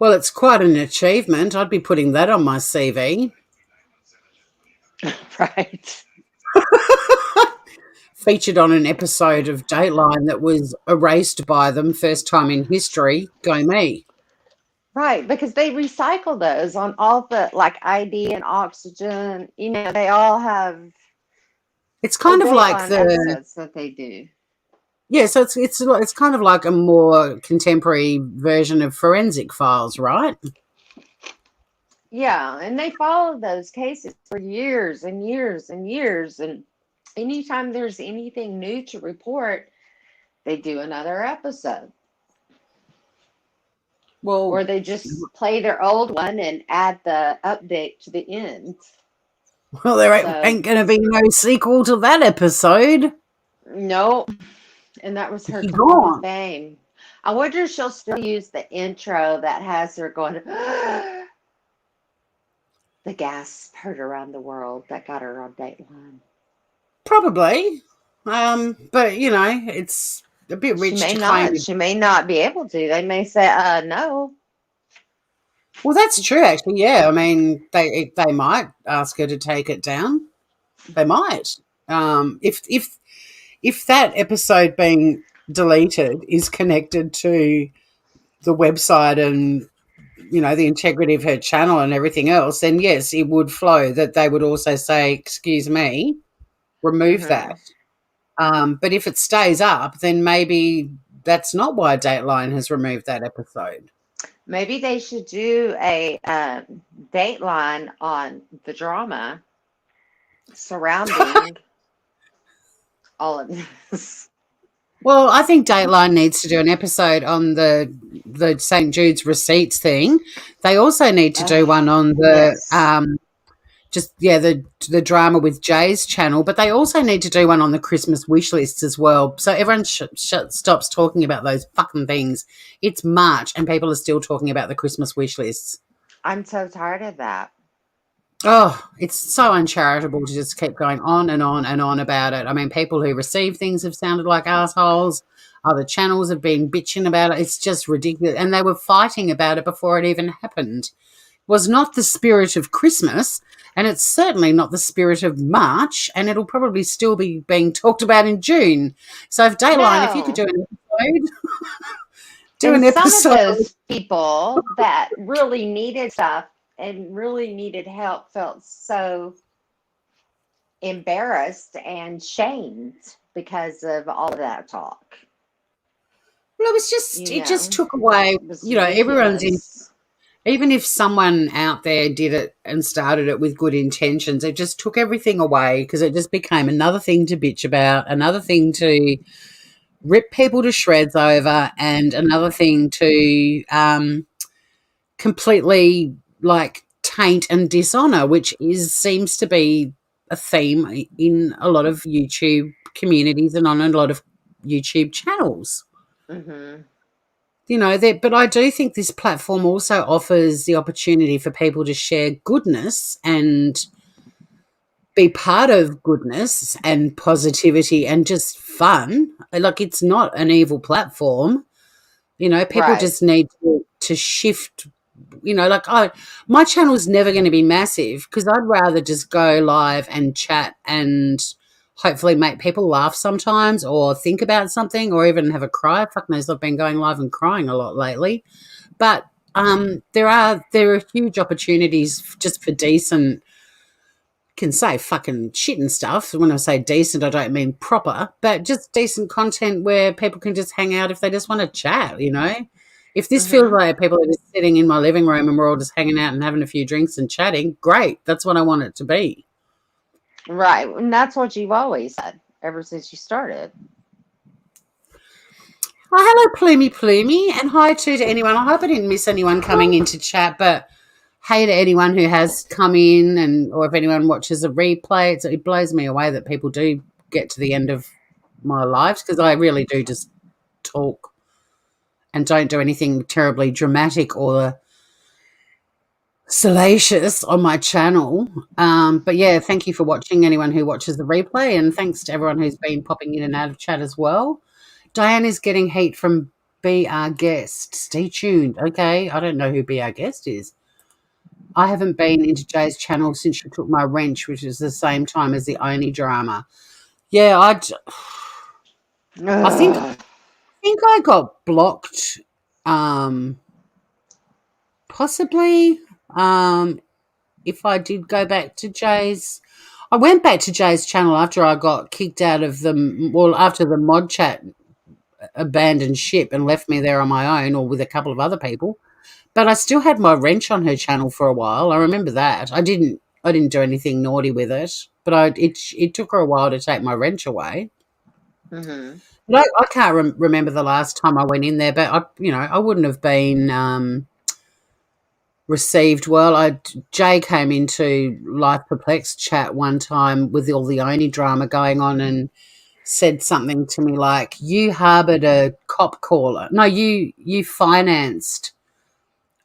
Well, it's quite an achievement. I'd be putting that on my CV. Right. Featured on an episode of Dateline that was erased by them, first time in history. Go me. Right, because they recycle those on all the like ID and Oxygen. They all have It's kind old of like Dateline the episodes that they do. yeah, so it's kind of like a more contemporary version of Forensic Files, right? Yeah, and they follow those cases for years and years and years. And anytime there's anything new to report, they do another episode. Well, Or they just play their old one and add the update to the end. there So ain't going to be no sequel to that episode. no, and that was her He claim to gone. fame. I wonder if she'll still use the intro that has her going, the gasp heard around the world that got her on Dateline. Probably. But, you know, it's a bit She rich may to claim. not. She may not be able to. They may say, no. Well, that's true, actually. Yeah, I mean, they might ask her to take it down. They might. If that episode being deleted is connected to the website and, you know, the integrity of her channel and everything else, then yes, it would flow that they would also say, "Excuse me, remove that." But if it stays up, then maybe that's not why Dateline has removed that episode. Maybe they should do a Dateline on the drama surrounding all of this. Well, I think Dateline needs to do an episode on the St. Jude's receipts thing. They also need to do one on the Yes. the drama with Jay's channel, but they also need to do one on the Christmas wish lists as well. So everyone stops talking about those fucking things. It's March and people are still talking about the Christmas wish lists. I'm so tired of that. Oh, it's so uncharitable to just keep going on and on and on about it. I mean, people who receive things have sounded like assholes. Other channels have been bitching about it. It's just ridiculous. And they were fighting about it before it even happened. It was not the spirit of Christmas, and it's certainly not the spirit of March, and it'll probably still be being talked about in June. So if Dateline, if you could do an episode, Some of those people that really needed stuff and really needed help felt so embarrassed and shamed because of all of that talk. Well, it was just, it just took away, you know, everyone's in. Ridiculous. Even if someone out there did it and started it with good intentions, it just took everything away because it just became another thing to bitch about, another thing to rip people to shreds over, and another thing to completely like taint and dishonor, which seems to be a theme in a lot of YouTube communities and on a lot of YouTube channels. Mm-hmm. You know, but I do think this platform also offers the opportunity for people to share goodness and be part of goodness and positivity and just fun. Like, it's not an evil platform. You know, people just need to shift. You know, like, my channel's never going to be massive because I'd rather just go live and chat and hopefully make people laugh sometimes or think about something or even have a cry. Fuck knows, I've been going live and crying a lot lately. But there are huge opportunities just for decent, can say fucking shit and stuff. When I say decent, I don't mean proper, but just decent content where people can just hang out if they just want to chat, you know. If this feels like people are just sitting in my living room and we're all just hanging out and having a few drinks and chatting, great. That's what I want it to be. Right. And that's what you've always said ever since you started. Oh, hello, Plumey, and hi to anyone. I hope I didn't miss anyone coming into chat, but hey to anyone who has come in, or if anyone watches a replay. It blows me away that people do get to the end of my lives because I really do just talk and don't do anything terribly dramatic or salacious on my channel. But yeah, thank you for watching, anyone who watches the replay, and thanks to everyone who's been popping in and out of chat as well. Diane is getting heat from Be Our Guest. Stay tuned. Okay, I don't know who Be Our Guest is. I haven't been into Jay's channel since she took my wrench, which is the same time as the Oni drama. Yeah, I think I got blocked. Possibly. If I did go back to Jay's, I went back to Jay's channel after I got kicked out of after the mod chat abandoned ship and left me there on my own or with a couple of other people. But I still had my wrench on her channel for a while. I remember that. I didn't do anything naughty with it, but it took her a while to take my wrench away. Mm-hmm. But I can't remember the last time I went in there, but I wouldn't have been received well. Jay came into Life Perplexed chat one time with all the Oni drama going on and said something to me like, "You harboured a cop caller. No, you financed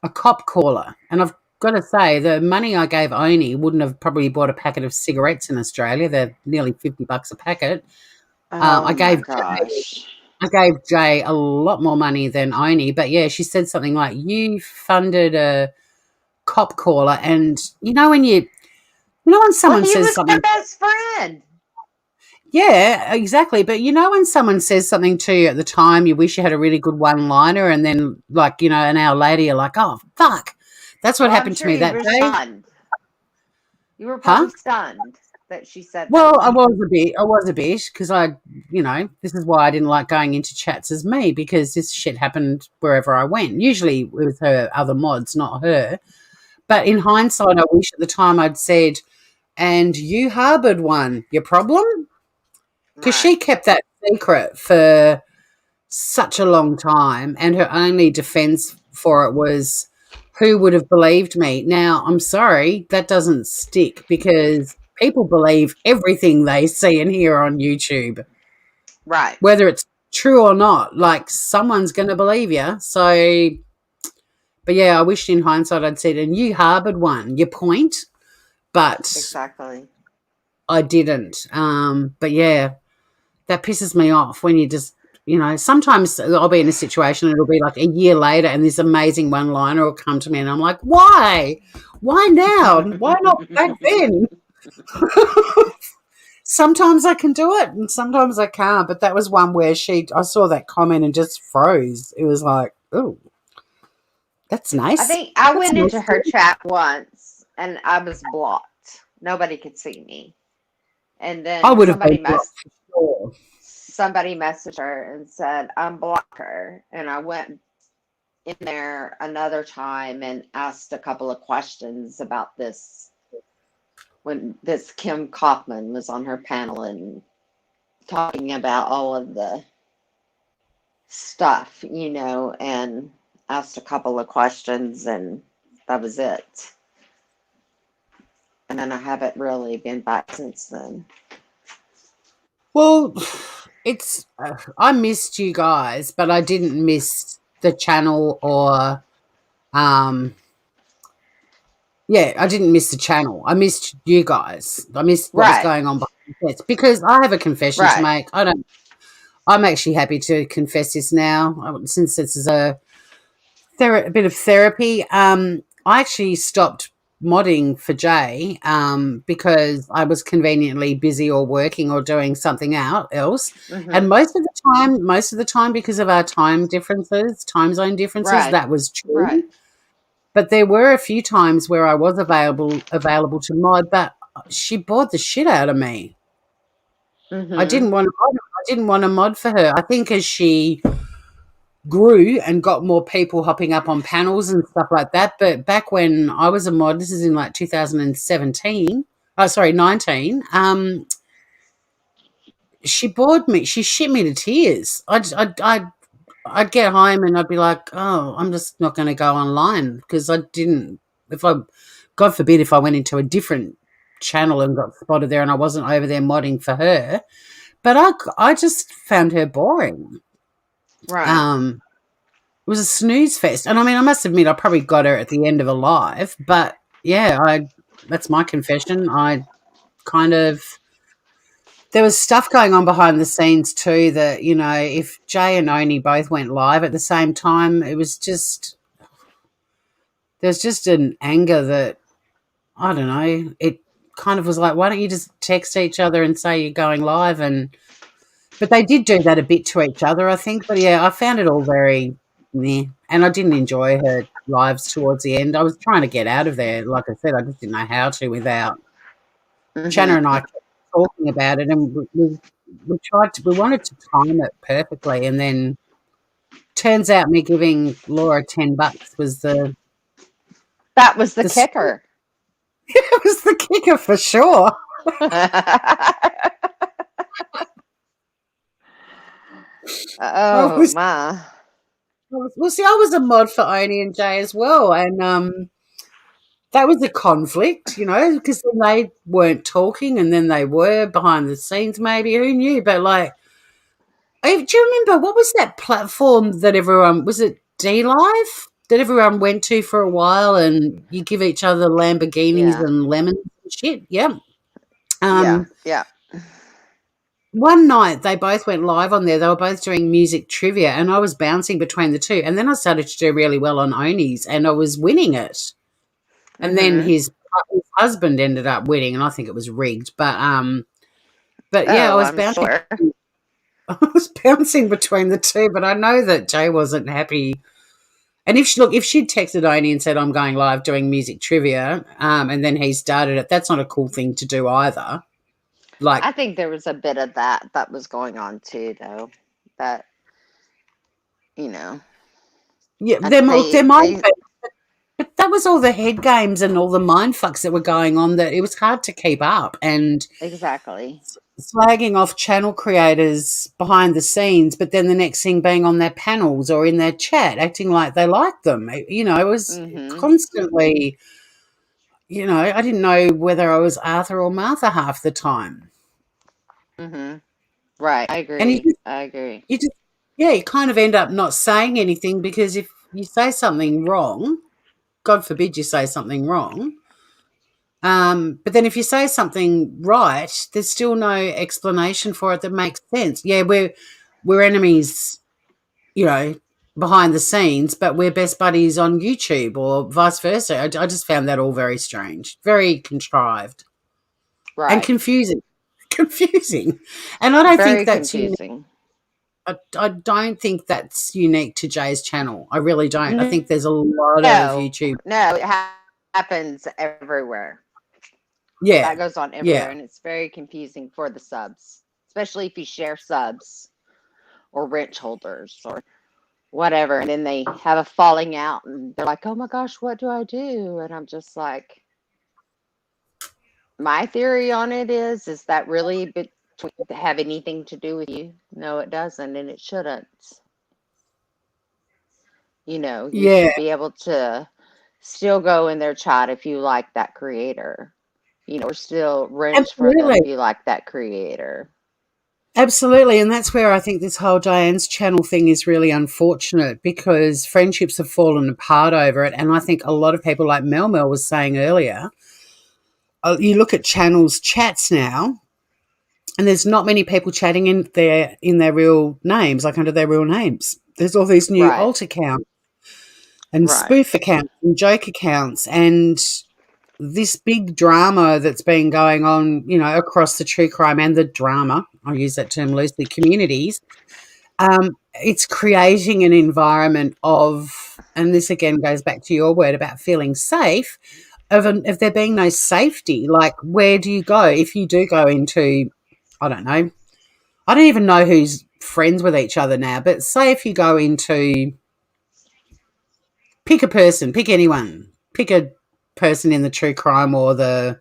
a cop caller." And I've got to say, the money I gave Oni wouldn't have probably bought a packet of cigarettes in Australia. They're nearly $50 a packet. Oh my gosh. I gave Jay a lot more money than Oni, but yeah, she said something like, "You funded a cop caller," and when someone He says was her something. best friend. Yeah, exactly. But when someone says something to you at the time, you wish you had a really good one-liner, and then, an hour later, you're like, "Oh, fuck." That's what Well, I'm happened to sure me you that were day. stunned. You were Huh? probably stunned that she said that Well, to you. I was a bit, because this is why I didn't like going into chats as me, because this shit happened wherever I went. Usually with her other mods, not her. But in hindsight, I wish at the time I'd said, "And you harboured one. Your problem?" Because she Right. kept that secret for such a long time, and her only defense for it was, "Who would have believed me?" Now, I'm sorry, that doesn't stick, because people believe everything they see and hear on YouTube, Right. whether it's true or not. Like, someone's going to believe you. So, but yeah, I wished in hindsight I'd said, "And you harbored one. Your point." But Exactly. I didn't. But yeah, that pisses me off when you just, sometimes I'll be in a situation and it'll be like a year later and this amazing one liner will come to me and I'm like, why? Why now? Why not back then? Sometimes I can do it and sometimes I can't. But that was one where I saw that comment and just froze. It was like, oh, that's I nice. think I That's went into nice. her chat once and I was blocked. Nobody could see me. And I then would have been blocked for sure. somebody messaged her and said, "Unblock her." And I went in there another time and asked a couple of questions about this when this Kim Kaufman was on her panel and talking about all of the stuff, and asked a couple of questions and that was it. And then I haven't really been back since then. Well, I missed you guys, but I didn't miss the channel or I didn't miss the channel. I missed you guys. I missed what was Right, going on behind the scenes because I have a confession to right. make. I'm actually happy to confess this now, since this is a bit of therapy. I actually stopped modding for Jay because I was conveniently busy or working or doing something else. And Hmm. most of the time, because of our time zone differences, Right, that was right. true. But there were a few times where I was available to mod, but she bored the shit out of me. I Hmm. didn't want to mod. I didn't want to mod for her. I think as she grew and got more people hopping up on panels and stuff like that. But back when I was a mod, this is in like 2017. Oh, sorry, 19. She bored me. She shit me to tears. I'd get home and I'd be like, oh, I'm just not going to go online because I didn't. God forbid, if I went into a different channel and got spotted there and I wasn't over there modding for her, but I just found her boring. Right. It was a snooze fest, and I mean, I must admit, I probably got her at the end of a live, but yeah, that's my confession. I kind of there was stuff going on behind the scenes too that if Jay and Oni both went live at the same time, there's just an anger that I don't know. It kind of was like, why don't you just text each other and say you're going live? But they did do that a bit to each other, I think. But yeah, I found it all very meh, and I didn't enjoy her lives towards the end. I was trying to get out of there. Like I said, I just didn't know how to without Shanna and Hmm. I kept talking about it, and we wanted to time it perfectly, and then turns out me giving Laura $10 was That was the the kicker. it was the kicker for sure. I Oh was, my. well, see, I was a mod for Oni and Jay as well, and that was a conflict, because then they weren't talking, and then they were behind the scenes. Maybe who knew? But like, do you remember what was that platform that everyone was it D Live that everyone went to for a while, and you give each other Lamborghinis Yeah. and lemons and shit? Yeah. Yeah. Um, Yeah. One night they both went live on there. They were both doing music trivia, and I was bouncing between the two. And then I started to do really well on Oni's, and I was winning it. And then Mm-hmm. his husband ended up winning, and I think it was rigged. But yeah, I Oh, was I'm bouncing. sure. I was bouncing between the two, but I know that Jay wasn't happy. And if she'd texted Oni and said I'm going live doing music trivia, and then he started it, that's not a cool thing to do either. Like, I think there was a bit of that was going on too, though. That you know, yeah, I, there might they be. But that was all the head games and all the mind fucks that were going on that it was hard to keep up, and exactly. slagging off channel creators behind the scenes, but then the next thing being on their panels or in their chat, acting like they liked them. It was Mm-hmm. constantly, I didn't know whether I was Arthur or Martha half the time. Mm-hmm. Right. I And agree. I agree. yeah, you kind of end up not saying anything because if you say something wrong, God forbid you say something wrong. But then if you say something right, there's still no explanation for it that makes sense. Yeah, we're enemies, you know, behind the scenes, but we're best buddies on YouTube or vice versa. I just found that all very strange, very contrived and Right. confusing. Confusing. And I don't think Very that's unique. confusing. I don't think that's unique to Jay's channel. I really don't. I No, think there's a lot of no, YouTube. it happens everywhere. Yeah. That goes on everywhere, Yeah. and it's very confusing for the subs, especially if you share subs or wrench holders or whatever, and then they have a falling out, and they're like, "Oh my gosh, what do I do?" And I'm just like, my theory on it is that really have anything to do with you? No, it doesn't, and it shouldn't. You Yeah. should be able to still go in their chat if you like that creator, or still wrench for them Absolutely. if you like that creator. Absolutely. And that's where I think this whole Diane's channel thing is really unfortunate because friendships have fallen apart over it. And I think a lot of people, like Mel was saying earlier, you look at channels chats now, and there's not many people chatting in their real names, like under their real names. There's all these new Right, alt accounts and right. spoof accounts and joke accounts and this big drama that's been going on, across the true crime and the drama, I use that term loosely, communities. It's creating an environment of, and this again goes back to your word about feeling safe, of there being no safety. Like, where do you go if you do go into, I don't know, I don't even know who's friends with each other now, but say if you go into, pick a person, pick anyone, pick a person in the true crime or the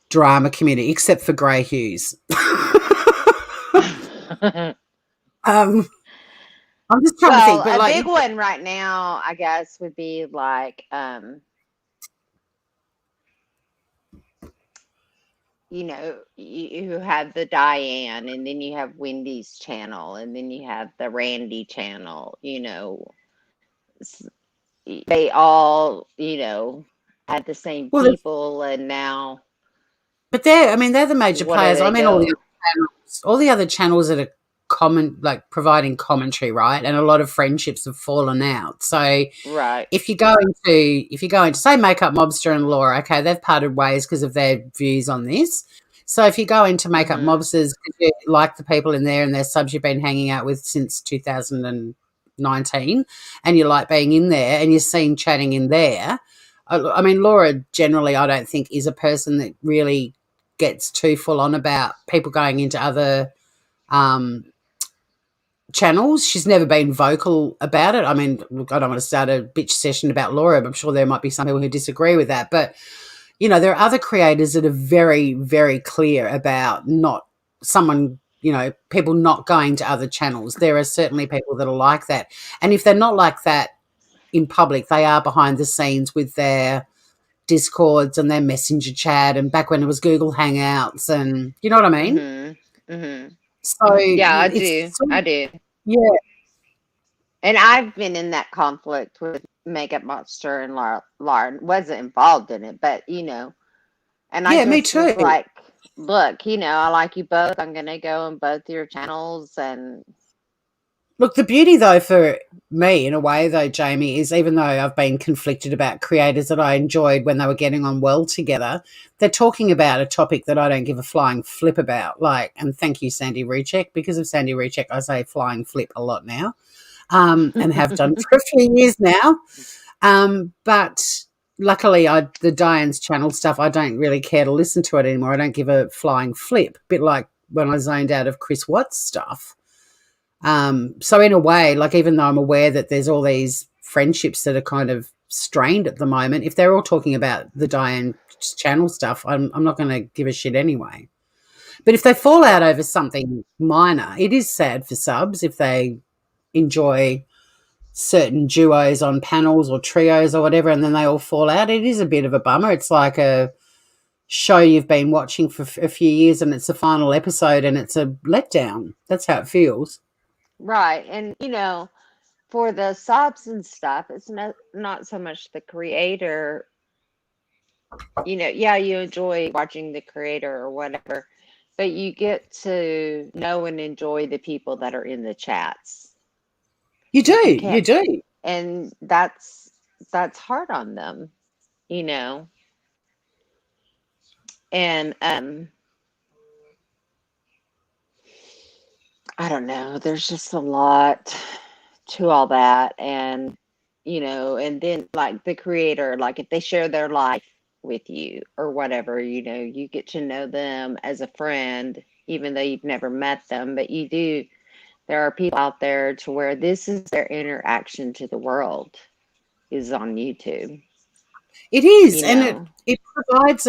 drama community, except for Grey Hughes. um, I'm just trying to Well, think, but a like, big one right now, I guess, would be like, you have the Diane, and then you have Wendy's channel, and then you have the Randy channel. They all, had the same well, people, and now but they're the major what do players. I they mean, all the go? other channels, that are providing commentary, right? And a lot of friendships have fallen out. So Right. if you go into say Makeup Mobster and Laura, okay, they've parted ways because of their views on this. So if you go into Makeup Mm-hmm. Mobsters, you like the people in there and their subs you've been hanging out with since 2019, and you like being in there and you're seen chatting in there. I mean, Laura generally, I don't think is a person that really gets too full on about people going into other um, channels. She's never been vocal about it. I mean, look, I don't want to start a bitch session about Laura, but I'm sure there might be some people who disagree with that. But, there are other creators that are very, very clear about not someone people not going to other channels. There are certainly people that are like that. And if they're not like that in public, they are behind the scenes with their Discords and their messenger chat, and back when it was Google Hangouts, and you know what I mean? Mm-hmm. Mm-hmm. So Yeah, I it's do. I do. yeah. And I've been in that conflict with Makeup Monster and Lauren. Wasn't involved in it, but and I Yeah, me just was too. like, look, I like you both. I'm gonna go on both your channels, and Look, the beauty though for me in a way though, Jamie, is even though I've been conflicted about creators that I enjoyed when they were getting on well together, they're talking about a topic that I don't give a flying flip about. And thank you, Sandy Recheck. Because of Sandy Recheck, I say flying flip a lot now, and have done for a few years now. But luckily, the Diane's channel stuff, I don't really care to listen to it anymore. I don't give a flying flip. A bit like when I zoned out of Chris Watts' stuff. So in a way, even though I'm aware that there's all these friendships that are kind of strained at the moment, if they're all talking about the Diane channel stuff, I'm not going to give a shit anyway. But if they fall out over something minor, it is sad for subs if they enjoy certain duos on panels or trios or whatever, and then they all fall out. It is a bit of a bummer. It's like a show you've been watching for a few years and it's the final episode and it's a letdown. That's how it feels. right. And for the subs and stuff, it's not so much the creator. Yeah, you enjoy watching the creator or whatever, but you get to know and enjoy the people that are in the chats. You do, You can't, you do. and that's hard on them, and I don't know, there's just a lot to all that, and and then like the creator, like if they share their life with you or whatever, you get to know them as a friend, even though you've never met them, but there are people out there to where this is their interaction to the world is on YouTube. It is, and it provides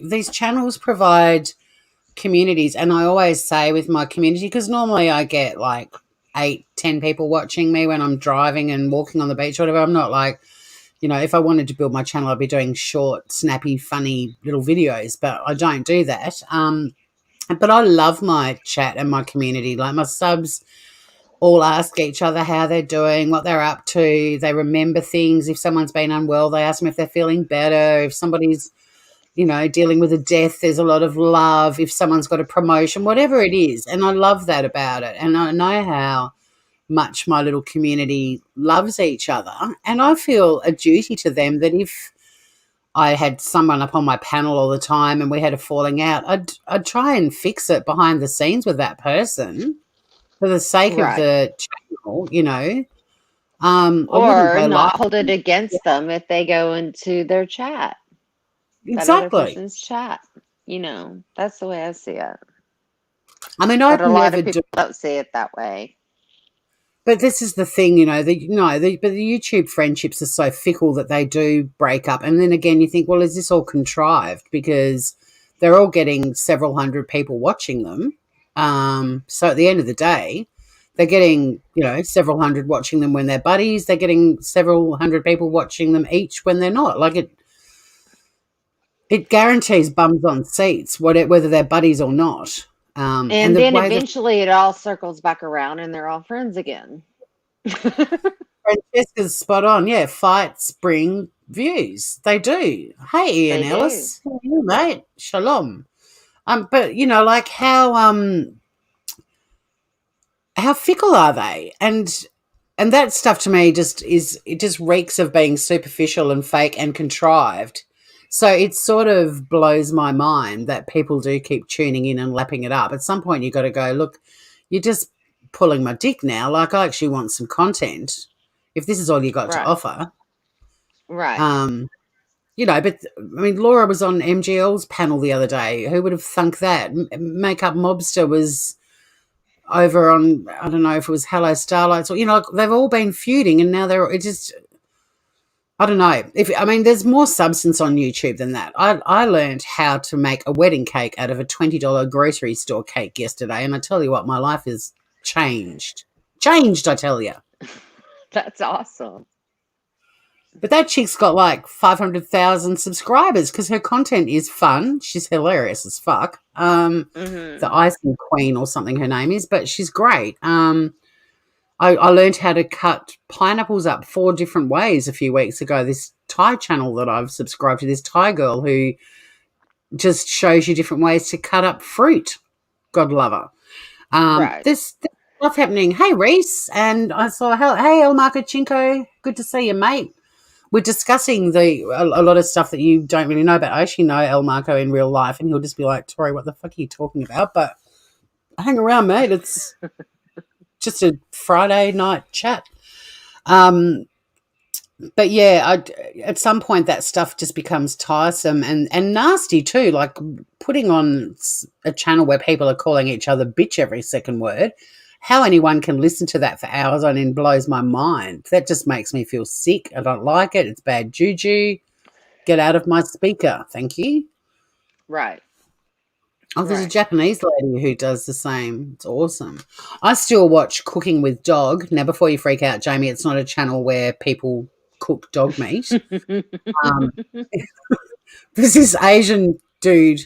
these channels provide communities, and I always say with my community, because normally I get 8-10 people watching me when I'm driving and walking on the beach or whatever. I'm not if I wanted to build my channel, I'd be doing short, snappy, funny little videos, but I don't do that. But I love my chat and my community. Like my subs all ask each other how they're doing, what they're up to. They remember things. If someone's been unwell, they ask them if they're feeling better. If somebody's, dealing with a death, there's a lot of love. If someone's got a promotion, whatever it is. And I love that about it. And I know how much my little community loves each other. And I feel a duty to them that if I had someone up on my panel all the time and we had a falling out, I'd try and fix it behind the scenes with that person for the sake of the channel, I wouldn't or go not hold it against them if they go into their chat, that other exactly. person's chat. That's the way I see it. I mean, But I'd a lot never of people don't see it that way. But this is the thing, but the YouTube friendships are so fickle that they do break up. And then again, you think, well, is this all contrived? Because they're all getting several hundred people watching them. So at the end of the day, they're getting, several hundred watching them when they're buddies. They're getting several hundred people watching them each when they're not. It guarantees bums on seats, whether they're buddies or not. And then eventually it all circles back around and they're all friends again. Francesca's spot on. Yeah, fights bring views. They do. Hey, Ian Ellis. How are you, mate? Shalom. But how fickle are they? And that stuff to me just reeks of being superficial and fake and contrived. So it sort of blows my mind that people do keep tuning in and lapping it up. At some point, you've got to go, look, you're just pulling my dick now. I actually want some content. If this is all you got to offer. Right. But I mean, Laura was on MGL's panel the other day. Who would have thunk that? Makeup Mobster was over on, I don't know if it was Hello Starlights or, they've all been feuding and now I don't know. There's more substance on YouTube than that. I learned how to make a wedding cake out of a $20 grocery store cake yesterday, and I tell you what, my life is changed. Changed, I tell you. That's awesome. But that chick's got like 500,000 subscribers because her content is fun. She's hilarious as fuck. The icing queen or something her name is, but she's great. I learned how to cut pineapples up 4 different ways a few weeks ago. This Thai channel that I've subscribed to, this Thai girl who just shows you different ways to cut up fruit. God love her. Right. There's stuff happening. Hey, Reese. And I saw, hey, El Marco Chinko. Good to see you, mate. We're discussing a lot of stuff that you don't really know about. I actually know El Marco in real life, and he'll just be like, Tori, what the fuck are you talking about? But hang around, mate. It's just a Friday night chat. But yeah, at some point that stuff just becomes tiresome and nasty too. Like putting on a channel where people are calling each other bitch every second word. How anyone can listen to that for hours on end blows my mind. That just makes me feel sick. I don't like it. It's bad juju. Get out of my speaker. Thank you. Right. Oh, there's a Right. Japanese lady who does the same. It's awesome. I still watch Cooking with Dog. Now, before you freak out, Jamie, it's not a channel where people cook dog meat. There's this Asian dude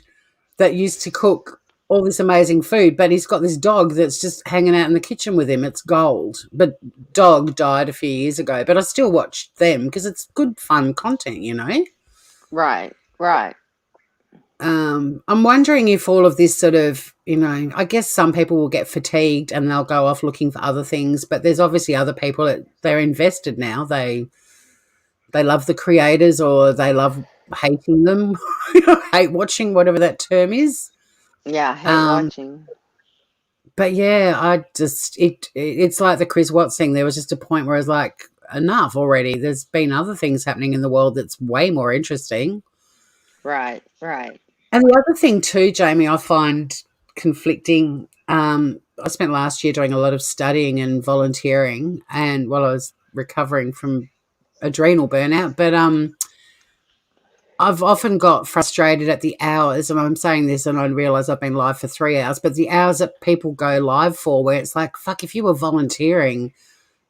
that used to cook all this amazing food, but he's got this dog that's just hanging out in the kitchen with him. It's gold. But dog died a few years ago, but I still watch them because it's good, fun content, you know? Right. Right. I'm wondering if all of this sort of, I guess some people will get fatigued and they'll go off looking for other things, but there's obviously other people that they're invested now. They love the creators or they love hating them, hate watching, whatever that term is. Yeah, I hate watching. But yeah, it's like the Chris Watts thing. There was just a point where I was like, enough already. There's been other things happening in the world that's way more interesting. Right, right. And the other thing too, Jamie, I find conflicting. I spent last year doing a lot of studying and volunteering, and while I was recovering from adrenal burnout, but I've often got frustrated at the hours, and I'm saying this and I realise I've been live for 3 hours, but the hours that people go live for where it's like, fuck, if you were volunteering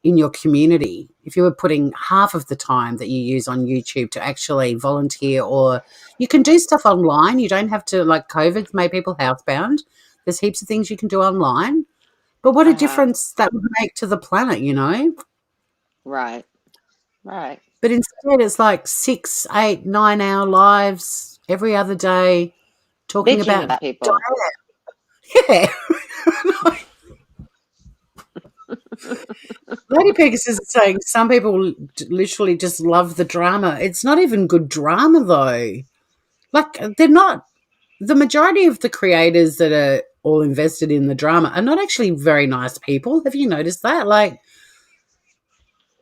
in your community, if you were putting half of the time that you use on YouTube to actually volunteer, or you can do stuff online. You don't have to, like COVID's made people housebound. There's heaps of things you can do online. But what a difference that would make to the planet, Right, right. But instead it's like 6, 8, 9 hour lives every other day talking Bitching about people. diet. Yeah. Lady Pegasus is saying some people literally just love the drama. It's not even good drama though. Like they're not. The majority of the creators that are all invested in the drama are not actually very nice people. Have you noticed that? Like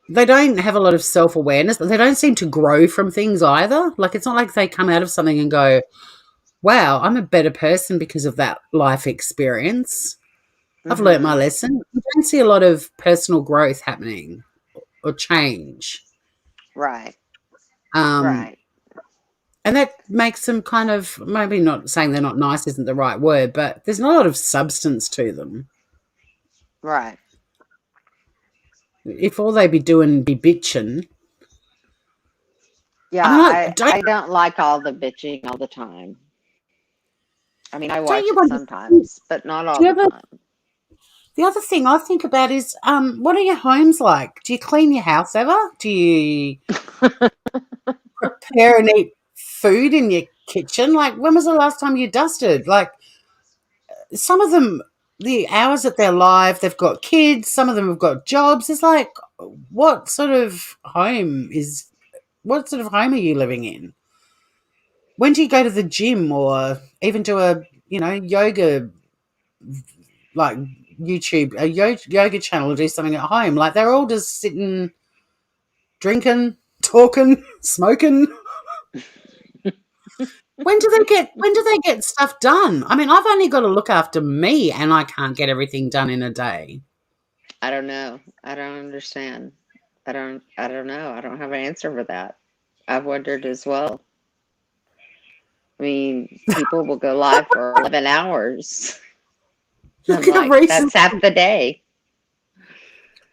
they don't have a lot of self-awareness. They don't seem to grow from things either. Like it's not like they come out of something and go, wow, I'm a better person because of that life experience. I've learnt my lesson. You don't see a lot of personal growth happening or change. Right. Right. And that makes them kind of, maybe not saying they're not nice isn't the right word, but there's not a lot of substance to them. Right. If all they be doing be bitching. Yeah, I don't like all the bitching all the time. I mean, I watch it sometimes, but not all the time. The other thing I think about is, what are your homes like? Do you clean your house ever? Do you prepare and eat food in your kitchen? Like, when was the last time you dusted? Like, some of them, the hours that they're live, they've got kids. Some of them have got jobs. It's like, what sort of home are you living in? When do you go to the gym or even do a, yoga, like YouTube, a yoga channel, or do something at home? Like they're all just sitting, drinking, talking, smoking. When do they get stuff done? I mean, I've only got to look after me and I can't get everything done in a day. I don't know. I don't understand. I don't know. I don't have an answer for that. I've wondered as well. I mean, people will go live for 11 hours. I'm Look at like, recent. that's half the day.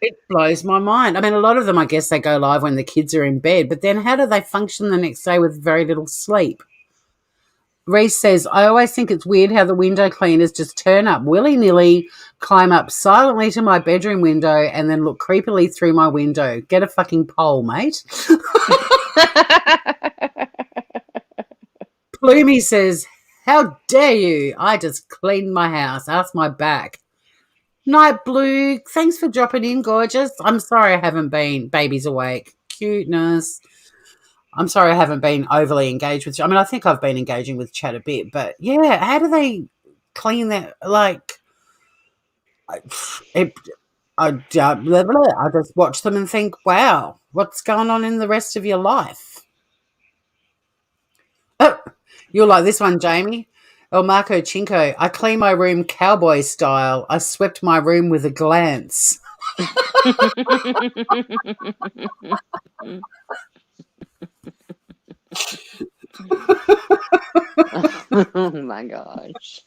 It blows my mind. I mean, a lot of them, I guess, they go live when the kids are in bed, but then how do they function the next day with very little sleep? Reese says, I always think it's weird how the window cleaners just turn up willy-nilly, climb up silently to my bedroom window, and then look creepily through my window. Get a fucking pole, mate. Plumey says, how dare you? I just cleaned my house. Ask my back. Night Blue, thanks for dropping in, gorgeous. I'm sorry I haven't been. Baby's awake. Cuteness. I'm sorry I haven't been overly engaged with. I mean, I think I've been engaging with chat a bit, but yeah, how do they clean that? Like, I just watch them and think, wow, what's going on in the rest of your life? Oh, you're like this one, Jamie. Oh, Marco Chinko. I clean my room cowboy style. I swept my room with a glance. Oh my gosh.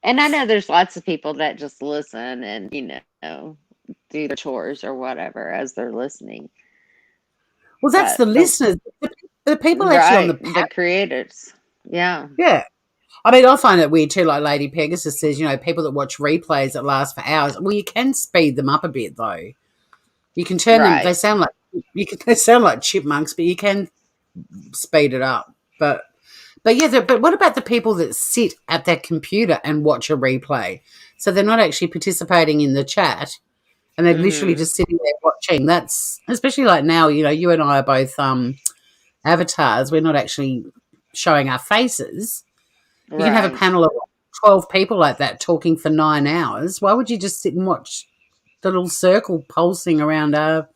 And I know there's lots of people that just listen and, do their chores or whatever as they're listening. Well, that's But the listeners. The people actually on the the creators. Yeah. Yeah. I mean, I find it weird too, like Lady Pegasus says, people that watch replays that last for hours. Well, you can speed them up a bit though. You can turn them, Right. they sound like chipmunks, but you can speed it up. But yeah, but what about the people that sit at their computer and watch a replay? So they're not actually participating in the chat and they're literally just sitting there watching. That's especially like now, you and I are both avatars. We're not actually showing our faces. You can have a panel of 12 people like that talking for 9 hours. Why would you just sit and watch the little circle pulsing around our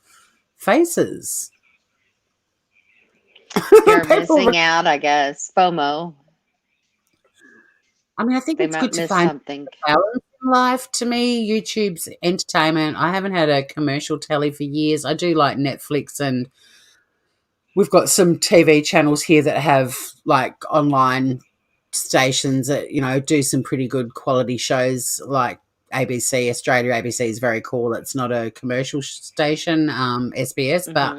faces? You're missing out, I guess. FOMO. I mean, I think They it's might good to miss find something. balance in life. To me, YouTube's entertainment. I haven't had a commercial telly for years. I do like Netflix, and we've got some TV channels here that have like online stations that do some pretty good quality shows, like ABC Australia. ABC is very cool. It's not a commercial station, SBS, but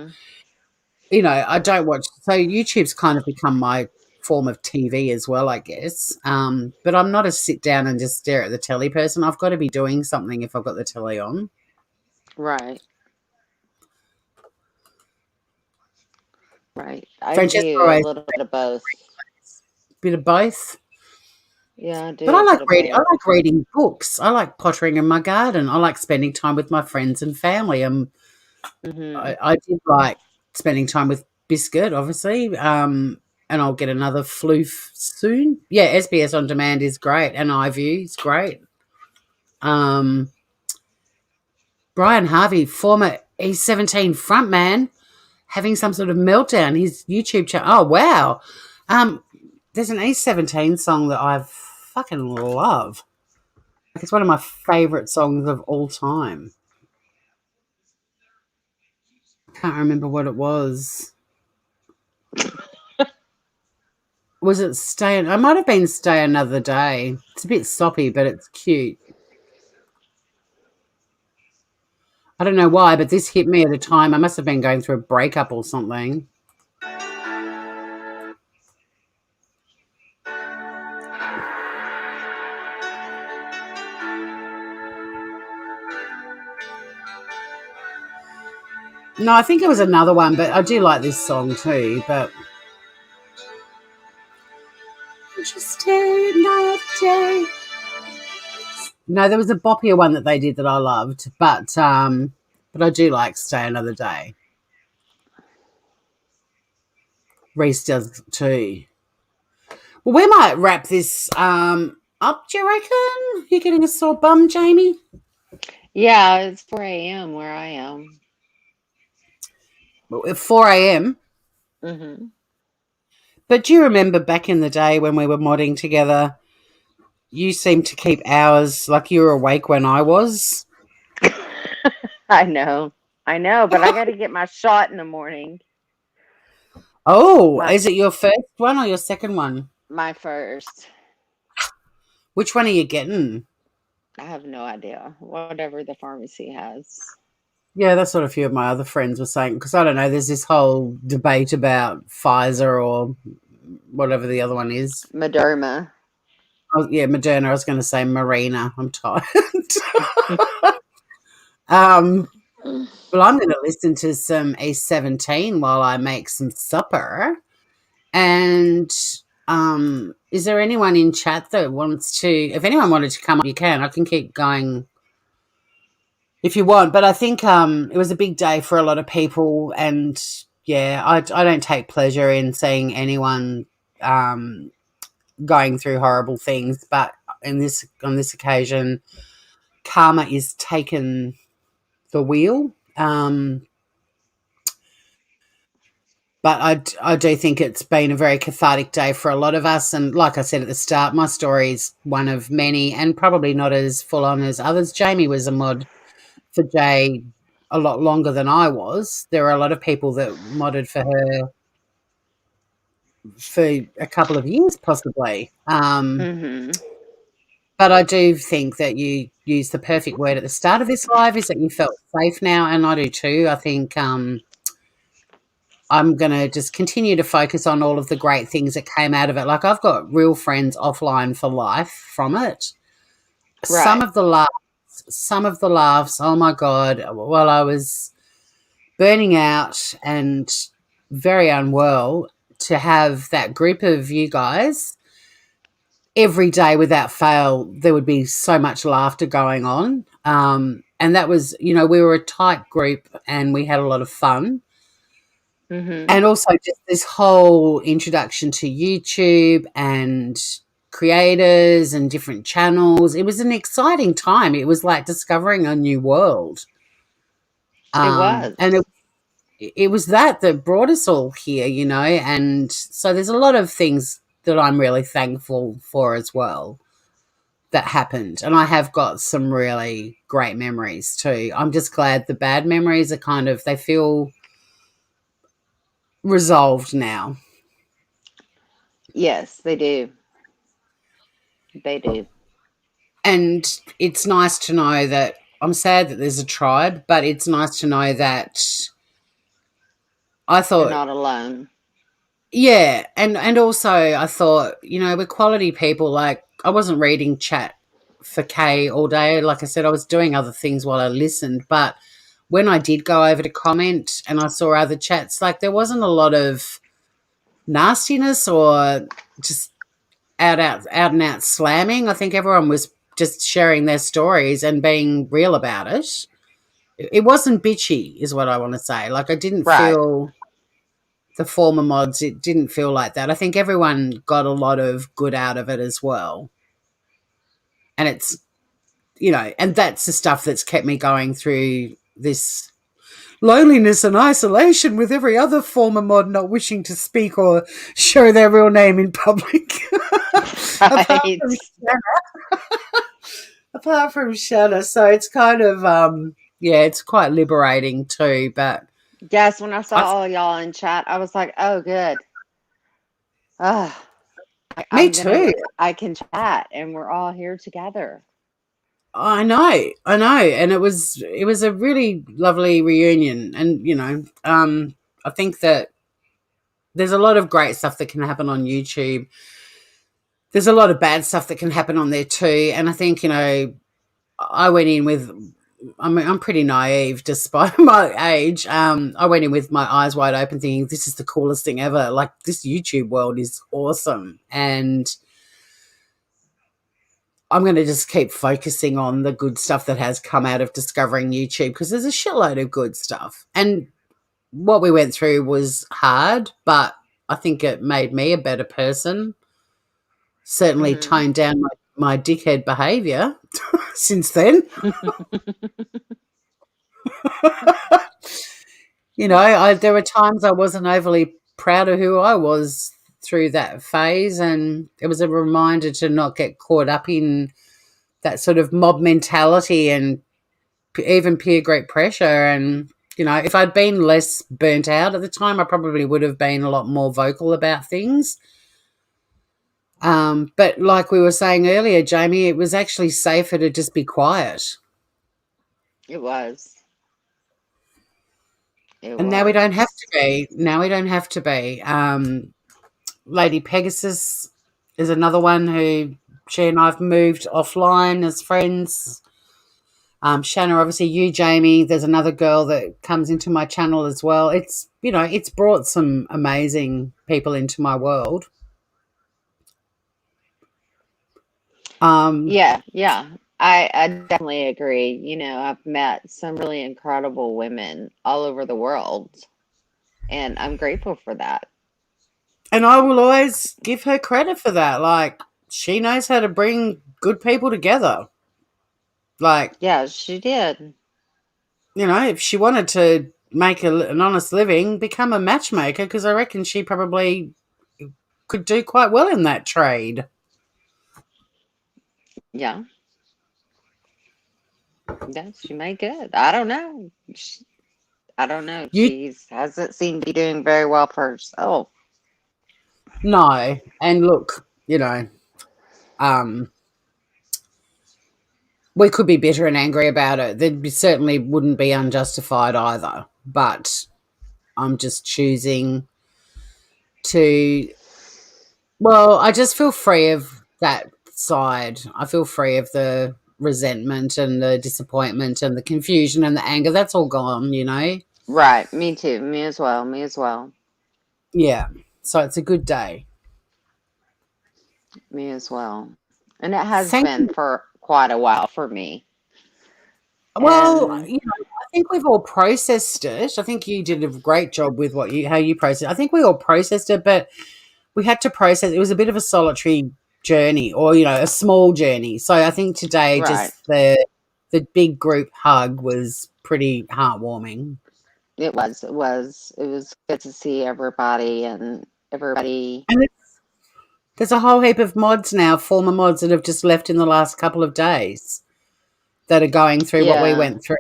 I don't watch. So YouTube's kind of become my form of TV as well, I guess. But I'm not a sit down and just stare at the telly person. I've got to be doing something if I've got the telly on. Right. Right. I Francesca do a little bit of both. Bit of both. Yeah, I do. But I like reading. I like reading books. I like pottering in my garden. I like spending time with my friends and family. I did like spending time with Biscuit, obviously. And I'll get another floof soon. Yeah, SBS On Demand is great, and iView is great. Brian Harvey, former E17 frontman, having some sort of meltdown. His YouTube channel. Oh wow. There's an E17 song that I fucking love. It's one of my favourite songs of all time. I can't remember what it was. Was it Stay? I might have been Stay Another Day. It's a bit soppy, but it's cute. I don't know why, but this hit me at a time. I must have been going through a breakup or something. No, I think it was another one, but I do like this song too. But just another day. No, there was a boppier one that they did that I loved, but I do like Stay Another Day. Reese does too. Well, we might wrap this up, do you reckon? You're getting a sore bum, Jamie? Yeah, it's 4 a.m. where I am. Well, at 4 a.m. Mm-hmm. But do you remember back in the day when we were modding together, you seemed to keep hours, like you were awake when I was? I know. I know, but I got to get my shot in the morning. Oh, My is it your first one or your second one? my first. Which one are you getting? I have no idea. Whatever the pharmacy has. Yeah, that's what a few of my other friends were saying. Because I don't know, there's this whole debate about Pfizer or whatever the other one is. Moderna. Oh, yeah, Moderna. I was going to say Marina. I'm tired. um, well, I'm going to listen to some A17 while I make some supper. And is there anyone in chat that wants to? If anyone wanted to come up, you can. I can keep going if you want. But I think it was a big day for a lot of people, and yeah, I don't take pleasure in seeing anyone going through horrible things. But on this occasion, karma is taken the wheel. But I do think it's been a very cathartic day for a lot of us. And like I said at the start, my story is one of many and probably not as full on as others. Jamie was a mod for Jay a lot longer than I was. There were a lot of people that modded for her for a couple of years, possibly. Mm-hmm. But I do think that you used the perfect word at the start of this live is that you felt safe now, and I do too. I think I'm going to just continue to focus on all of the great things that came out of it. Like I've got real friends offline for life from it. Right. Some of the laughs, oh my God, while I was burning out and very unwell, to have that group of you guys every day without fail, there would be so much laughter going on. And that was, we were a tight group and we had a lot of fun. Mm-hmm. And also just this whole introduction to YouTube and creators and different channels. It was an exciting time. It was like discovering a new world. It was. And it was that brought us all here, and so there's a lot of things that I'm really thankful for as well that happened. And I have got some really great memories too. I'm just glad the bad memories are they feel resolved now. Yes, they do. They do. And it's nice to know that I'm sad that there's a tribe, but it's nice to know that I You're thought, not alone. yeah, and also I thought, we're quality people. Like I wasn't reading chat for Kay all day. Like I said, I was doing other things while I listened. But when I did go over to comment and I saw other chats, like there wasn't a lot of nastiness or just out and out slamming. I think everyone was just sharing their stories and being real about it. It wasn't bitchy, is what I want to say. Like I didn't Right. feel the former mods, it didn't feel like that. I think everyone got a lot of good out of it as well. And it's, and that's the stuff that's kept me going through this loneliness and isolation with every other former mod not wishing to speak or show their real name in public. Right. apart from Shanna. So it's kind of, it's quite liberating too. But Yes, when I saw all y'all in chat, I was like, oh, good. Me too. I can chat and we're all here together. I know, and it was a really lovely reunion, and I think that there's a lot of great stuff that can happen on YouTube. There's a lot of bad stuff that can happen on there too, and I think I went in with. I'm pretty naive despite my age. I went in with my eyes wide open thinking this is the coolest thing ever. Like this YouTube world is awesome. And I'm going to just keep focusing on the good stuff that has come out of discovering YouTube because there's a shitload of good stuff. And what we went through was hard, but I think it made me a better person. Certainly toned down my dickhead behaviour since then. There were times I wasn't overly proud of who I was through that phase, and it was a reminder to not get caught up in that sort of mob mentality and even peer group pressure. And, if I'd been less burnt out at the time, I probably would have been a lot more vocal about things. But like we were saying earlier, Jamie, it was actually safer to just be quiet. It was. It And now we don't have was. to be. Now we don't have to be. Lady Pegasus is another one who she and I've moved offline as friends. Shanna, obviously you, Jamie. There's another girl that comes into my channel as well. It's brought some amazing people into my world. Yeah, yeah. I definitely agree. I've met some really incredible women all over the world, and I'm grateful for that. And I will always give her credit for that. Like, she knows how to bring good people together. Like, Yeah, she did. if she wanted to make an honest living, become a matchmaker, because I reckon she probably could do quite well in that trade. Yeah. Yeah, she made good. I don't know. I don't know. You She hasn't seemed to be doing very well for herself. know, and look, we could be bitter and angry about it. That certainly wouldn't be unjustified either. But I'm just choosing to. Well, I just feel free of that side. I feel free of the resentment and the disappointment and the confusion and the anger. That's all gone, Right. Me too. Me as well. Me as well. Yeah. So it's a good day. Me as well. And it has Thank been you. for quite a while for me. Well, And I think we've all processed it. I think you did a great job with how you processed. I think we all processed it, but we had to process. It was a bit of a solitary journey, or a small journey. So I think today, right. just the big group hug was pretty heartwarming. It was. It was. It was good to see everybody and everybody. And there's a whole heap of mods now, former mods that have just left in the last couple of days, that are going through what we Yeah. went through.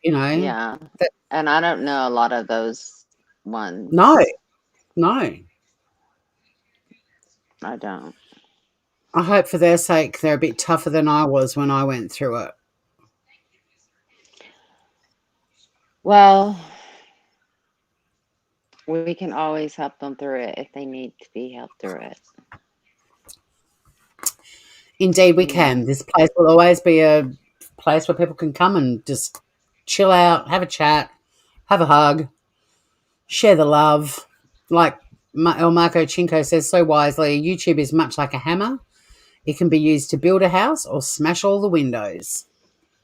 Yeah. That, And I don't know a lot of those ones. no. I don't. I hope for their sake they're a bit tougher than I was when I went through it. Well, we can always help them through it if they need to be helped through it. Indeed, we Yeah. can. This place will always be a place where people can come and just chill out, have a chat, have a hug, share the love. Like El Marco Chinko says so wisely, YouTube is much like a hammer. It can be used to build a house or smash all the windows.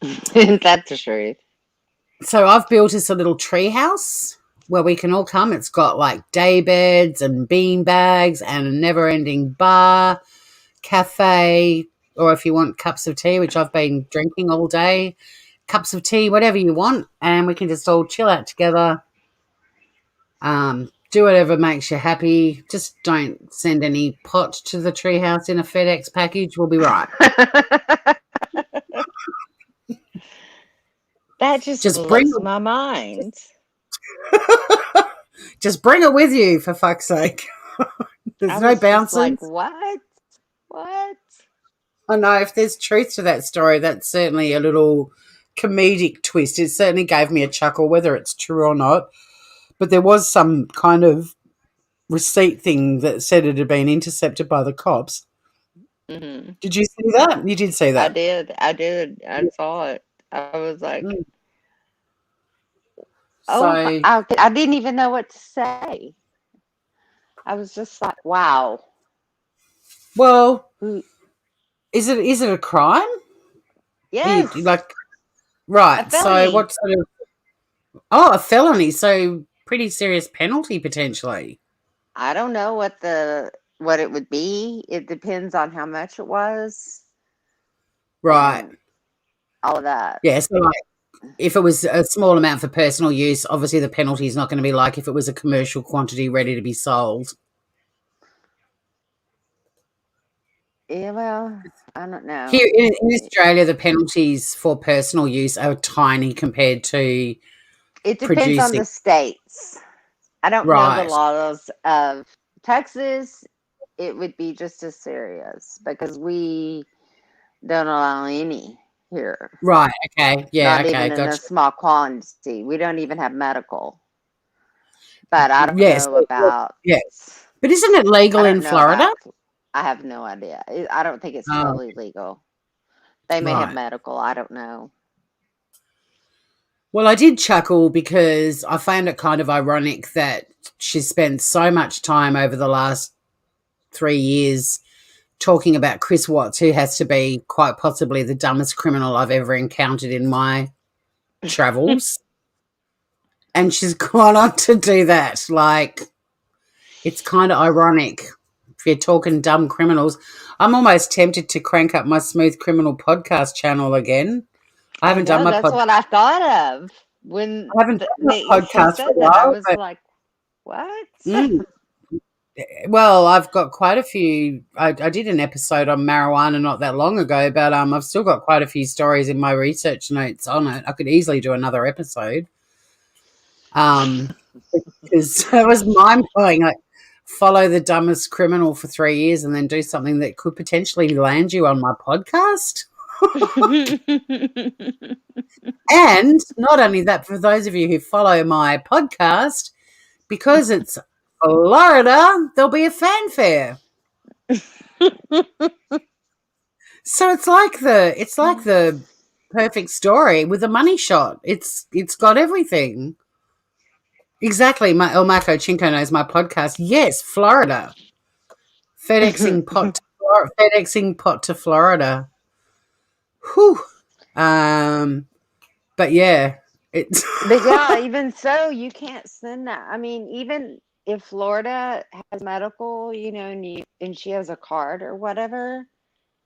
That's the truth. So I've built us a little tree house where we can all come. It's got like day beds and bean bags and a never-ending bar, cafe, or if you want cups of tea, which I've been drinking all day, cups of tea, whatever you want, and we can just all chill out together. Do whatever makes you happy. Just don't send any pot to the treehouse in a FedEx package. We'll be right. That just Just blows my mind. just bring it with you, for fuck's sake. There's I no was just like, bouncers. what? What? I know if there's truth to that story, that's certainly a little comedic twist. It certainly gave me a chuckle, whether it's true or not. But there was some kind of receipt thing that said it had been intercepted by the cops. Mm-hmm. Did you see that? You did see I that. did. I did. I saw it. I was like, oh, So, I didn't even know what to say. I was just like, wow. well, Who? is it a crime? Yes, Like, a right. So felony. what sort of? Oh, a felony. So pretty serious penalty potentially. I don't know what it would be. It depends on how much it was. Right. And all of that. Yeah. So like, if it was a small amount for personal use, obviously the penalty is not going to be like if it was a commercial quantity ready to be sold. Yeah, well, I don't Here know. in Australia, the penalties for personal use are tiny compared to It depends on producing. the states. I don't know the Right, laws of Texas. It would be just as serious because we don't allow any here, right, okay, yeah, not okay, even in a gotcha. small quantity. We don't even have medical. But I don't Yes, know about. yeah. But isn't it I legal in don't know Florida? about. I have no idea. I don't think it's Oh, totally legal. They may have right. medical. I don't know. Well, I did chuckle because I found it kind of ironic that she spent so much time over the last 3 years talking about Chris Watts, who has to be quite possibly the dumbest criminal I've ever encountered in my travels. And she's gone on to do that. Like, it's kind of ironic if you're talking dumb criminals. I'm almost tempted to crank up my Smooth Criminal podcast channel again. I I haven't done know my that's podcast. what I thought of when I haven't done my he podcast for said a that. I while, was but like, "What?" well, I've got quite a few. I did an episode on marijuana not that long ago, but I've still got quite a few stories in my research notes on it. I could easily do another episode. Um, because it was mind blowing. Like, follow the dumbest criminal for 3 years and then do something that could potentially land you on my podcast. And not only that, for those of you who follow my podcast, because it's Florida, there'll be a fanfare. So it's like the perfect story with a money shot. It's got everything. Exactly. My El Marco Chinko knows my podcast. Yes, Florida. FedExing pot to Florida. Whew. Um but yeah, it's But yeah, even so, you can't send that. I mean, even if Florida has medical, and she has a card or whatever,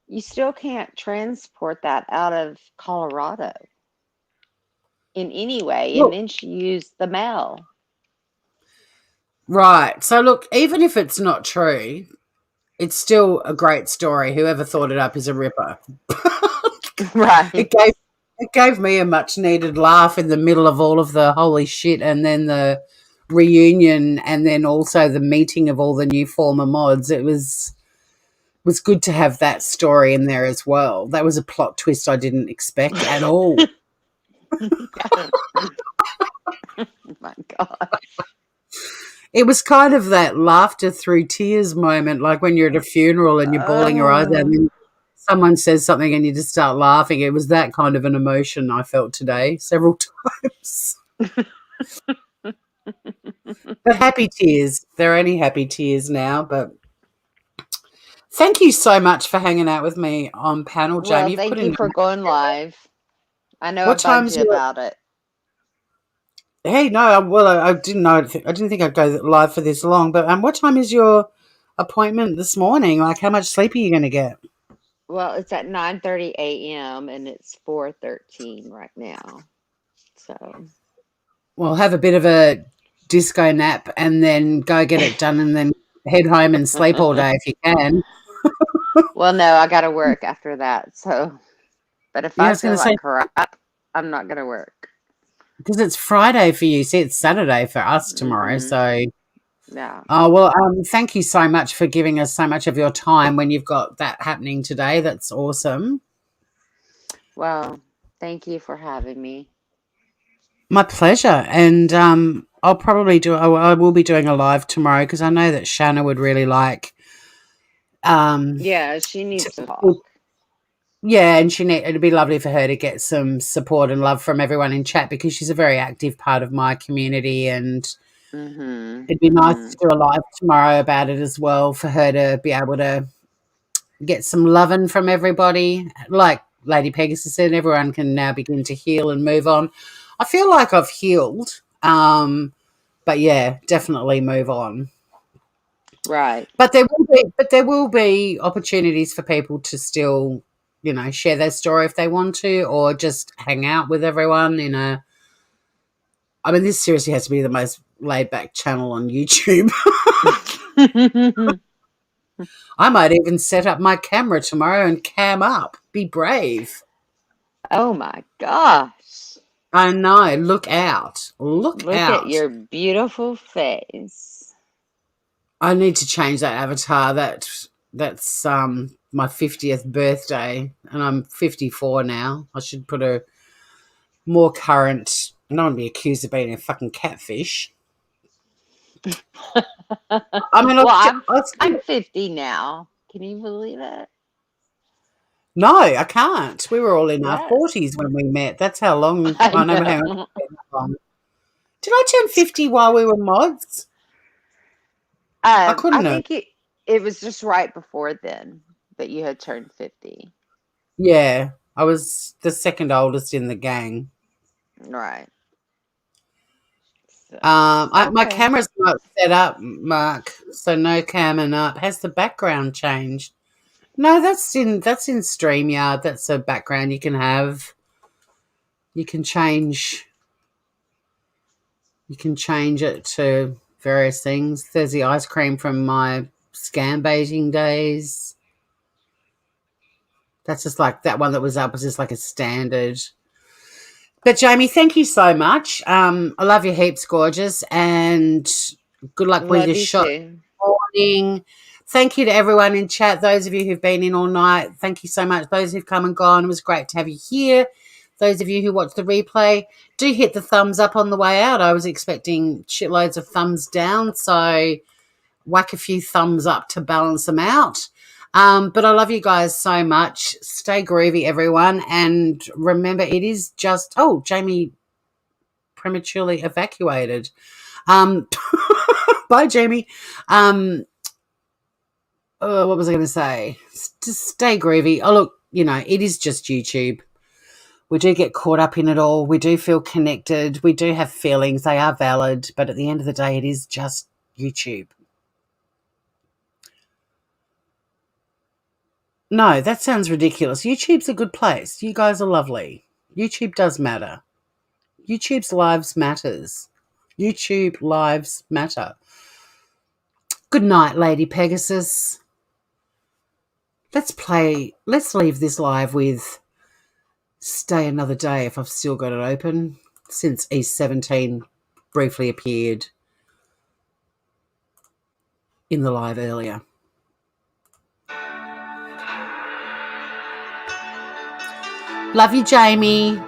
you still can't transport that out of Colorado in any way. And look, then she used the mail. right. So look, even if it's not true, it's still a great story. Whoever thought it up is a ripper. Right. It gave me a much needed laugh in the middle of all of the holy shit, and then the reunion, and then also the meeting of all the new former mods. It was good to have that story in there as well. That was a plot twist I didn't expect at all. Oh my God. It was kind of that laughter through tears moment, like when you're at a funeral and you're bawling your eyes out and then someone says something and you just start laughing. It was that kind of an emotion I felt today several times. But happy tears. They're only happy tears now. But thank you so much for hanging out with me on panel, Well, Jamie. You've put thank you in for going live. I know I what bugged time's you your? about it. Hey, no, well, I didn't know. I didn't think I'd go live for this long. But what time is your appointment this morning? Like, how much sleep are you going to get? Well, it's at 9:30 a.m. and it's 4:13 right now. So, Well, have a bit of a disco nap and then go get it done and then head home and sleep all day if you can. well, no, I got to work after that. So, but if Yeah, I I was going feel to say, like crap, I'm not going to work. because it's Friday for you. See, it's Saturday for us tomorrow. Hmm. So, Yeah. oh, well, thank you so much for giving us so much of your time when you've got that happening today. That's awesome. Well, thank you for having me. My pleasure. And I'll probably I will be doing a live tomorrow because I know that Shanna would really like um, Yeah, she needs to talk. to yeah, and it'd be lovely for her to get some support and love from everyone in chat because she's a very active part of my community, and Mm-hmm. it'd be nice Mm-hmm. to do a live tomorrow about it as well for her to be able to get some loving from everybody. Like Lady Pegasus said, everyone can now begin to heal and move on. I feel like I've healed, but yeah, definitely move on. Right. But there will be opportunities for people to still, share their story if they want to, or just hang out with everyone I mean, this seriously has to be the most laid back channel on YouTube. I might even set up my camera tomorrow and cam up. Be brave. Oh my gosh. I know. Look out. Look Look at out. your beautiful face. I need to change that avatar. That's my 50th birthday, and I'm 54 now. I should put a more current. I don't want to be accused of being a fucking catfish. I mean, Well, I I'm 50 now. Can you believe it? no, I can't. We were all in our Yes. 40s when we met. That's how long. I I know how know. long. Did I turn 50 while we were mods? I I couldn't have. think it was just right before then that you had turned 50. Yeah, I was the second oldest in the gang. Right. So, My okay. camera's not set up, Mark, so no camming up. Has the background changed? No, that's in StreamYard. That's a background you can have. You can change. You can change it to various things. There's the ice cream from my scam baiting days. That's just like that one that was up was just like a standard. But Jamie, thank you so much. I love you heaps, gorgeous, and good luck with Love your you shot too. morning. Thank you to everyone in chat. Those of you who've been in all night, thank you so much. Those who've come and gone, it was great to have you here. Those of you who watched the replay, do hit the thumbs up on the way out. I was expecting shitloads of thumbs down, so whack a few thumbs up to balance them out. But I love you guys so much. Stay groovy, everyone. And remember, it is just, Jamie prematurely evacuated. Bye, Jamie. What was I going to say? Just stay groovy. Oh, look, it is just YouTube. We do get caught up in it all. We do feel connected. We do have feelings. They are valid. But at the end of the day, it is just YouTube. No, that sounds ridiculous. YouTube's a good place. You guys are lovely. YouTube does matter. YouTube's lives matters. YouTube lives matter. Good night, Lady Pegasus. Let's leave this live with Stay Another Day if I've still got it open, since East 17 briefly appeared in the live earlier. Love you, Jamie.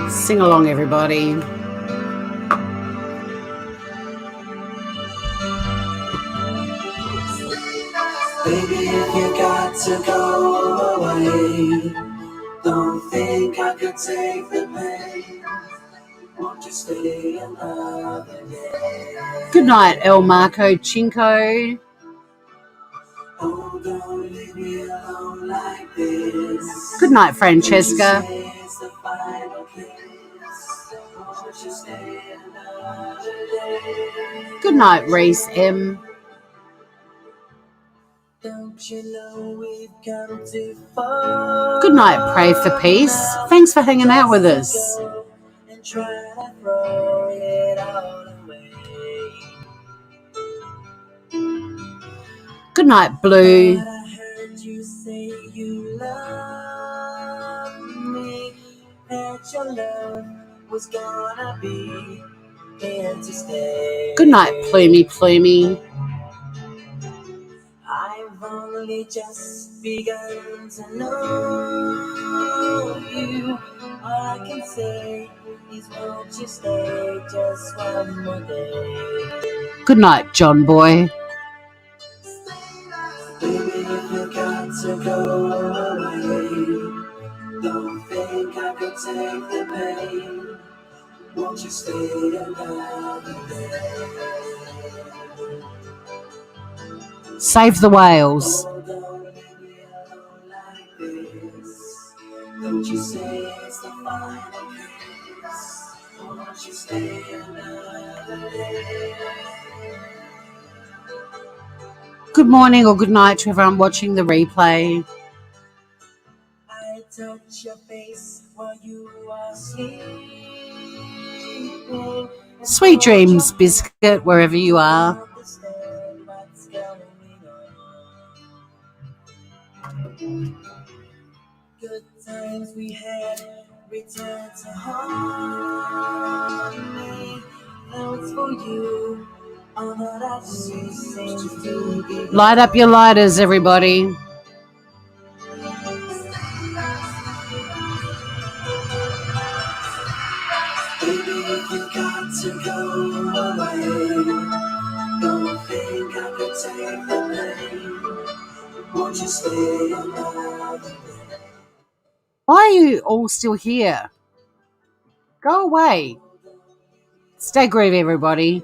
Sing along, everybody. Baby, if you got to go away, don't think I could take the pain. Won't you stay another day? Good night, El Marco Chinko. Oh, don't leave me alone like this. Good night, Francesca. It's the final kiss. Won't you stay another day? Good night, Reese M. Don't you know we've come too far? Good night, Pray for Peace. Thanks for hanging out with us. And try to throw it all away. Good night, Blue. But I heard you say you love me, that your love was gonna be here to stay. Good night, Plumy. I've only just begun to know you. All I can say is won't you stay just one more day. Good night, John Boy. Baby, if you got to go away, don't think I could take the pain. Won't you stay another day? Save the whales. Oh, don't leave me alone like this. Don't you say it's the final kiss. Won't you stay another day? Good morning or good night to everyone watching the replay. I touch your face while you are asleep. Sweet dreams, Biscuit, wherever you are. Good times we had return to harmony. Now it's for you. All that I see seems to be. Light up your lighters, everybody. Baby, if you got to go away, don't think I could take the pain. Won't you stay another day? Why are you all still here? Go away. Stay groovy, everybody.